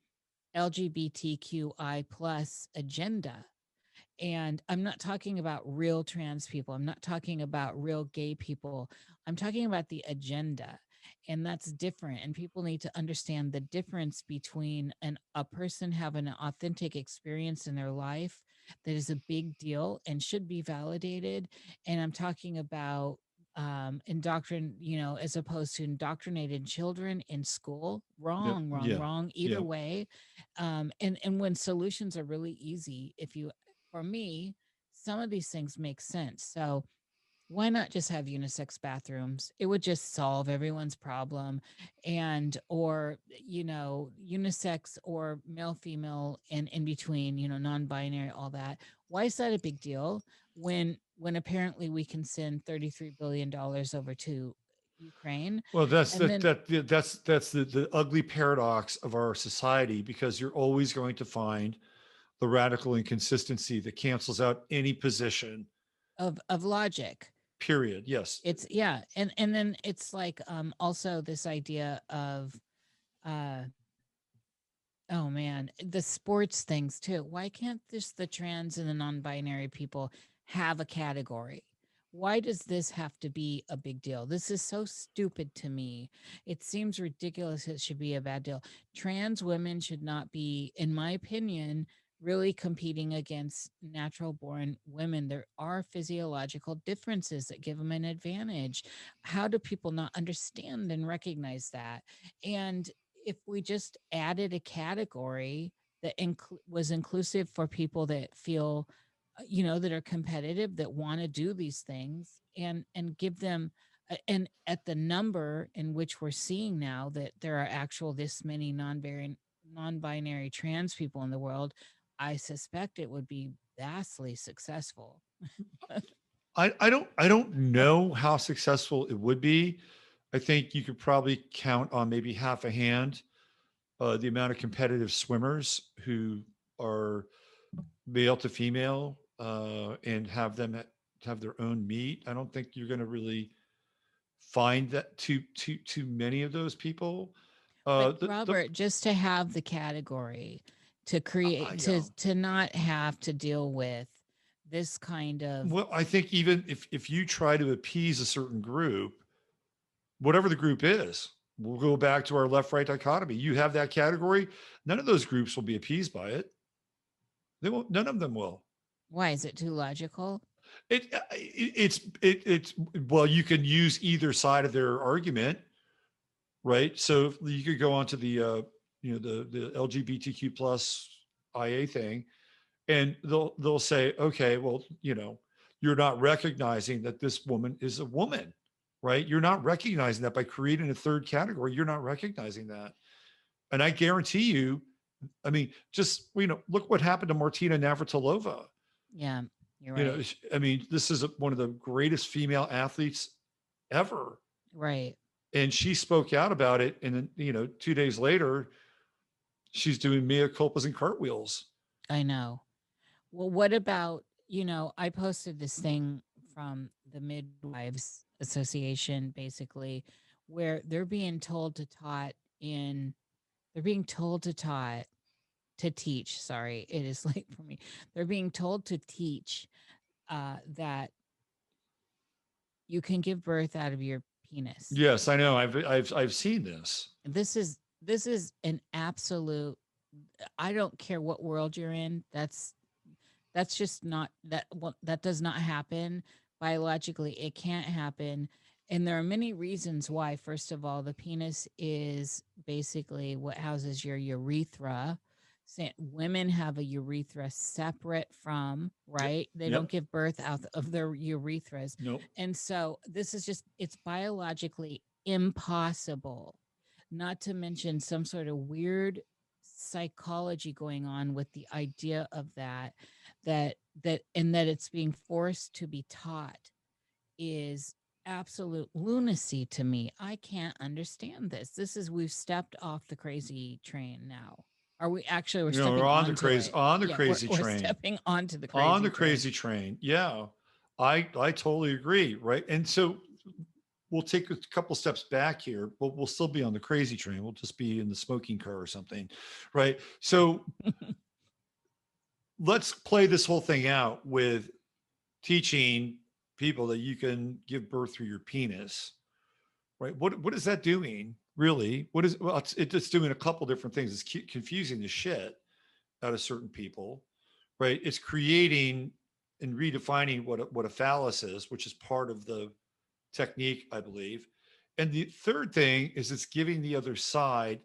LGBTQI plus agenda. And I'm not talking about real trans people. I'm not talking about real gay people. I'm talking about the agenda. And that's different. And people need to understand the difference between a person having an authentic experience in their life that is a big deal and should be validated. And I'm talking about as opposed to indoctrinated children in school. Wrong, wrong. Either way. And when solutions are really easy, for me, some of these things make sense. So why not just have unisex bathrooms? It would just solve everyone's problem. Or unisex or male, female, and in between, non-binary, all that. Why is that a big deal when apparently we can send $33 billion over to Ukraine? Well, that's the ugly paradox of our society, because you're always going to find the radical inconsistency that cancels out any position of logic. Period. Yes. It's and then it's like also this idea of oh man, the sports things too. Why can't just the trans and the non-binary people have a category? why does this have to be a big deal? This is so stupid to me. It seems ridiculous. It should be a bad deal. Trans women should not be, in my opinion, really competing against natural born women. There are physiological differences that give them an advantage. How do people not understand and recognize that? And if we just added a category that was inclusive for people that feel, that are competitive, that want to do these things, and give them and at the number in which we're seeing now that there are actual this many non-binary trans people in the world, I suspect it would be vastly successful. I don't know how successful it would be. I think you could probably count on maybe half a hand the amount of competitive swimmers who are male to female and have them have their own meet. I don't think you're going to really find that too many of those people. But The Robert, just to have the category, to create, you to know, to not have to deal with this kind of, well, I think even if you try to appease a certain group, whatever the group is, we'll go back to our left right dichotomy. You have that category, none of those groups will be appeased by it. They won't. None of them will. why is it too logical? It's well, you can use either side of their argument, right? So you could go on to the the LGBTQ plus IA thing, and they'll say, okay, well, you're not recognizing that this woman is a woman, right? You're not recognizing that by creating a third category. You're not recognizing that, and I guarantee you, I mean, just look what happened to Martina Navratilova. Yeah, you're right. I mean, this is one of the greatest female athletes ever, Right. and she spoke out about it, and then 2 days later, she's doing mea culpas and cartwheels. I know. Well, what about, I posted this thing from the Midwives Association, basically, where they're being told to teach. Sorry, it is late for me. They're being told to teach that you can give birth out of your penis. Yes, I know. I've seen this. This is an absolute, I don't care what world you're in. That's just not that, well, that does not happen biologically. It can't happen. And there are many reasons why. First of all, the penis is basically what houses your urethra. Women have a urethra separate from, Yep. right? They don't Yep. give birth out of their urethras. Nope. And so this is just, it's biologically impossible, not to mention some sort of weird psychology going on with the idea of that it's being forced to be taught is absolute lunacy to me. I can't understand this. We've stepped off the crazy train now. Are we actually, we're We're stepping on the onto crazy it? on the Yeah, crazy we're train. stepping onto the On crazy the train. crazy train. Yeah. I totally agree, right? And so we'll take a couple steps back here, but we'll still be on the crazy train. We'll just be in the smoking car or something, right? So let's play this whole thing out with teaching people that you can give birth through your penis, right? What is that doing, really? What is well, it's doing a couple different things. It's confusing the shit out of certain people, right? It's creating and redefining what a phallus is, which is part of the technique, I believe. And the third thing is it's giving the other side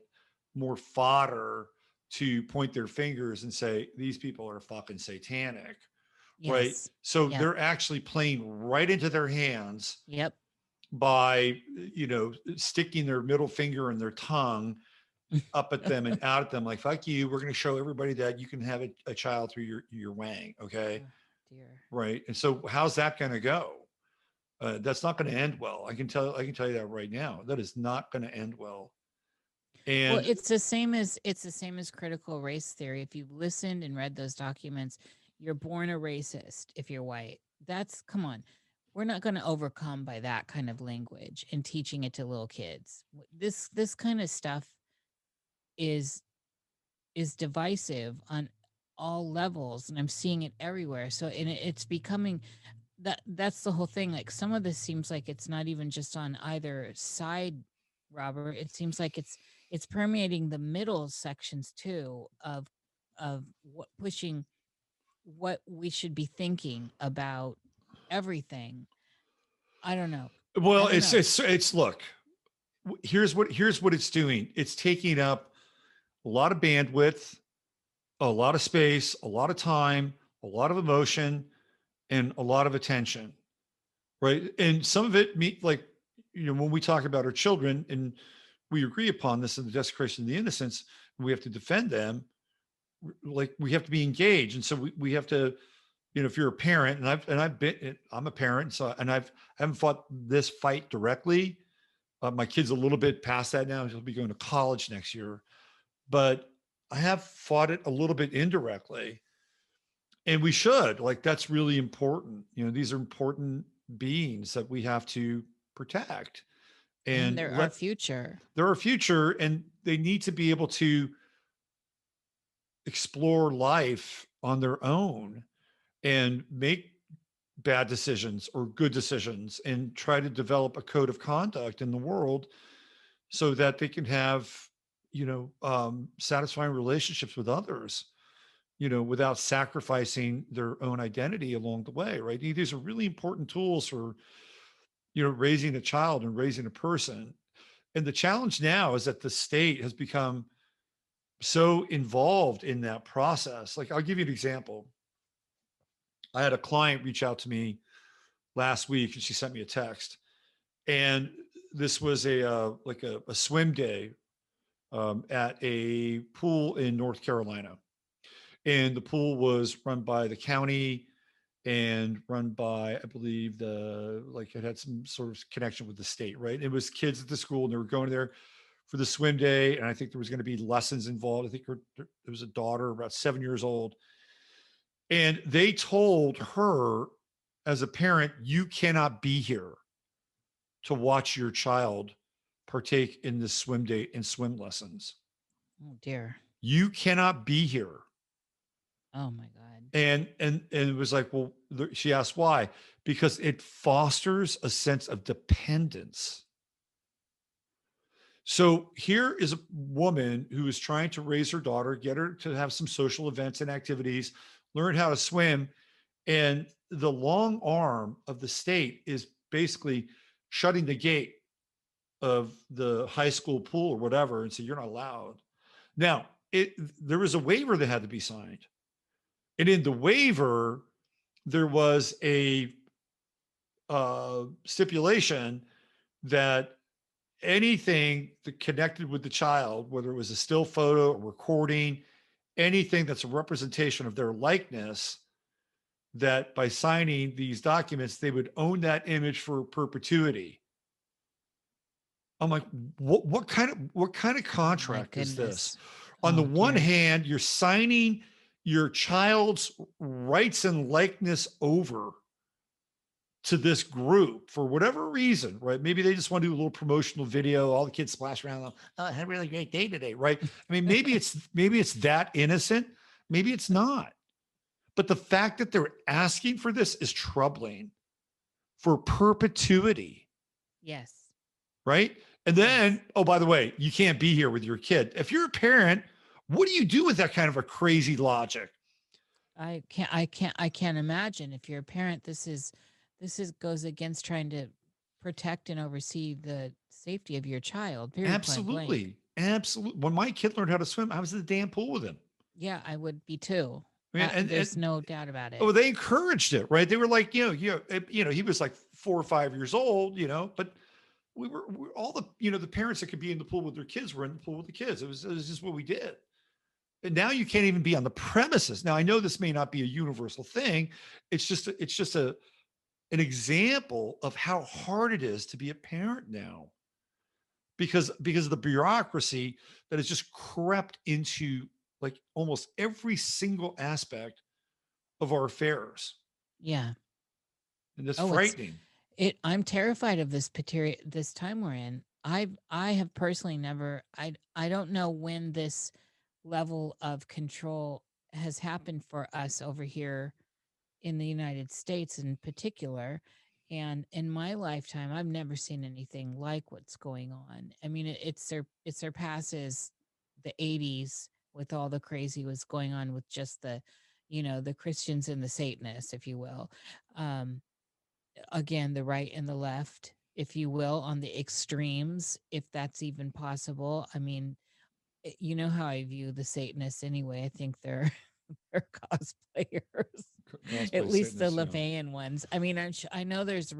more fodder to point their fingers and say these people are fucking satanic, right? Yes. So Yep. they're actually playing right into their hands Yep. by sticking their middle finger and their tongue up at them and out at them like fuck you, we're going to show everybody that you can have a child through your wang, okay? Oh, dear. Right. And so how's that going to go? That's not going to end well. I can tell you that right now. That is not going to end well. Well, And it's the same as critical race theory. If you've listened and read those documents, you're born a racist if you're white. That's, come on. We're not going to overcome by that kind of language and teaching it to little kids. This kind of stuff is divisive on all levels, and I'm seeing it everywhere. So, and it's becoming, that's the whole thing. Like some of this seems like it's not even just on either side, Robert. It seems like it's permeating the middle sections too of what pushing what we should be thinking about everything. I don't know. I Well, don't know. it's look, here's what it's doing. It's taking up a lot of bandwidth, a lot of space, a lot of time, a lot of emotion, and a lot of attention, right? And some of it, like, when we talk about our children and we agree upon this in the desecration of the innocence, we have to defend them. Like we have to be engaged, and so we have to, if you're a parent, I'm a parent, so I haven't fought this fight directly. My kid's a little bit past that now; he'll be going to college next year, but I have fought it a little bit indirectly, and we should. Like that's really important. These are important beings that we have to protect And and they're our let future. they're our future, and they need to be able to explore life on their own and make bad decisions or good decisions and try to develop a code of conduct in the world so that they can have satisfying relationships with others, without sacrificing their own identity along the way, right? These are really important tools for raising a child and raising a person. And the challenge now is that the state has become so involved in that process. Like I'll give you an example. I had a client reach out to me last week and she sent me a text, and this was a swim day at a pool in North Carolina, and the pool was run by the county and run by, I believe, it had some sort of connection with the state, right? It was kids at the school and they were going there for the swim day, and I think there was going to be lessons involved. I think there was a daughter about 7 years old, and they told her, as a parent, you cannot be here to watch your child partake in this swim day and swim lessons. Oh dear. You cannot be here. Oh my God. And it was like, well, she asked why, because it fosters a sense of dependence. So here is a woman who is trying to raise her daughter, get her to have some social events and activities, learn how to swim, and the long arm of the state is basically shutting the gate of the high school pool or whatever and say you're not allowed. Now, there was a waiver that had to be signed. And in the waiver, there was a stipulation that anything that connected with the child, whether it was a still photo, a recording, anything that's a representation of their likeness, that by signing these documents, they would own that image for perpetuity. I'm like, what kind of contract is this? On the one hand, you're signing your child's rights and likeness over to this group for whatever reason, right? Maybe they just want to do a little promotional video. All the kids splash around. Oh, I had a really great day today, right? I mean, maybe it's that innocent. Maybe it's not. But the fact that they're asking for this is troubling, for perpetuity. Yes. Right. And then, oh, by the way, you can't be here with your kid. If you're a parent, what do you do with that kind of a crazy logic? I can't imagine. If you're a parent, this is goes against trying to protect and oversee the safety of your child. Period. Absolutely. Absolutely. When my kid learned how to swim, I was in the damn pool with him. Yeah, I would be too. I mean, and there's no doubt about it. Oh, they encouraged it, right? They were like, he was like 4 or 5 years old, but we were all the parents that could be in the pool with their kids were in the pool with the kids. It was just what we did. And now you can't even be on the premises. Now I know this may not be a universal thing. It's just an example of how hard it is to be a parent now, because of the bureaucracy that has just crept into like almost every single aspect of our affairs. Yeah. And that's frightening. I'm terrified of this time we're in. I have personally never, I don't know when this level of control has happened for us over here in the United States in particular. And in my lifetime, I've never seen anything like what's going on. I mean, it surpasses the 80s with all the crazy was going on with just the, the Christians and the Satanists, if you will. Um, Again, the right and the left, if you will, on the extremes, if that's even possible. I mean, you know how I view the Satanists anyway. I think they're they're cosplayers, at Cosplay least the Satanists, yeah. LaVeyan ones. I mean, I know there's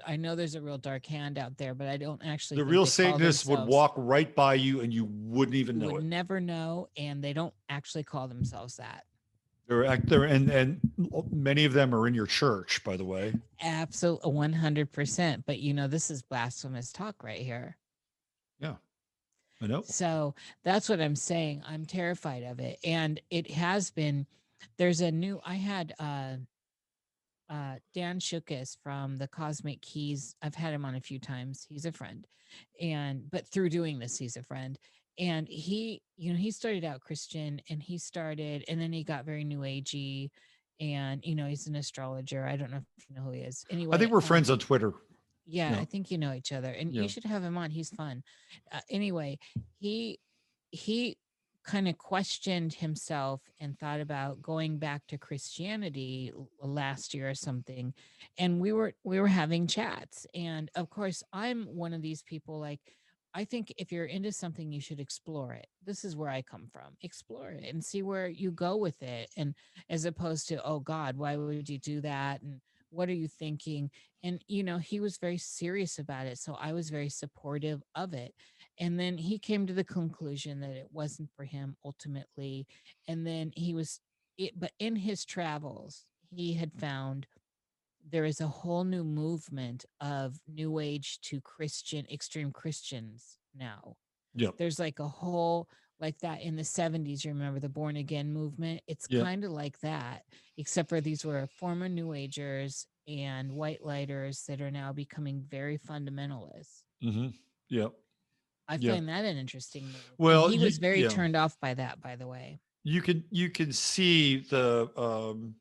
I know there's a real dark hand out there, but I don't actually The think real they call Satanists would themselves. walk right by you and you wouldn't even You know would it. never know, and they don't actually call themselves that. They're and many of them are in your church, by the way. Absolutely, 100%. But this is blasphemous talk right here. Yeah, I know. So that's what I'm saying. I'm terrified of it. And it has been, there's a new, I had Dan Shukis from the Cosmic Keys. I've had him on a few times. He's a friend. But through doing this, he's a friend. And he started out Christian and then he got very new agey. And, he's an astrologer. I don't know if you know who he is. I think Anyway, we're friends on Twitter. yeah, I think you know each other, and Yeah. you should have him on. He's fun. Anyway, he he kind of questioned himself and thought about going back to Christianity last year or something, and we were having chats. And of course, I'm one of these people like. I think if you're into something, you should explore it. This is where I come from. Explore it and see where you go with it. And as opposed to, oh God, why would you do that? And what are you thinking? And he was very serious about it, so I was very supportive of it. And then he came to the conclusion that it wasn't for him ultimately. And then but in his travels he had found there is a whole new movement of new age to Christian extreme Christians now. Yep. There's like a whole like that in the 70s. You remember the born again movement? It's Yep. kind of like that, except for these were former New Agers and white lighters that are now becoming very fundamentalist. Mm-hmm. Yep. I Yep. find that an interesting move. And Well, he was very turned off by that, by the way. you can see the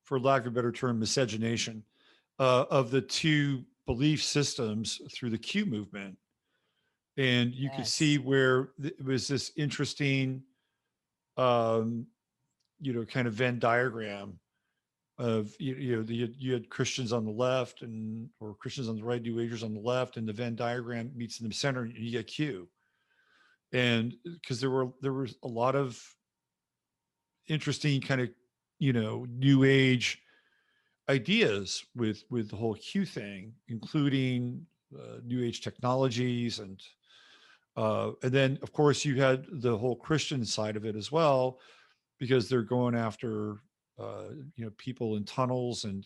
for lack of a better term, miscegenation of the two belief systems through the Q movement. And you could see Yes. where it was this interesting, kind of Venn diagram of, you had Christians on the left or Christians on the right, New Agers on the left, and the Venn diagram meets in the center and you get Q. And because there was a lot of interesting kind of, New Age ideas with the whole Q thing, including New Age technologies, and then of course you had the whole Christian side of it as well, because they're going after people in tunnels and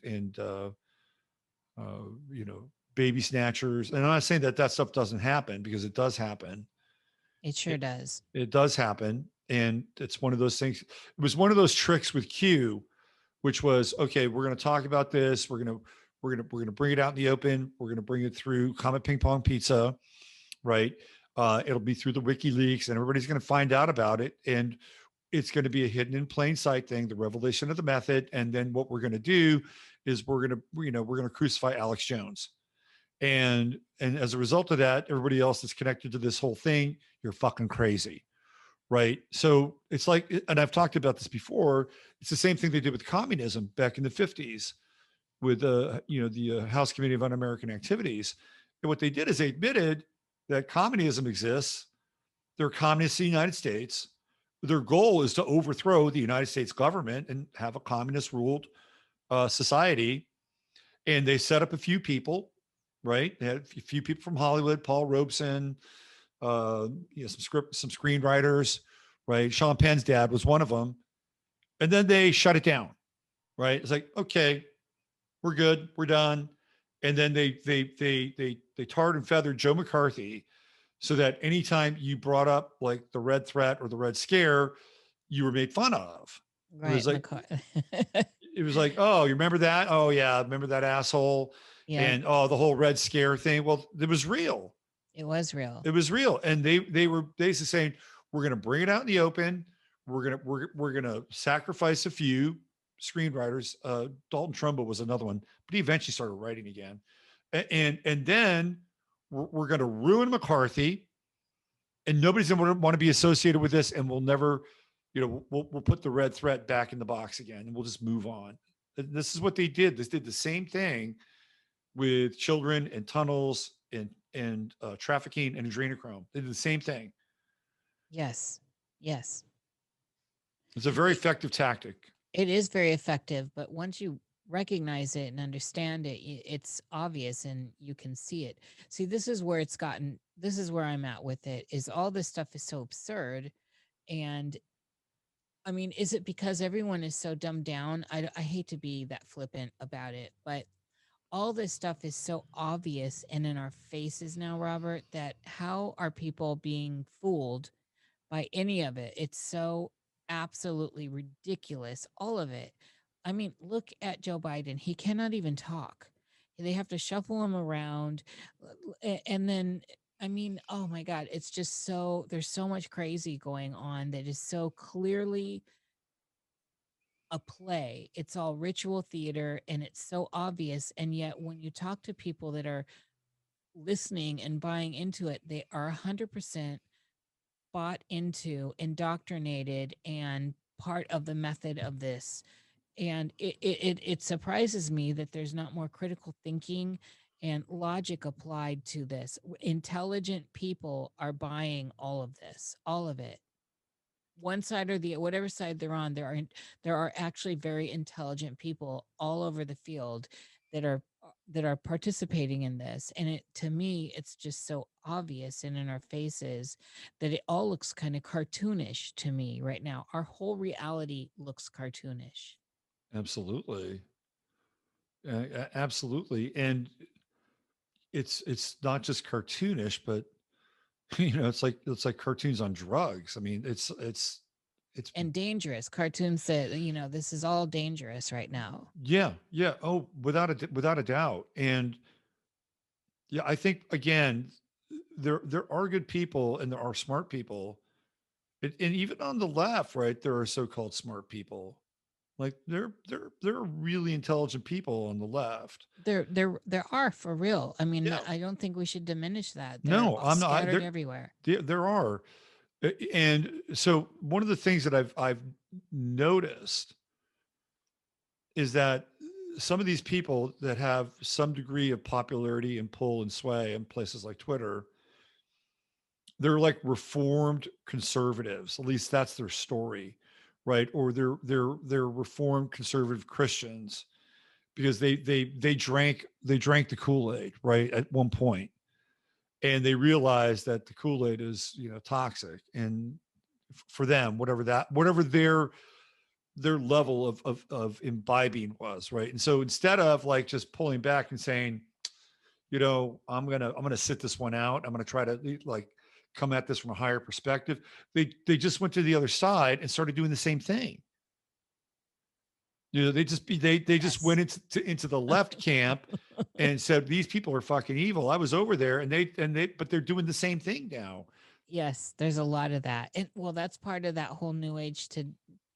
baby snatchers. And I'm not saying that stuff doesn't happen, because it does happen. It sure does. It does happen, and it's one of those things. It was one of those tricks with Q, which was, okay, we're going to talk about this. We're going to bring it out in the open. We're going to bring it through Comet Ping Pong Pizza, right? It'll be through the WikiLeaks, and everybody's going to find out about it. And it's going to be a hidden in plain sight thing, the revelation of the method. And then what we're going to do is we're going to crucify Alex Jones. And as a result of that, everybody else that's connected to this whole thing, you're fucking crazy. Right. So it's like, and I've talked about this before, it's the same thing they did with communism back in the 50s with, the House Committee of Un-American Activities. And what they did is they admitted that communism exists. They're communists in the United States. Their goal is to overthrow the United States government and have a communist ruled society. And they set up a few people, right? They had a few people from Hollywood, Paul Robeson, some screenwriters, right? Sean Penn's dad was one of them. And then they shut it down, right? It's like, okay, we're good, we're done. And then they tarred and feathered Joe McCarthy, so that anytime you brought up like the Red Threat or the Red Scare, you were made fun of. Right. It was like, oh, you remember that? Oh yeah, remember that asshole? Yeah. And the whole Red Scare thing. Well, it was real. It was real. It was real. And they were basically saying, we're going to bring it out in the open. We're going to sacrifice a few screenwriters. Dalton Trumbo was another one, but he eventually started writing again. And then we're going to ruin McCarthy, and nobody's going to want to be associated with this, and we'll never, we'll put the red thread back in the box again, and we'll just move on. And this is what they did. This did the same thing with children and tunnels and trafficking and adrenochrome. They did the same thing. Yes. Yes. It's a very effective tactic. It is very effective, but once you recognize it and understand it, it's obvious and you can see it. See, this is where I'm at with it, is all this stuff is so absurd. And I mean, is it because everyone is so dumbed down? I hate to be that flippant about it, but all this stuff is so obvious and in our faces now, Robert, that how are people being fooled by any of it? It's so absolutely ridiculous, all of it. I mean, look at Joe Biden. He cannot even talk. They have to shuffle him around. And then, I mean, oh my God, it's just there's so much crazy going on that is so clearly a play. It's all ritual theater and it's so obvious. And yet, when you talk to people that are listening and buying into it, they are 100% bought into, indoctrinated, and part of the method of this. And it surprises me that there's not more critical thinking and logic applied to this. Intelligent people are buying all of this, all of it. One side or the whatever side they're on, there are actually very intelligent people all over the field that are participating in this. And to me, it's just so obvious and in our faces that it all looks kind of cartoonish to me right now. Our whole reality looks cartoonish. Absolutely. Absolutely. And it's not just cartoonish, but it's like cartoons on drugs. I mean, it's and dangerous cartoons that, this is all dangerous right now. Yeah. Oh, without a doubt. And yeah, I think again, there are good people and there are smart people. And even on the left, right, there are so-called smart people. Like there are really intelligent people on the left. There are, for real. I mean, Yeah. I don't think we should diminish that. No, They're I'm not. scattered everywhere. There are. And so one of the things that I've noticed is that some of these people that have some degree of popularity and pull and sway in places like Twitter, they're like reformed conservatives. At least that's their story, right? Or they're reformed conservative Christians because they drank the Kool-Aid, right, at one point, and they realized that the Kool-Aid is toxic, and for them, whatever their level of imbibing was, right? And so instead of like just pulling back and saying, I'm gonna sit this one out, I'm gonna try to like come at this from a higher perspective, they just went to the other side and started doing the same thing. They just went into the left camp and said, these people are fucking evil. I was over there but they're doing the same thing now. Yes, there's a lot of that. And well, that's part of that whole new age to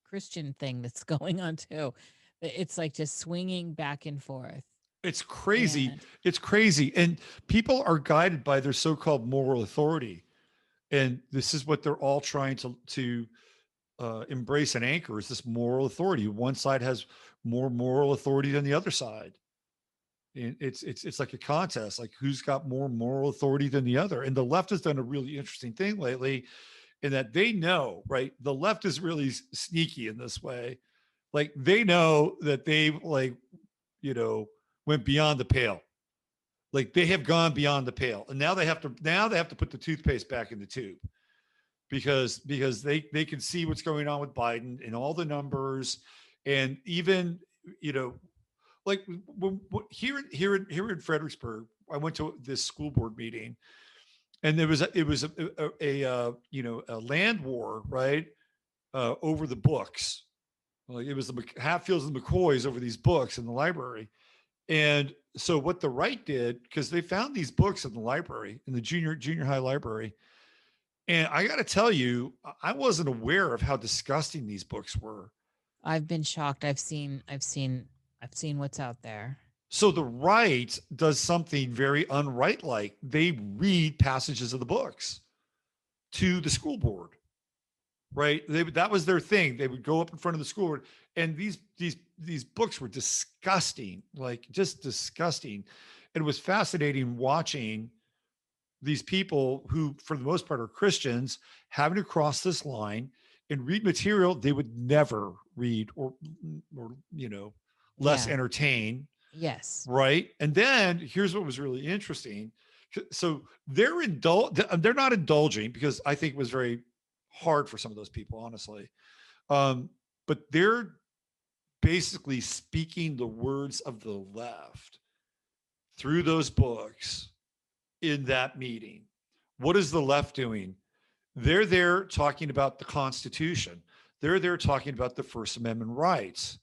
Christian thing that's going on too. It's like just swinging back and forth. It's crazy. It's crazy. And people are guided by their so-called moral authority. And this is what they're all trying to embrace and anchor, is this moral authority. One side has more moral authority than the other side. And it's like a contest, like who's got more moral authority than the other. And the left has done a really interesting thing lately in that they know, right? The left is really sneaky in this way. Like they know that they went beyond the pale. Like they have gone beyond the pale. And now they have to put the toothpaste back in the tube because they can see what's going on with Biden and all the numbers. And even, like here in Fredericksburg, I went to this school board meeting, and it was a land war, right, over the books. Like it was the Hatfields and the McCoys over these books in the library. And so what the right did, because they found these books in the library, in the junior high library, and I got to tell you, I wasn't aware of how disgusting these books were. I've been shocked. I've seen what's out there. So the right does something very unright like. They read passages of the books to the school board, right? That was their thing. They would go up in front of the school board, and these books were disgusting, like just disgusting. It was fascinating watching these people who, for the most part, are Christians, having to cross this line and read material they would never read, or less Yeah. entertain, Yes. right? And then here's what was really interesting. So they're not indulging, because I think it was very hard for some of those people, honestly. Um, but they're basically speaking the words of the left through those books in that meeting. What is the left doing? They're there talking about the Constitution. They're there talking about the First Amendment rights.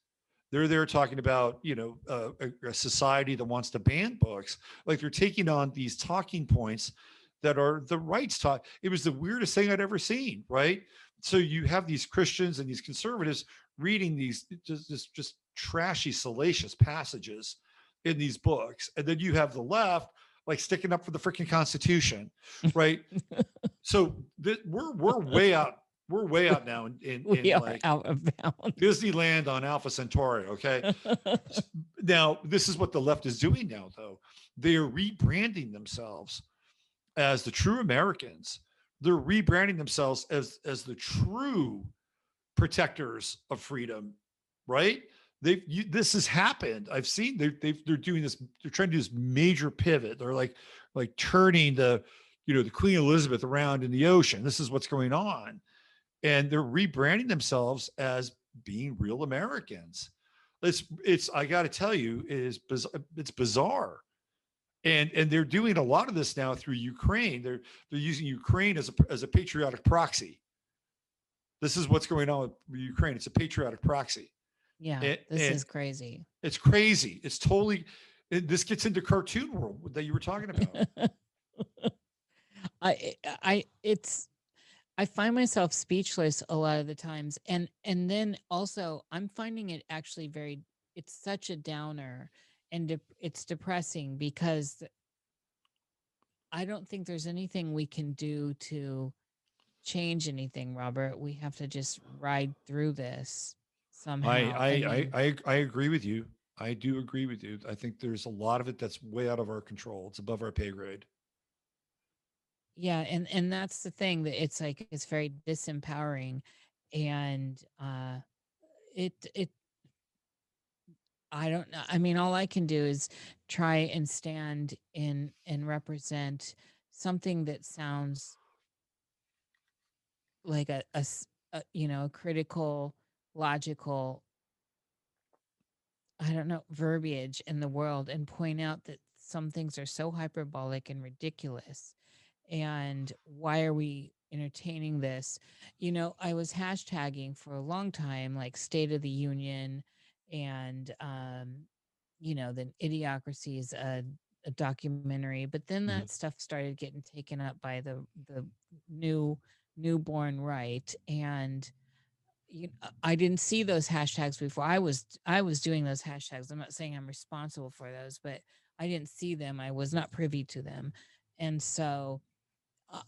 They're there talking about, a society that wants to ban books. Like, they're taking on these talking points that are the rights talk. It was the weirdest thing I'd ever seen, right? So you have these Christians and these conservatives reading these just trashy, salacious passages in these books, and then you have the left like sticking up for the freaking Constitution, right? So we're way out. We're way out now in We are like out of bounds. Disneyland on Alpha Centauri. Okay. Now, this is what the left is doing now, though. They are rebranding themselves as the true Americans. They're rebranding themselves as the true protectors of freedom, right? This has happened. I've seen they're doing this. They're trying to do this major pivot. They're like turning the Queen Elizabeth around in the ocean. This is what's going on, and they're rebranding themselves as being real Americans. It's I got to tell you, it's bizarre. And they're doing a lot of this now through Ukraine. They're using Ukraine as a patriotic proxy. This is what's going on with Ukraine. It's a patriotic proxy. Yeah, this And is crazy. it's crazy. It's totally. This gets into cartoon world that you were talking about. It's I find myself speechless a lot of the times, and then also I'm finding it actually very, it's such a downer, and it's depressing because I don't think there's anything we can do to change anything, Robert. We have to just ride through this I somehow. I I I mean, I, I agree with you. I do agree with you. I think there's a lot of it that's way out of our control. It's above our pay grade. yeah, and that's the thing, that it's like it's very disempowering, and it I don't know. I mean, all I can do is try and stand in and represent something that sounds like a critical, logical, I don't know, verbiage in the world, and point out that some things are so hyperbolic and ridiculous. And why are we entertaining this? I was hashtagging for a long time, like State of the Union, and then Idiocracy is a documentary, but then Mhm. that stuff started getting taken up by the new newborn right, and I didn't see those hashtags before. I was doing those hashtags. I'm not saying I'm responsible for those, but I didn't see them. I was not privy to them, and so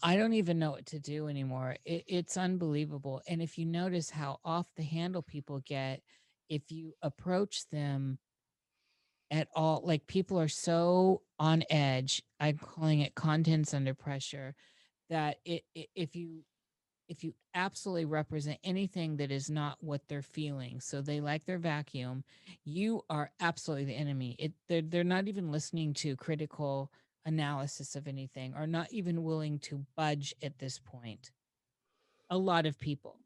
I don't even know what to do anymore. It's unbelievable. And if you notice how off the handle people get, if you approach them at all, like, people are so on edge. I'm calling it contents under pressure. That if you absolutely represent anything that is not what they're feeling, so they like their vacuum, you are absolutely the enemy. They're not even listening to critical analysis of anything, or not even willing to budge at this point. A lot of people.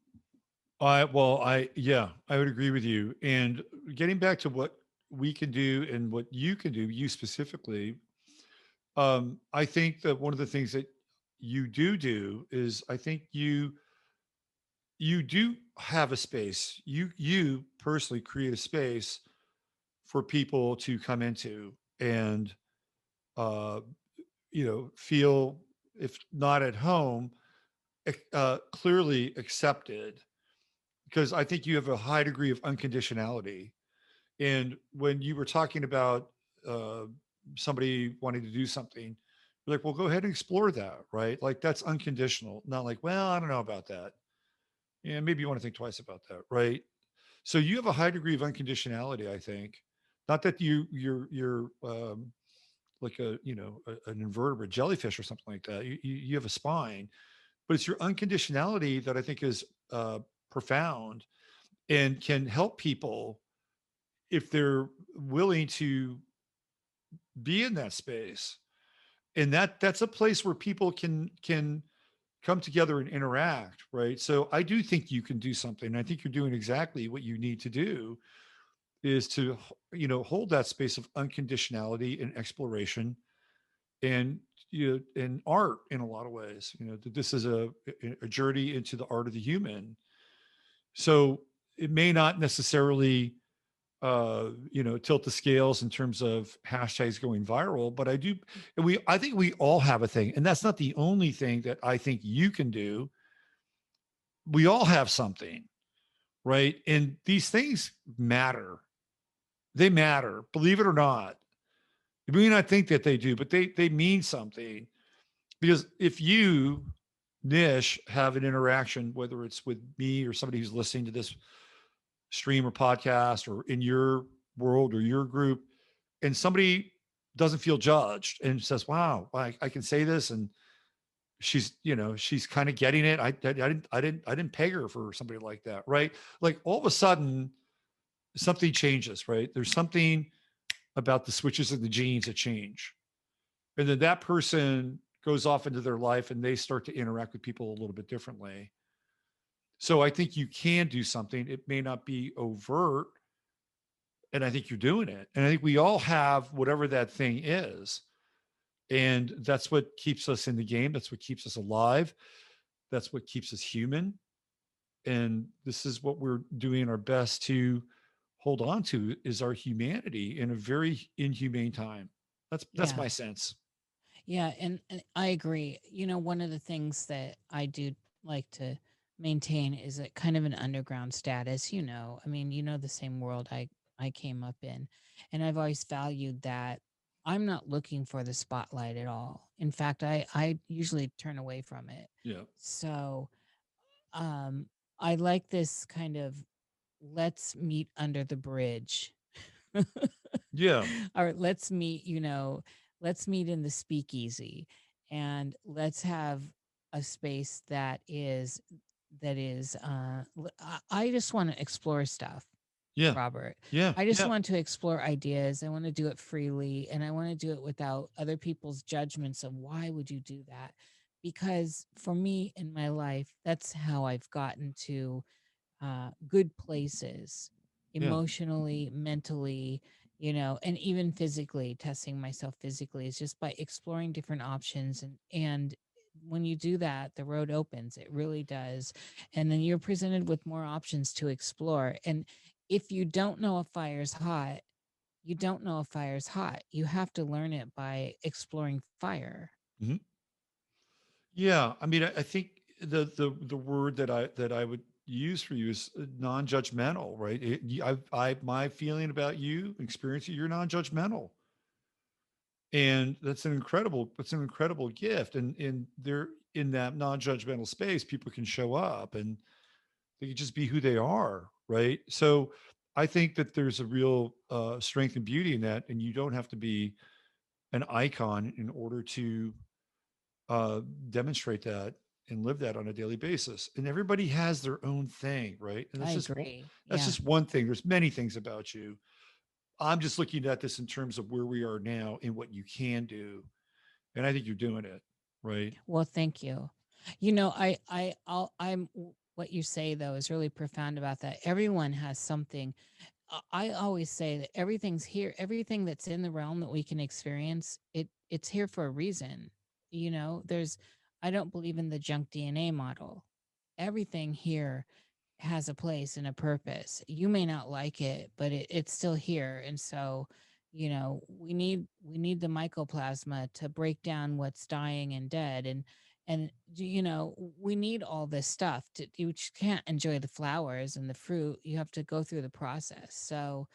I would agree with you. And getting back to what we can do and what you can do, you specifically, I think that one of the things that you do is, I think you do have a space. You personally create a space for people to come into and uh, feel, if not at home, clearly accepted, because I think you have a high degree of unconditionality. And when you were talking about uh, somebody wanting to do something, you're like, well, go ahead and explore that, right? Like that's unconditional, not like, well, I don't know about that. Yeah, maybe you want to think twice about that, right? So you have a high degree of unconditionality, I think. Not that you're like an invertebrate jellyfish or something like that. You have a spine, but it's your unconditionality that I think is profound and can help people if they're willing to be in that space. And that's a place where people can come together and interact, right? So I do think you can do something. I think you're doing exactly what you need to do is to hold that space of unconditionality and exploration and and art in a lot of ways. That this is a journey into the art of the human. So it may not necessarily tilt the scales in terms of hashtags going viral, but I think we all have a thing, and that's not the only thing that I think you can do. We all have something, right? And these things matter. They matter, believe it or not. We may not think that they do, but they mean something. Because if you, Nish, have an interaction, whether it's with me or somebody who's listening to this stream or podcast or in your world or your group, and somebody doesn't feel judged and says, wow, I can say this, and she's kind of getting it. I didn't peg her for somebody like that, right? Like all of a sudden something changes, right? There's something about the switches in the genes that change. And then that person goes off into their life and they start to interact with people a little bit differently. So I think you can do something. It may not be overt, and I think you're doing it. And I think we all have whatever that thing is. And that's what keeps us in the game. That's what keeps us alive. That's what keeps us human. And this is what we're doing our best to hold on to is our humanity in a very inhumane time. That's Yeah. my sense. Yeah, and I agree. One of the things that I do like to maintain is a kind of an underground status. I mean, the same world I came up in, and I've always valued that. I'm not looking for the spotlight at all. In fact, I usually turn away from it. Yeah. So, um, I like this kind of let's meet under the bridge. Yeah. Or let's meet in the speakeasy, and let's have a space I just want to explore stuff, Yeah. Robert. Yeah. I just Yeah. want to explore ideas. I want to do it freely, and I want to do it without other people's judgments of why would you do that? Because for me in my life, that's how I've gotten to good places Yeah. emotionally, mentally, and even physically. Testing myself physically is just by exploring different options, and when you do that, the road opens. It really does. And then you're presented with more options to explore. And if you don't know a fire's hot, you don't know a fire's hot. You have to learn it by exploring fire. Mhm. Yeah, I mean, I think the word that I would use for you is non-judgmental, right? My feeling about you, experience, you're non-judgmental, and that's an incredible gift. And there in that non-judgmental space, people can show up and they can just be who they are, right? So I think that there's a real strength and beauty in that, and you don't have to be an icon in order to uh, demonstrate that and live that on a daily basis. And everybody has their own thing, right? And I that's just agree. that's Yeah. just one thing. There's many things about you. I'm just looking at this in terms of where we are now and what you can do, and I think you're doing it, right? Well, thank you. What you say though is really profound about that. Everyone has something. I always say that everything's here. Everything that's in the realm that we can experience, it's here for a reason. There's. I don't believe in the junk DNA model. Everything here has a place and a purpose. You may not like it, but it's still here. And so, we need the mycoplasma to break down what's dying and dead, And we need all this stuff you just can't enjoy the flowers and the fruit. You have to go through the process. So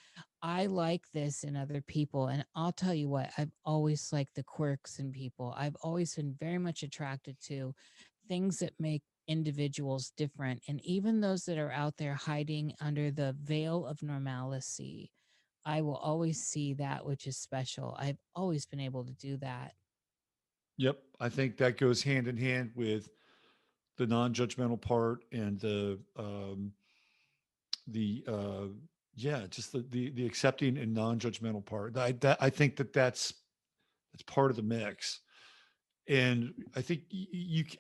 I like this in other people. And I'll tell you what, I've always liked the quirks in people. I've always been very much attracted to things that make individuals different. And even those that are out there hiding under the veil of normalcy, I will always see that which is special. I've always been able to do that. Yep. I think that goes hand in hand with the non-judgmental part and the yeah, just the accepting and non-judgmental part. I think that's part of the mix. And I think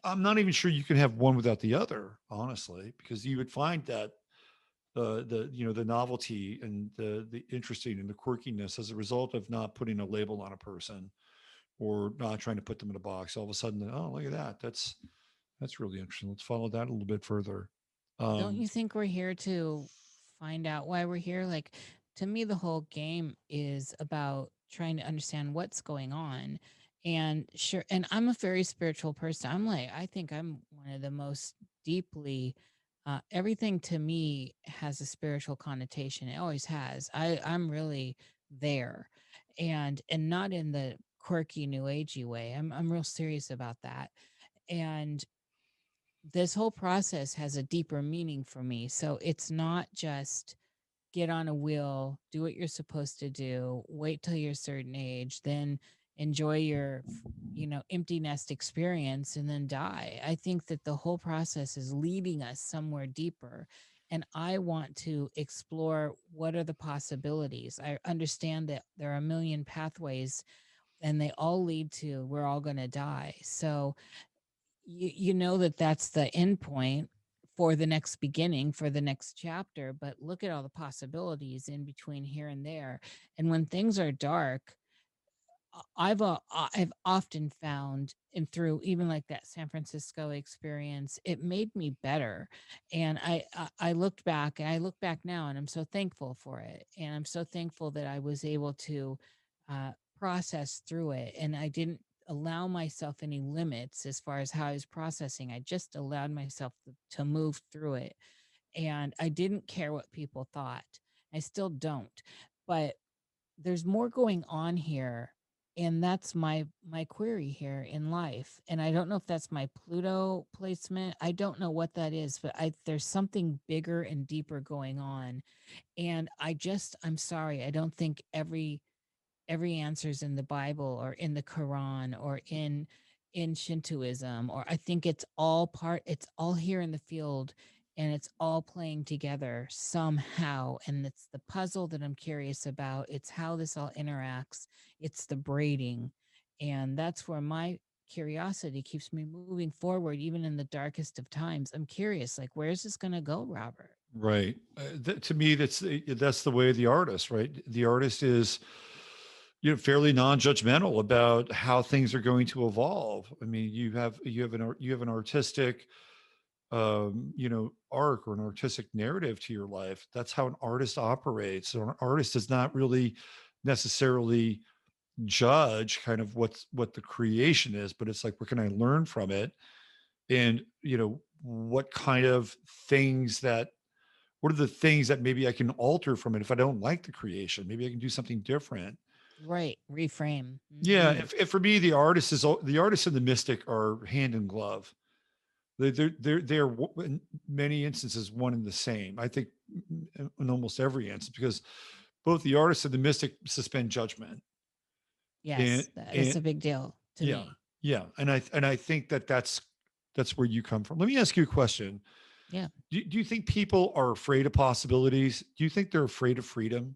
I'm not even sure you can have one without the other, honestly, because you would find that the novelty and the interesting and the quirkiness as a result of not putting a label on a person or not trying to put them in a box. All of a sudden, oh, look at that. That's really interesting. Let's follow that a little bit further. Don't Um, you think we're here to find out why we're here? Like, to me, the whole game is about trying to understand what's going on. And sure, and I'm a very spiritual person. I think I'm one of the most deeply, everything to me has a spiritual connotation. It always has. I'm really there, and not in the quirky new agey way. I'm real serious about that. And this whole process has a deeper meaning for me. So it's not just get on a wheel, do what you're supposed to do, wait till you're a certain age, then enjoy your, empty nest experience and then die. I think that the whole process is leading us somewhere deeper. And I want to explore what are the possibilities. I understand that there are a million pathways and they all lead to we're all going to die. So you know that that's the end point for the next beginning for the next chapter, but look at all the possibilities in between here and there. And when things are dark, I've often found, and through even like that San Francisco experience, it made me better. And I looked back, and I look back now, and I'm so thankful for it. And I'm so thankful that I was able to process through it, and I didn't allow myself any limits as far as how I was processing. I just allowed myself to move through it, and I didn't care what people thought. I still don't, but there's more going on here, and that's my query here in life. And I don't know if that's my Pluto placement. I don't know what that is, but there's something bigger and deeper going on. And I'm sorry, I don't think every answer is in the Bible or in the Quran or in Shintoism. Or I think it's all here in the field, and it's all playing together somehow. And it's the puzzle that I'm curious about. It's how this all interacts. It's the braiding. And that's where my curiosity keeps me moving forward, even in the darkest of times. I'm curious, like, where's this going to go, Robert? right. To me, that's the way of the artist, right? The artist is, fairly non-judgmental about how things are going to evolve. I mean, you have an artistic, arc or an artistic narrative to your life. That's how an artist operates. So an artist does not really necessarily judge kind of what the creation is, but it's like, what can I learn from it? And what kind of things that what are the things that maybe I can alter from it if I don't like the creation? Maybe I can do something different. Right. Reframe. Yeah, Hmm. if for me the artist and the mystic are hand in glove. They're in many instances one and the same. I think in almost every instance, because both the artist and the mystic suspend judgment. And Yes, that's and a big deal to yeah, me. yeah, and I think that's where you come from. Let me ask you a question. Yeah, Do you think people are afraid of possibilities? Do you think they're afraid of freedom?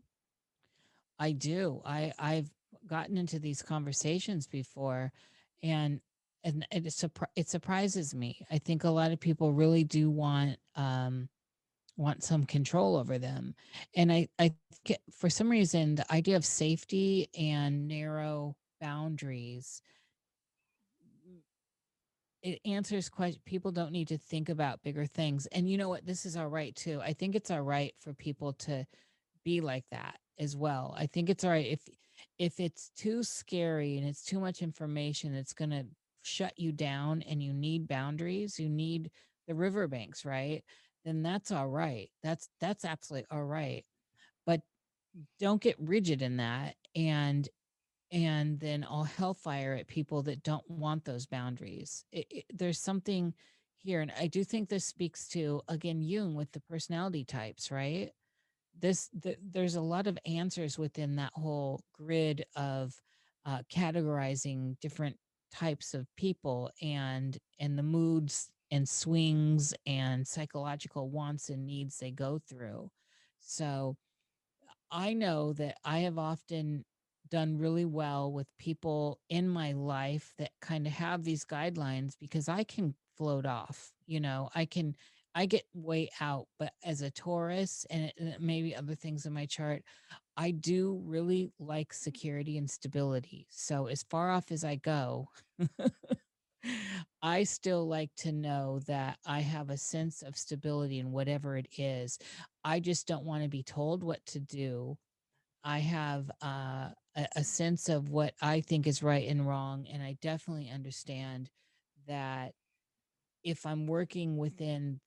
I do. I've gotten into these conversations before, and it surprises me. I think a lot of people really do want some control over them, and I think for some reason the idea of safety and narrow boundaries, it answers question. People don't need to think about bigger things, and you know what? This is all right too. I think it's all right for people to be like that as well. I think it's all right if it's too scary and it's too much information, it's going to shut you down and you need boundaries, you need the riverbanks, right? Then that's all right. That's absolutely all right. But don't get rigid in that, and then all hellfire at people that don't want those boundaries. There's something here, and I do think this speaks to, again, Jung with the personality types, right? There's a lot of answers within that whole grid of categorizing different types of people, and the moods and swings and psychological wants and needs they go through. So I know that I have often done really well with people in my life that kind of have these guidelines, because I can float off, I get way out. But as a Taurus, and maybe other things in my chart, I do really like security and stability. So as far off as I go, I still like to know that I have a sense of stability in whatever it is. I just don't want to be told what to do. I have a sense of what I think is right and wrong. And I definitely understand that if I'm working within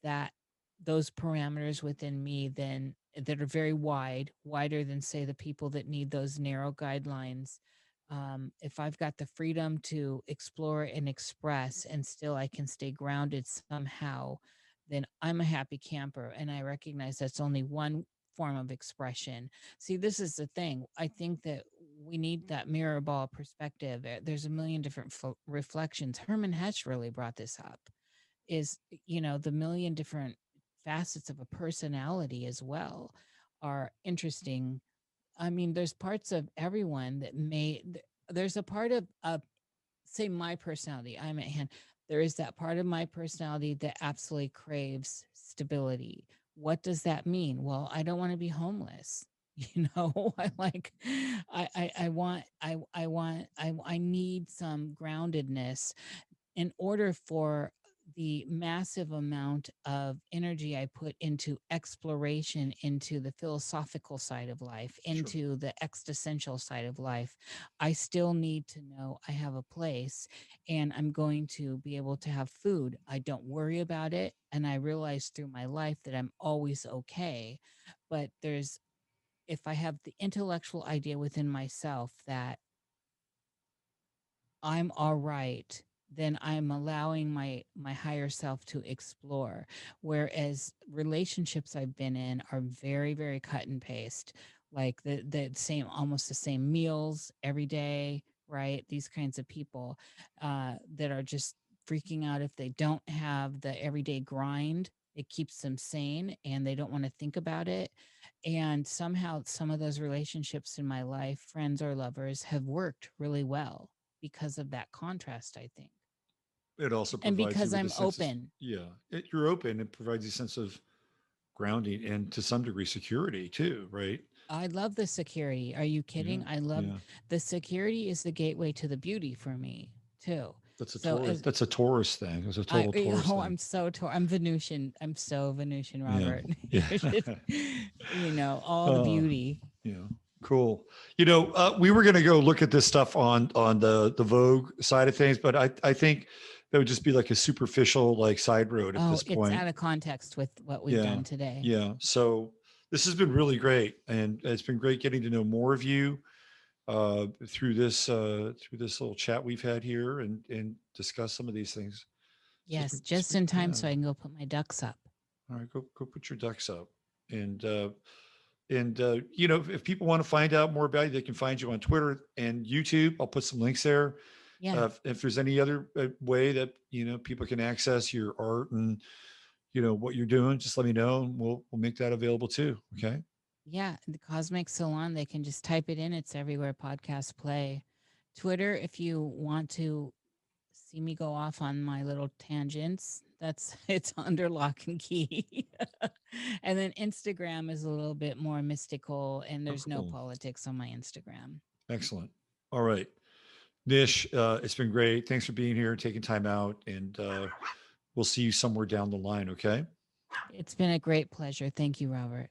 those parameters within me, then that are very wide, wider than, say, the people that need those narrow guidelines. If I've got the freedom to explore and express, and still I can stay grounded somehow, then I'm a happy camper. And I recognize that's only one form of expression. See, this is the thing. I think that we need that mirror ball perspective. There's a million different reflections. Herman Hesse really brought this up, is, the million different facets of a personality as well are interesting. I mean, there's parts of everyone that there's a part of, say, my personality. I'm at hand. There is that part of my personality that absolutely craves stability. What does that mean? Well, I don't want to be homeless. I like, I want, I need some groundedness in order for the massive amount of energy I put into exploration, into the philosophical side of life, Sure. into the existential side of life. I still need to know I have a place, and I'm going to be able to have food. I don't worry about it. And I realize through my life that I'm always okay. But if I have the intellectual idea within myself that I'm all right, then I'm allowing my higher self to explore. Whereas relationships I've been in are very, very cut and paste, like the same, almost the same meals every day, right? These kinds of people that are just freaking out if they don't have the everyday grind. It keeps them sane, and they don't want to think about it. And somehow, some of those relationships in my life, friends or lovers, have worked really well because of that contrast, I think. It also And provides you because with a I'm sense of, open. yeah, you're open. It provides you a sense of grounding and to some degree security too, right? I love the security. Are you Yeah. kidding? I love Yeah. the security is the gateway to the beauty for me too. That's a So Taurus. as That's a Taurus thing. It's a total Taurus oh, thing. I'm Venusian. I'm so Venusian, Yeah. Robert. Yeah. You're just, all the uh, beauty. yeah. Cool. We were going to go look at this stuff on the Vogue side of things, but I think that would just be like a superficial like side road at Oh, this it's point. out of context with what we've Yeah. done today. Yeah. So this has been really great, and it's been great getting to know more of you through this little chat we've had here and discuss some of these things. So Yes, just in time yeah. so I can go put my ducks up. All right, go put your ducks up, and if people want to find out more about you, they can find you on Twitter and YouTube. I'll put some links there. Yeah. If there's any other way that people can access your art and what you're doing, just let me know, and we'll make that available too. Okay. Yeah, the Cosmic Salon, they can just type it in. It's everywhere podcasts play. Twitter, if you want to see me go off on my little tangents, it's under lock and key. And then Instagram is a little bit more mystical, and Oh, there's no cool. politics on my Instagram. Excellent. All right. NISSH, it's been great. Thanks for being here, taking time out, and we'll see you somewhere down the line. Okay. It's been a great pleasure. Thank you, Robert.